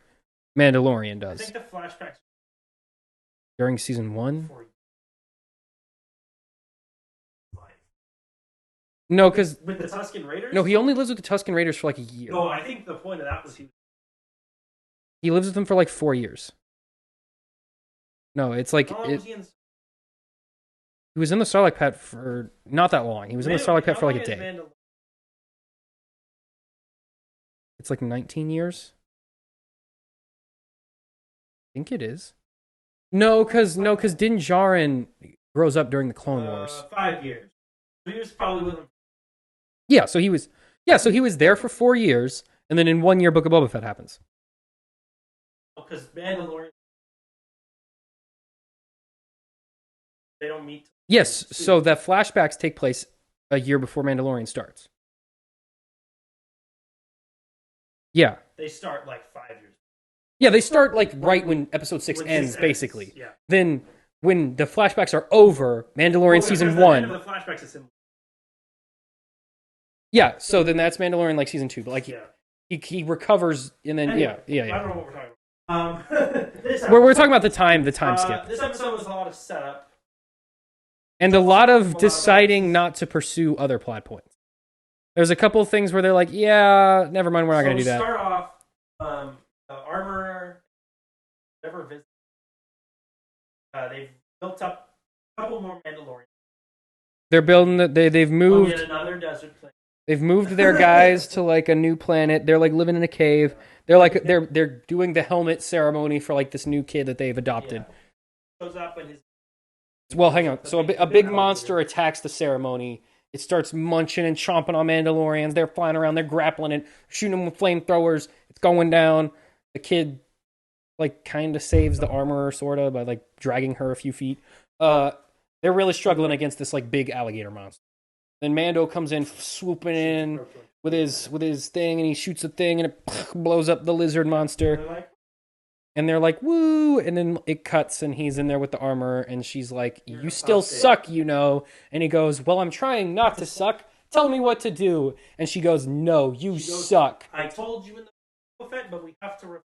Mandalorian does. I think the flashbacks during season 1. No, because with the Tusken Raiders. No, he only lives with the Tusken Raiders for like a year. No, I think the point of that was he lives with them for like 4 years. No, it's like he was in the Sarlacc pit for not that long. He was in the Sarlacc pit for like a day. It's like 19 years. I think it is. No, because Din Djarin grows up during the Clone Wars. 5 years. He was probably with him. Yeah, so he was there for 4 years, and then in 1 year, Book of Boba Fett happens. Because Mandalorian, they don't meet. Yes, so the flashbacks take place a year before Mandalorian starts. Yeah. They start like 5 years. Yeah, they start like right when episode 6 ends, basically. Yeah. Then when the flashbacks are over, Mandalorian season 1. The flashbacks is similar. Yeah, so then that's Mandalorian like season 2, but like he recovers and then anyway, yeah. I don't know what we're talking about. We're talking about the time skip. This episode was a lot of setup. And a lot of deciding not to pursue other plot points. There's a couple of things where they're like, yeah, never mind, we're not going to do that. Start off, the armorer never visits. They've built up a couple more Mandalorians. They're building they've moved yet another desert planet. They've moved their guys to like a new planet. They're like living in a cave. They're doing the helmet ceremony for like this new kid that they've adopted. Yeah. Shows up in his. Well, hang on. So a big monster attacks the ceremony. It starts munching and chomping on Mandalorians. They're flying around. They're grappling it, shooting them with flamethrowers. It's going down. The kid, like, kind of saves the armorer, sort of, by, like, dragging her a few feet. They're really struggling against this, like, big alligator monster. Then Mando comes in, swooping in with his thing, and he shoots the thing, and it blows up the lizard monster. And they're like, woo! And then it cuts, and he's in there with the armor, and she's like, you still suck, you know. And he goes, well, I'm trying not to suck. Tell me what to do. And she goes, no, you suck. I told you in the effect, but we have to...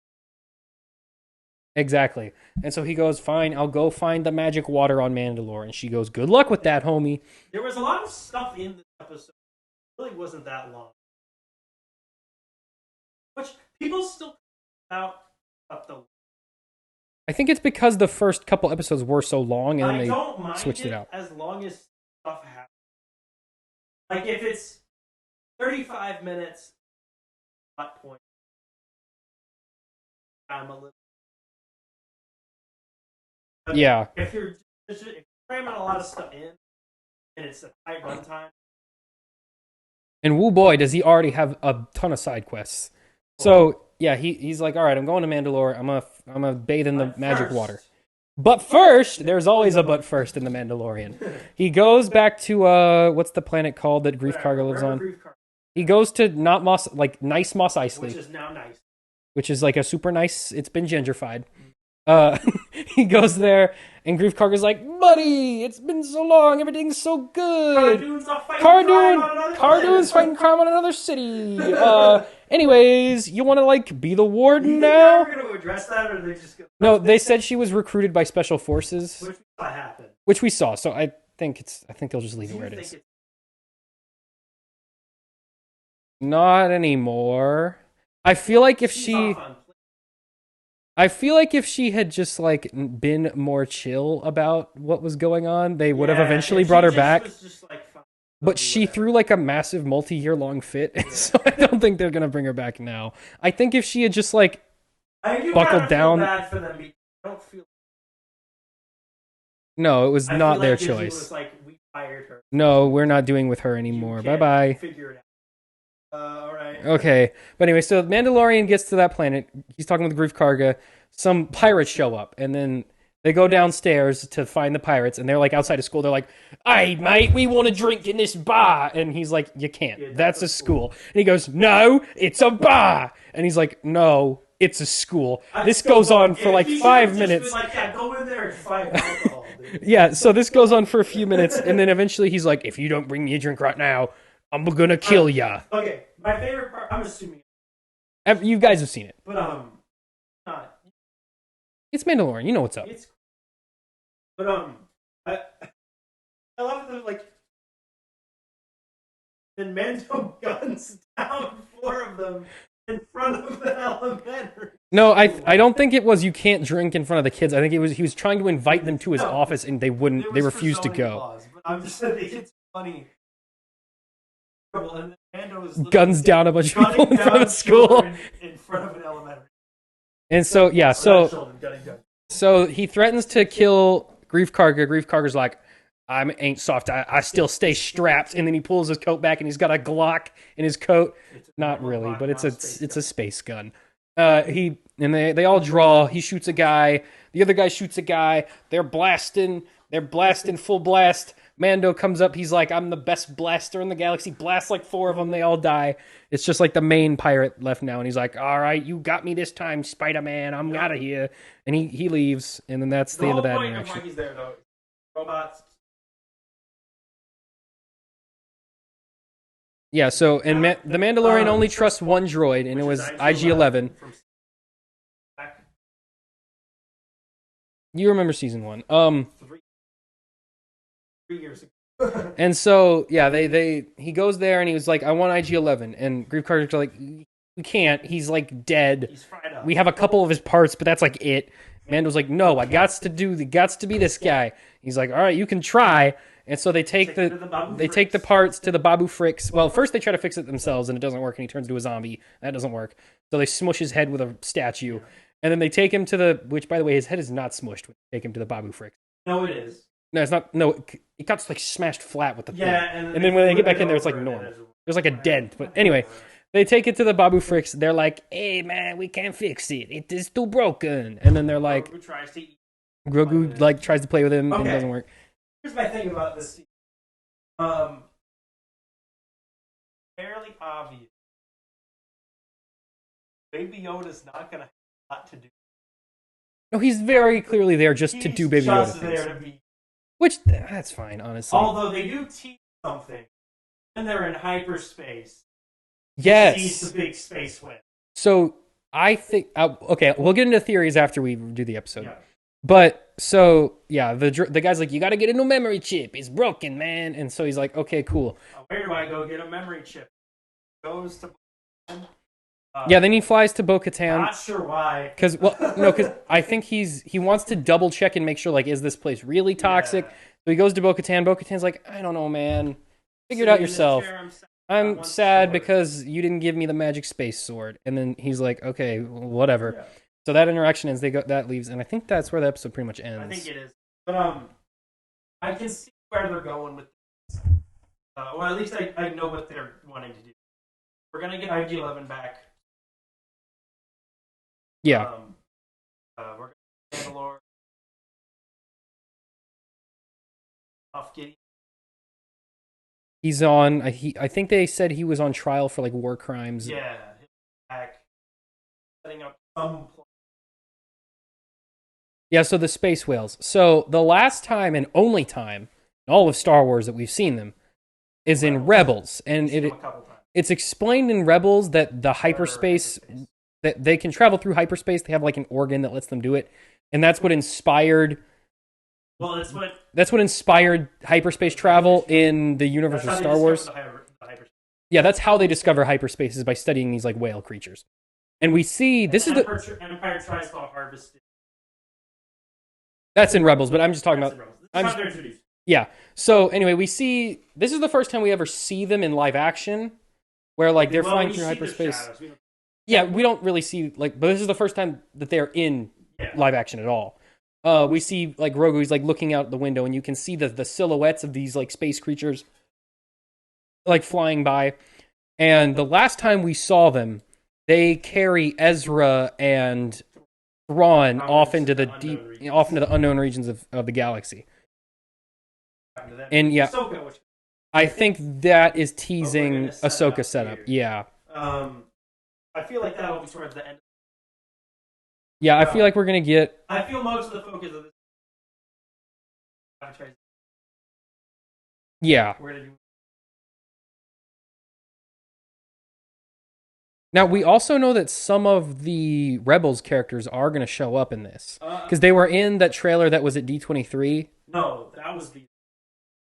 Exactly. And so he goes, fine, I'll go find the magic water on Mandalore. And she goes, good luck with that, homie. There was a lot of stuff in this episode. It really wasn't that long. Which people still about up the... I think it's because the first couple episodes were so long, and then they switched it out. As long as stuff happens. Like, if it's 35 minutes, plot point, I'm a little... But yeah. If you're cramming a lot of stuff in, and it's a high runtime... And woo boy, does he already have a ton of side quests. So... yeah, he's like, all right, I'm going to Mandalore. I'm gonna bathe in the magic water. But first, there's always a but first in the Mandalorian. He goes back to what's the planet called that Grief Karga lives on? He goes to not Mos, like nice Mos Eisley, which is now nice. Which is like a super nice. It's been gentrified. He goes there, and Grief Karga's like, buddy, it's been so long, everything's so good. Cardoon's fighting crime on another city. Anyways, you want to like be the warden now? Are they going to address that, or are they just? No, they said she was recruited by special forces, which we saw happen. Which we saw. So I think they'll just leave it where it is. Not anymore. I feel like if she had just like been more chill about what was going on, they would have eventually brought her back. But she threw like a massive multi-year long fit, so I don't think they're gonna bring her back now. I think if she had just like buckled down. Bad for them. I don't feel. No, it was not their choice. Was like, we fired her. No, we're not doing with her anymore. Bye bye. Figure it out. All right. Okay, but anyway, so Mandalorian gets to that planet. He's talking with Grief Karga. Some pirates show up, and then they go downstairs to find the pirates, and they're like outside of school. They're like, "Hey, mate, we want to drink in this bar," and he's like, "You can't. Yeah, that's a school." And he goes, "No, it's a bar," and he's like, "No, it's a school." This goes on for like 5 minutes. Like, yeah, go in there and fight alcohol. Yeah, so this goes on for a few minutes, and then eventually he's like, "If you don't bring me a drink right now, I'm gonna kill ya." Okay, my favorite part. I'm assuming you guys have seen it, but not. It's Mandalorian. You know what's up. But I love that like then Mando guns down 4 of them in front of the elementary. No, I don't think it was you can't drink in front of the kids. I think it was he was trying to invite them to his office and they wouldn't. They refused to go. Laws, but I'm just saying it's funny. And Mando is guns down a bunch of people in front of school. In front of an elementary. And so yeah, so he threatens to kill Grief Karga. Grief Karga's like, I ain't soft. I still stay strapped. And then he pulls his coat back and he's got a Glock in his coat. Not really, but it's a space gun. They all draw. He shoots a guy. The other guy shoots a guy. They're blasting full blast. Mando comes up. He's like, I'm the best blaster in the galaxy. Blasts like 4 of them. They all die. It's just like the main pirate left now. And he's like, all right, you got me this time, Spider-Man. I'm out of here. And he leaves. And then that's the end of that interaction. He's there, though. Robots. Yeah, so and the Mandalorian only trusts one droid, and it was IG-11. You remember season 1. 3 years ago. And so, yeah, he goes there and he was like, I want IG-11. And Grief Karga's like, we can't. He's like dead. He's fried up. We have a couple of his parts, but that's like it. Mando's like, no, I gots to be this guy. He's like, all right, you can try. And so they take the parts to the Babu Fricks. Well, first they try to fix it themselves, and it doesn't work, and he turns into a zombie. That doesn't work. So they smush his head with a statue, and then they take him to the. Which, by the way, his head is not smushed when they take him to the Babu Fricks. No, it is. No, it's not. No, it got like smashed flat with the thing. And then when they get back in there, it's like normal. There's like a dent. But anyway, they take it to the Babu Fricks. They're like, "Hey man, we can't fix it. It is too broken." And then they're like, Grogu like tries to play with him and it doesn't work. Here's my thing about this scene. Fairly obvious. Baby Yoda's not gonna have a lot to do. No, he's very clearly there just to do Baby Yoda things. There to be. Which, that's fine, honestly. Although they do teach something. When they're in hyperspace. Yes. He's the big space win. So, I think... okay, we'll get into theories after we do the episode. Yeah. But, so, yeah, the guy's like, you gotta get a new memory chip. It's broken, man. And so he's like, okay, cool. Where do I go get a memory chip? Goes to... yeah, then he flies to Bo-Katan. Not sure why. Because I think he wants to double check and make sure, like, is this place really toxic? Yeah. So he goes to Bo-Katan. Bo-Katan's like, I don't know, man. Figure it out yourself. I'm sad because you didn't give me the magic space sword. And then he's like, okay, whatever. Yeah. So that interaction ends. That leaves, and I think that's where the episode pretty much ends. I think it is. But I can see where they're going with this. Well, at least I know what they're wanting to do. We're gonna get IG-11 back. Yeah. We're going to Mandalore. Off Gideon. He's on. I think they said he was on trial for like war crimes. Yeah. Back. Setting up some. Yeah. So the space whales. So the last time and only time in all of Star Wars that we've seen them is in Rebels, and it's explained in Rebels that the hyperspace. That they can travel through hyperspace. They have like an organ that lets them do it, and that's what inspired. Well, that's what inspired hyperspace travel in the universe of Star Wars. Yeah, that's how they discover hyperspace is by studying these like whale creatures, and we see this is the Empire tries to harvest it. That's in Rebels, but I'm just talking about. Yeah. So anyway, we see this is the first time we ever see them in live action, where like they're flying through hyperspace. Yeah, we don't really see, like, but this is the first time that they're in live action at all. We see, like, Grogu, he's, like, looking out the window, and you can see the silhouettes of these, like, space creatures, like, flying by. And the last time we saw them, they carry Ezra and Thrawn off into the unknown regions of the galaxy. And, yeah, I think that is teasing Ahsoka setup. Yeah. I feel like that'll be towards the end. Yeah, I feel like we're gonna get. I feel most of the focus of this. Yeah. Now we also know that some of the Rebels characters are gonna show up in this because they were in that trailer that was at D23. No, that was the.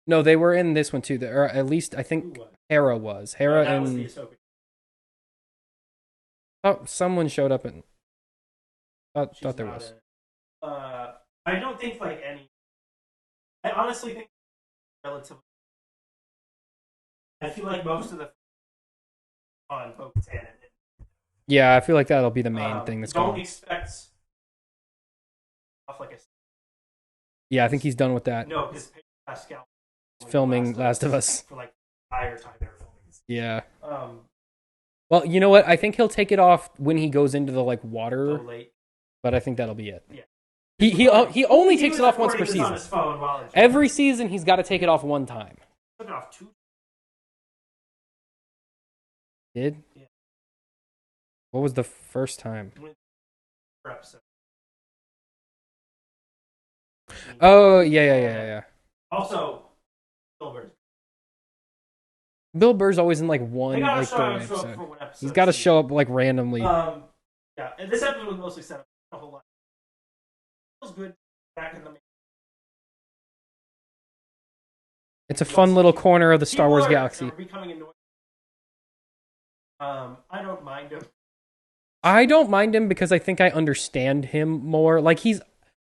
No, they were in this one too. Or at least I think Hera was. Hera and. Was the Ahsoka. Oh, someone showed up and thought there was. I don't think like any. I honestly think relatively. I feel like most of the on Bo-Katan. Yeah, I feel like that'll be the main thing that's going. Don't expect off like a. Yeah, I think he's done with that. No, because Pascal filming Last of Us for like the entire time they were filming. Yeah. Well, you know what? I think he'll take it off when he goes into the like water. So late. But I think that'll be it. Yeah. He only takes it off once per season. Every season he's got to take it off one time. Took it off 2. Did? Yeah. What was the first time? Per episode. Oh, yeah. Also, Silver. Bill Burr's always in like one episode. He's got to show up like randomly. Yeah, and this episode was mostly set up a whole lot. It was good back in the. It's a fun little corner of the Star Wars galaxy. Becoming annoying. I don't mind him. I don't mind him because I think I understand him more. Like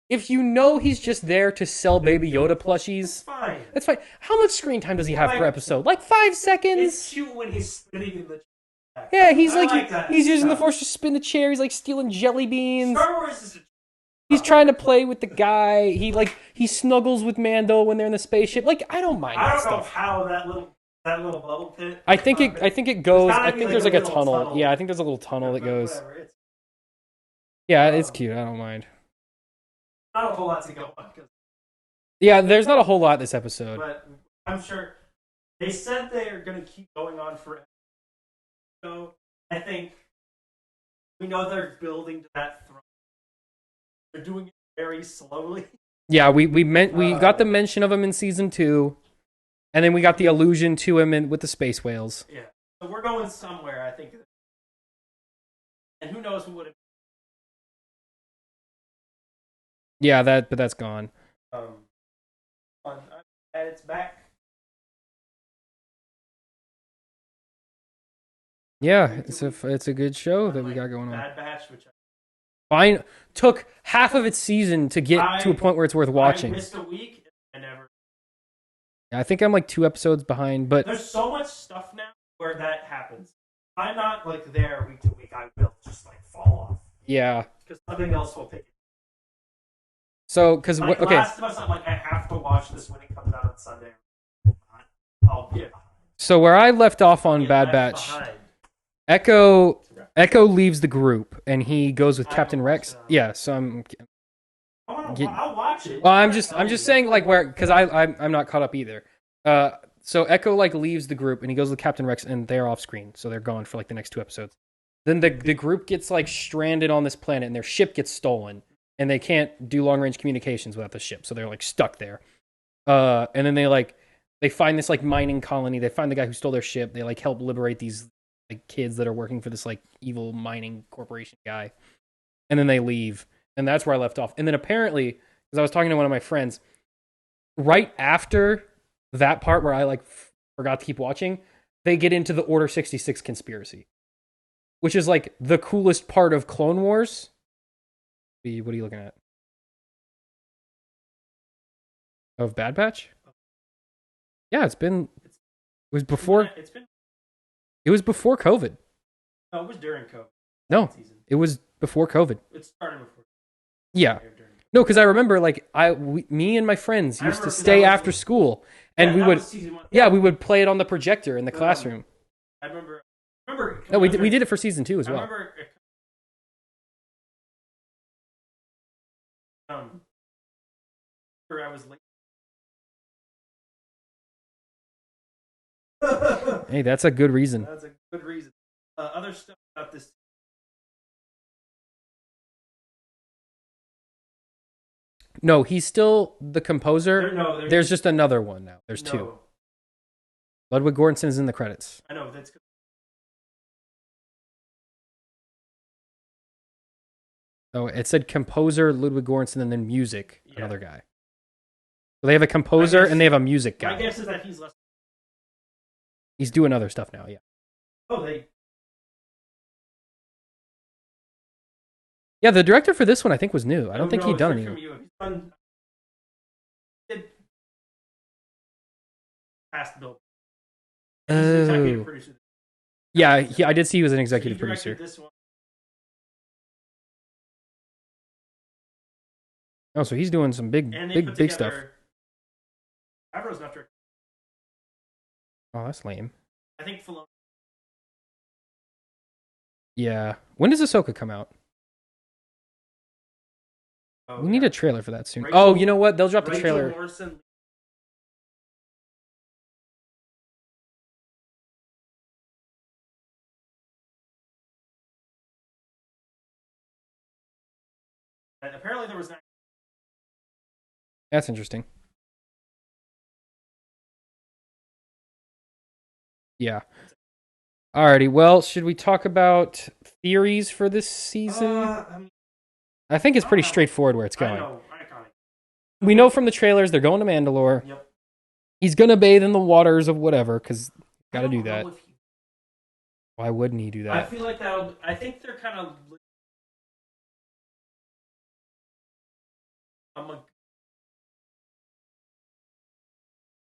if you know he's just there to sell Baby Yoda plushies, Fine. that's fine. How much screen time does he have per episode? Like 5 seconds? It's cute when he's spinning in the. Yeah, he's I like like that he's using the stuff. Force to spin the chair. He's like stealing jelly beans. Star Wars is. He's trying to play with the guy. He snuggles with Mando when they're in the spaceship. Like, I don't mind I that don't know stuff. how that little bubble pit. I think it goes. gotta I be think like there's a like a little tunnel. tunnel. Yeah, I think there's a little tunnel that goes. Whatever, it's Yeah, it's cute. I don't mind. not a whole lot to go on, Yeah, there's not a whole lot this episode. but I'm sure they said they are going to keep going on forever. So I think we know they're building to that throne. They're doing it very slowly. Yeah, we got the mention of him in season 2, and then we got the allusion to him with the space whales. Yeah, so we're going somewhere, I think. And who knows who would have. Yeah, but that's gone. And it's back. Yeah, it's a good show that we got going on. Bad Batch, which Fine, took half of its season to get to a point where it's worth watching. I missed a week. I never. I think I'm like 2 episodes behind, but There's so much stuff now where that happens. I'm not like there week to week. I will just like fall off yeah. because something else will pick it. So, because Like okay, Last of Us, I'm like I have to watch this when it comes out on Sunday. I'll get behind. so where I left off on Get Bad left Batch, behind. Echo leaves the group and he goes with I Captain haven't Rex. watched it. Yeah, so I'll watch it. well, I'm just saying like where because I'm not caught up either. So Echo like leaves the group and he goes with Captain Rex and they're off screen, so they're gone for like the next 2 episodes. Then the group gets like stranded on this planet and their ship gets stolen and they can't do long range communications without the ship, so they're like stuck there. And then they find this like mining colony. They find the guy who stole their ship. They like help liberate these like kids that are working for this like evil mining corporation guy. And then they leave. And that's where I left off. And then apparently, because I was talking to one of my friends, right after that part where I like forgot to keep watching, they get into the Order 66 conspiracy, which is like the coolest part of Clone Wars. What are you looking at? Of Bad Batch? Yeah, it was before COVID. No, it was during COVID. No, Season. it was before COVID. It started before. Yeah. No, because I remember like me and my friends used to stay after school and we would play it on the projector in the classroom. I remember. No, we did it for season 2 as well. I remember. I was late. Hey, that's a good reason. That's a good reason. Other stuff about this. No, he's still the composer. No, there's just another one now. There's 2. Ludwig Göransson is in the credits. I know that's good. Oh, it said composer Ludwig Göransson and then music another guy. So they have a composer and they have a music guy. My guess is that he's less. He's doing other stuff now. Yeah. Oh, Yeah, the director for this one I think was new. I don't think he'd done anything. He's done. Past Bill. Oh. Yeah, I did see he was an executive producer. This one. Oh, so he's doing some big stuff. Favreau's not directing. Oh, that's lame. I think Filoni. Yeah. When does Ahsoka come out? Oh, We need a trailer for that soon. Rachel- Oh, you know what? They'll drop the Rachel trailer. Morrison. And apparently there was not. That's interesting. Yeah. Alrighty, well, should we talk about theories for this season? I think it's pretty straightforward where it's going. I know. We know from the trailers they're going to Mandalore. Yep. He's going to bathe in the waters of whatever, because got to do that. know if he- Why wouldn't he do I that? feel like that. I think they're kind of I'm a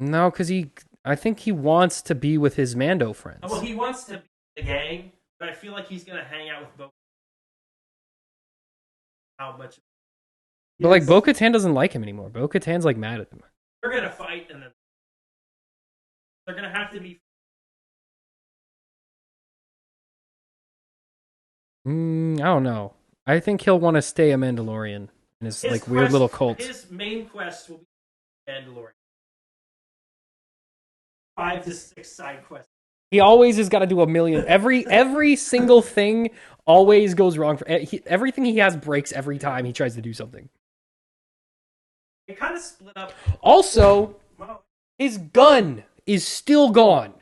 No, because I think he wants to be with his Mando friends. well, he wants to be the gang, but I feel like he's gonna hang out with Bo. How much? But like Bo-Katan doesn't like him anymore. Bo-Katan's like mad at him. They're gonna fight, and then they're gonna have to be. I don't know. I think he'll want to stay a Mandalorian in his like weird little cult. His main quest will be Mandalorian. 5 to 6 side quests. He always has got to do a million. Every single thing always goes wrong. Everything he has breaks every time he tries to do something. It kind of split up. Also, his gun is still gone.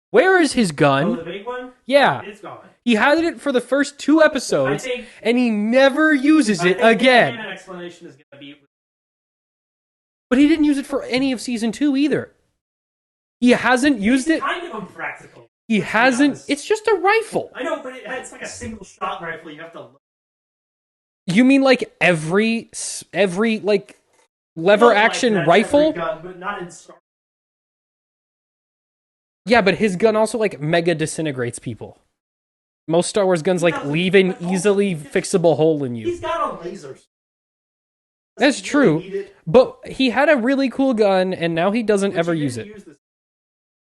Where is his gun? Oh, the big one? Yeah. It's gone. He had it for the first 2 episodes, and he never uses it again. The explanation is going to be... But he didn't use it for any of Season 2 either. He hasn't used it. It's kind of impractical. He hasn't. It's just a rifle. I know, but it's like a single shot rifle. You have to look. You mean like every like lever action rifle? Every gun, but not in Star. Yeah, but his gun also like mega disintegrates people. Most Star Wars guns like leave an easily fixable hole in you. He's got a laser. That's true. But he had a really cool gun, and now he doesn't ever use it.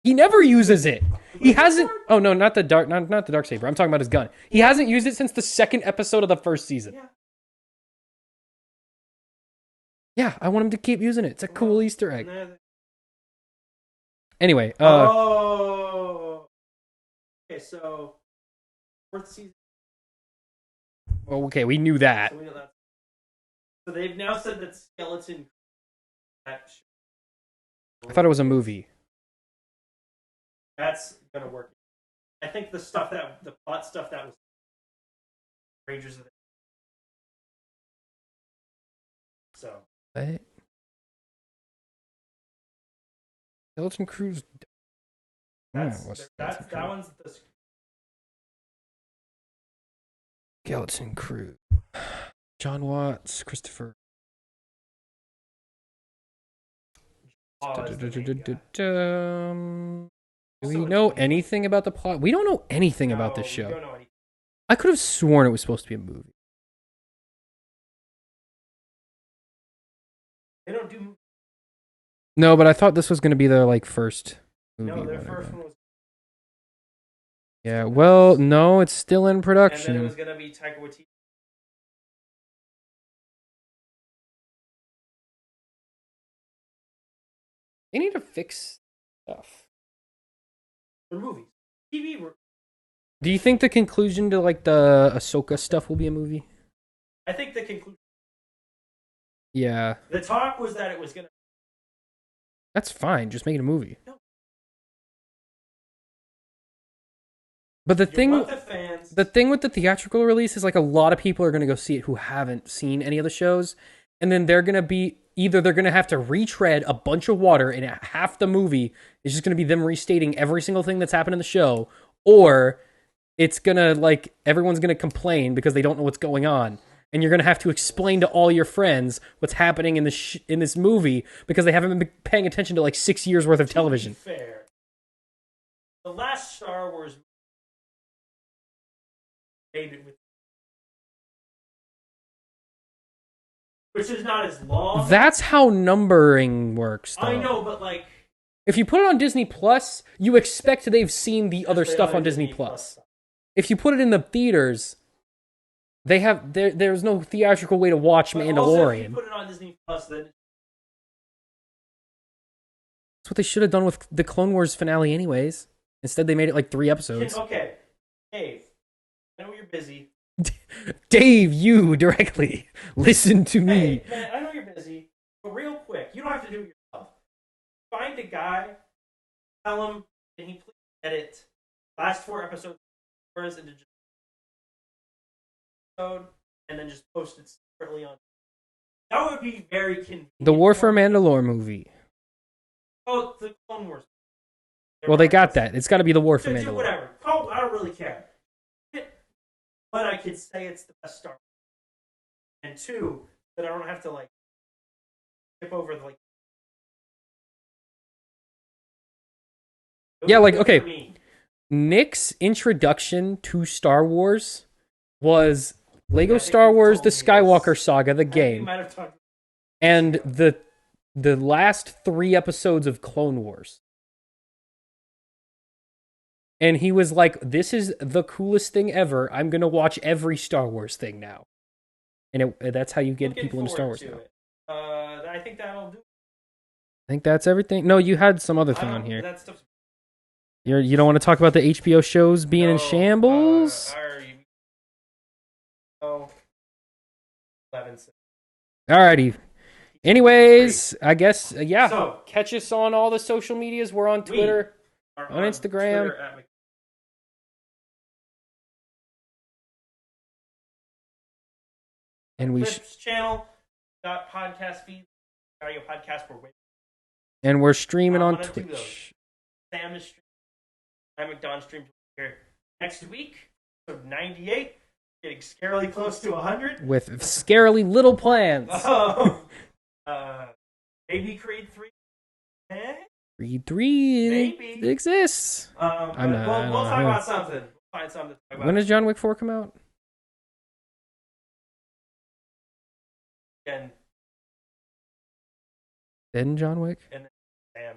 He never uses it. He hasn't. Oh no, not the dark saber. I'm talking about his gun. He hasn't used it since the 2nd episode of the 1st season. Yeah, I want him to keep using it. It's a cool Easter egg. Anyway, okay, so 4th season. Okay, we knew that. So we know that. So they've now said that Skeleton. I thought it was a movie. That's gonna work. I think the plot stuff that was Rangers of the... So What? Skeleton Crew's. that one's the... Skeleton Crew. John Watts, Christopher. Do we know anything about the plot? We don't know anything about this show. Don't know anything. I could have sworn it was supposed to be a movie. They don't do... No, but I thought this was going to be their like first movie. No, their first one was... Yeah, well, no, it's still in production. And then it was going to be Taika Waititi. They need to fix stuff. For movies. TV... Do you think the conclusion to like the Ahsoka stuff will be a movie? I think the conclusion... Yeah. The talk was that it was going to... That's fine, just make it a movie. No. But the thing with the theatrical release is like a lot of people are going to go see it who haven't seen any of the shows, and then they're going to be either they're going to have to retread a bunch of water and half the movie is just going to be them restating every single thing that's happened in the show, or it's going to like everyone's going to complain because they don't know what's going on. And you're going to have to explain to all your friends what's happening in this movie because they haven't been paying attention to like 6 years worth of television. To be fair, the last Star Wars made it with, which is not as long. That's how numbering works, though. I know, but like, if you put it on Disney Plus, you expect they've seen the other stuff on Disney Plus. If you put it in the theaters, they have there's no theatrical way to watch Mandalorian. Also, if you put it on Disney Plus, then that's what they should have done with the Clone Wars finale, anyways. Instead, they made it like 3 episodes. Okay, Dave, I know you're busy. Dave, you directly listen to me. Hey, man, I know you're busy, but real quick, you don't have to do it yourself. Find a guy, tell him, can he please edit last 4 episodes into just episode, and then just post it separately on. That would be very convenient. The War for Mandalore movie. Oh, the Clone Wars. Well, they got that. It's got to be the War for Mandalore. Whatever. Oh, I don't really care. But I could say it's the best Star Wars. And 2, that I don't have to like skip over the Yeah, like, okay. Nick's introduction to Star Wars was Lego Star Wars: The Skywalker Saga, the game, and the last 3 episodes of Clone Wars. And he was like, "This is the coolest thing ever. I'm gonna watch every Star Wars thing now." And that's how you get people into Star Wars now. I think that'll do. I think that's everything. No, you had some other thing on here. You don't want to talk about the HBO shows being in shambles? Alrighty. Anyways, I guess, yeah. So, catch us on all the social medias. We're on Twitter, on Instagram. Twitter and we channel, got podcast feed, got your podcast. And we're streaming on Twitch. Sam is streaming. I'm McDon stream here next week. So 98, getting scarily close to 100 with scarily little plans. Maybe Creed 3. Creed 3 maybe exists. I'm not. We'll talk about something. We'll find something to talk about. When does John Wick 4 come out? And then John Wick? And then Shazam.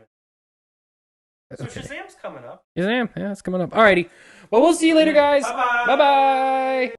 So okay. Shazam's coming up. Shazam, yeah, it's coming up. Alrighty. Well, we'll see you later, guys. Bye-bye. Bye-bye.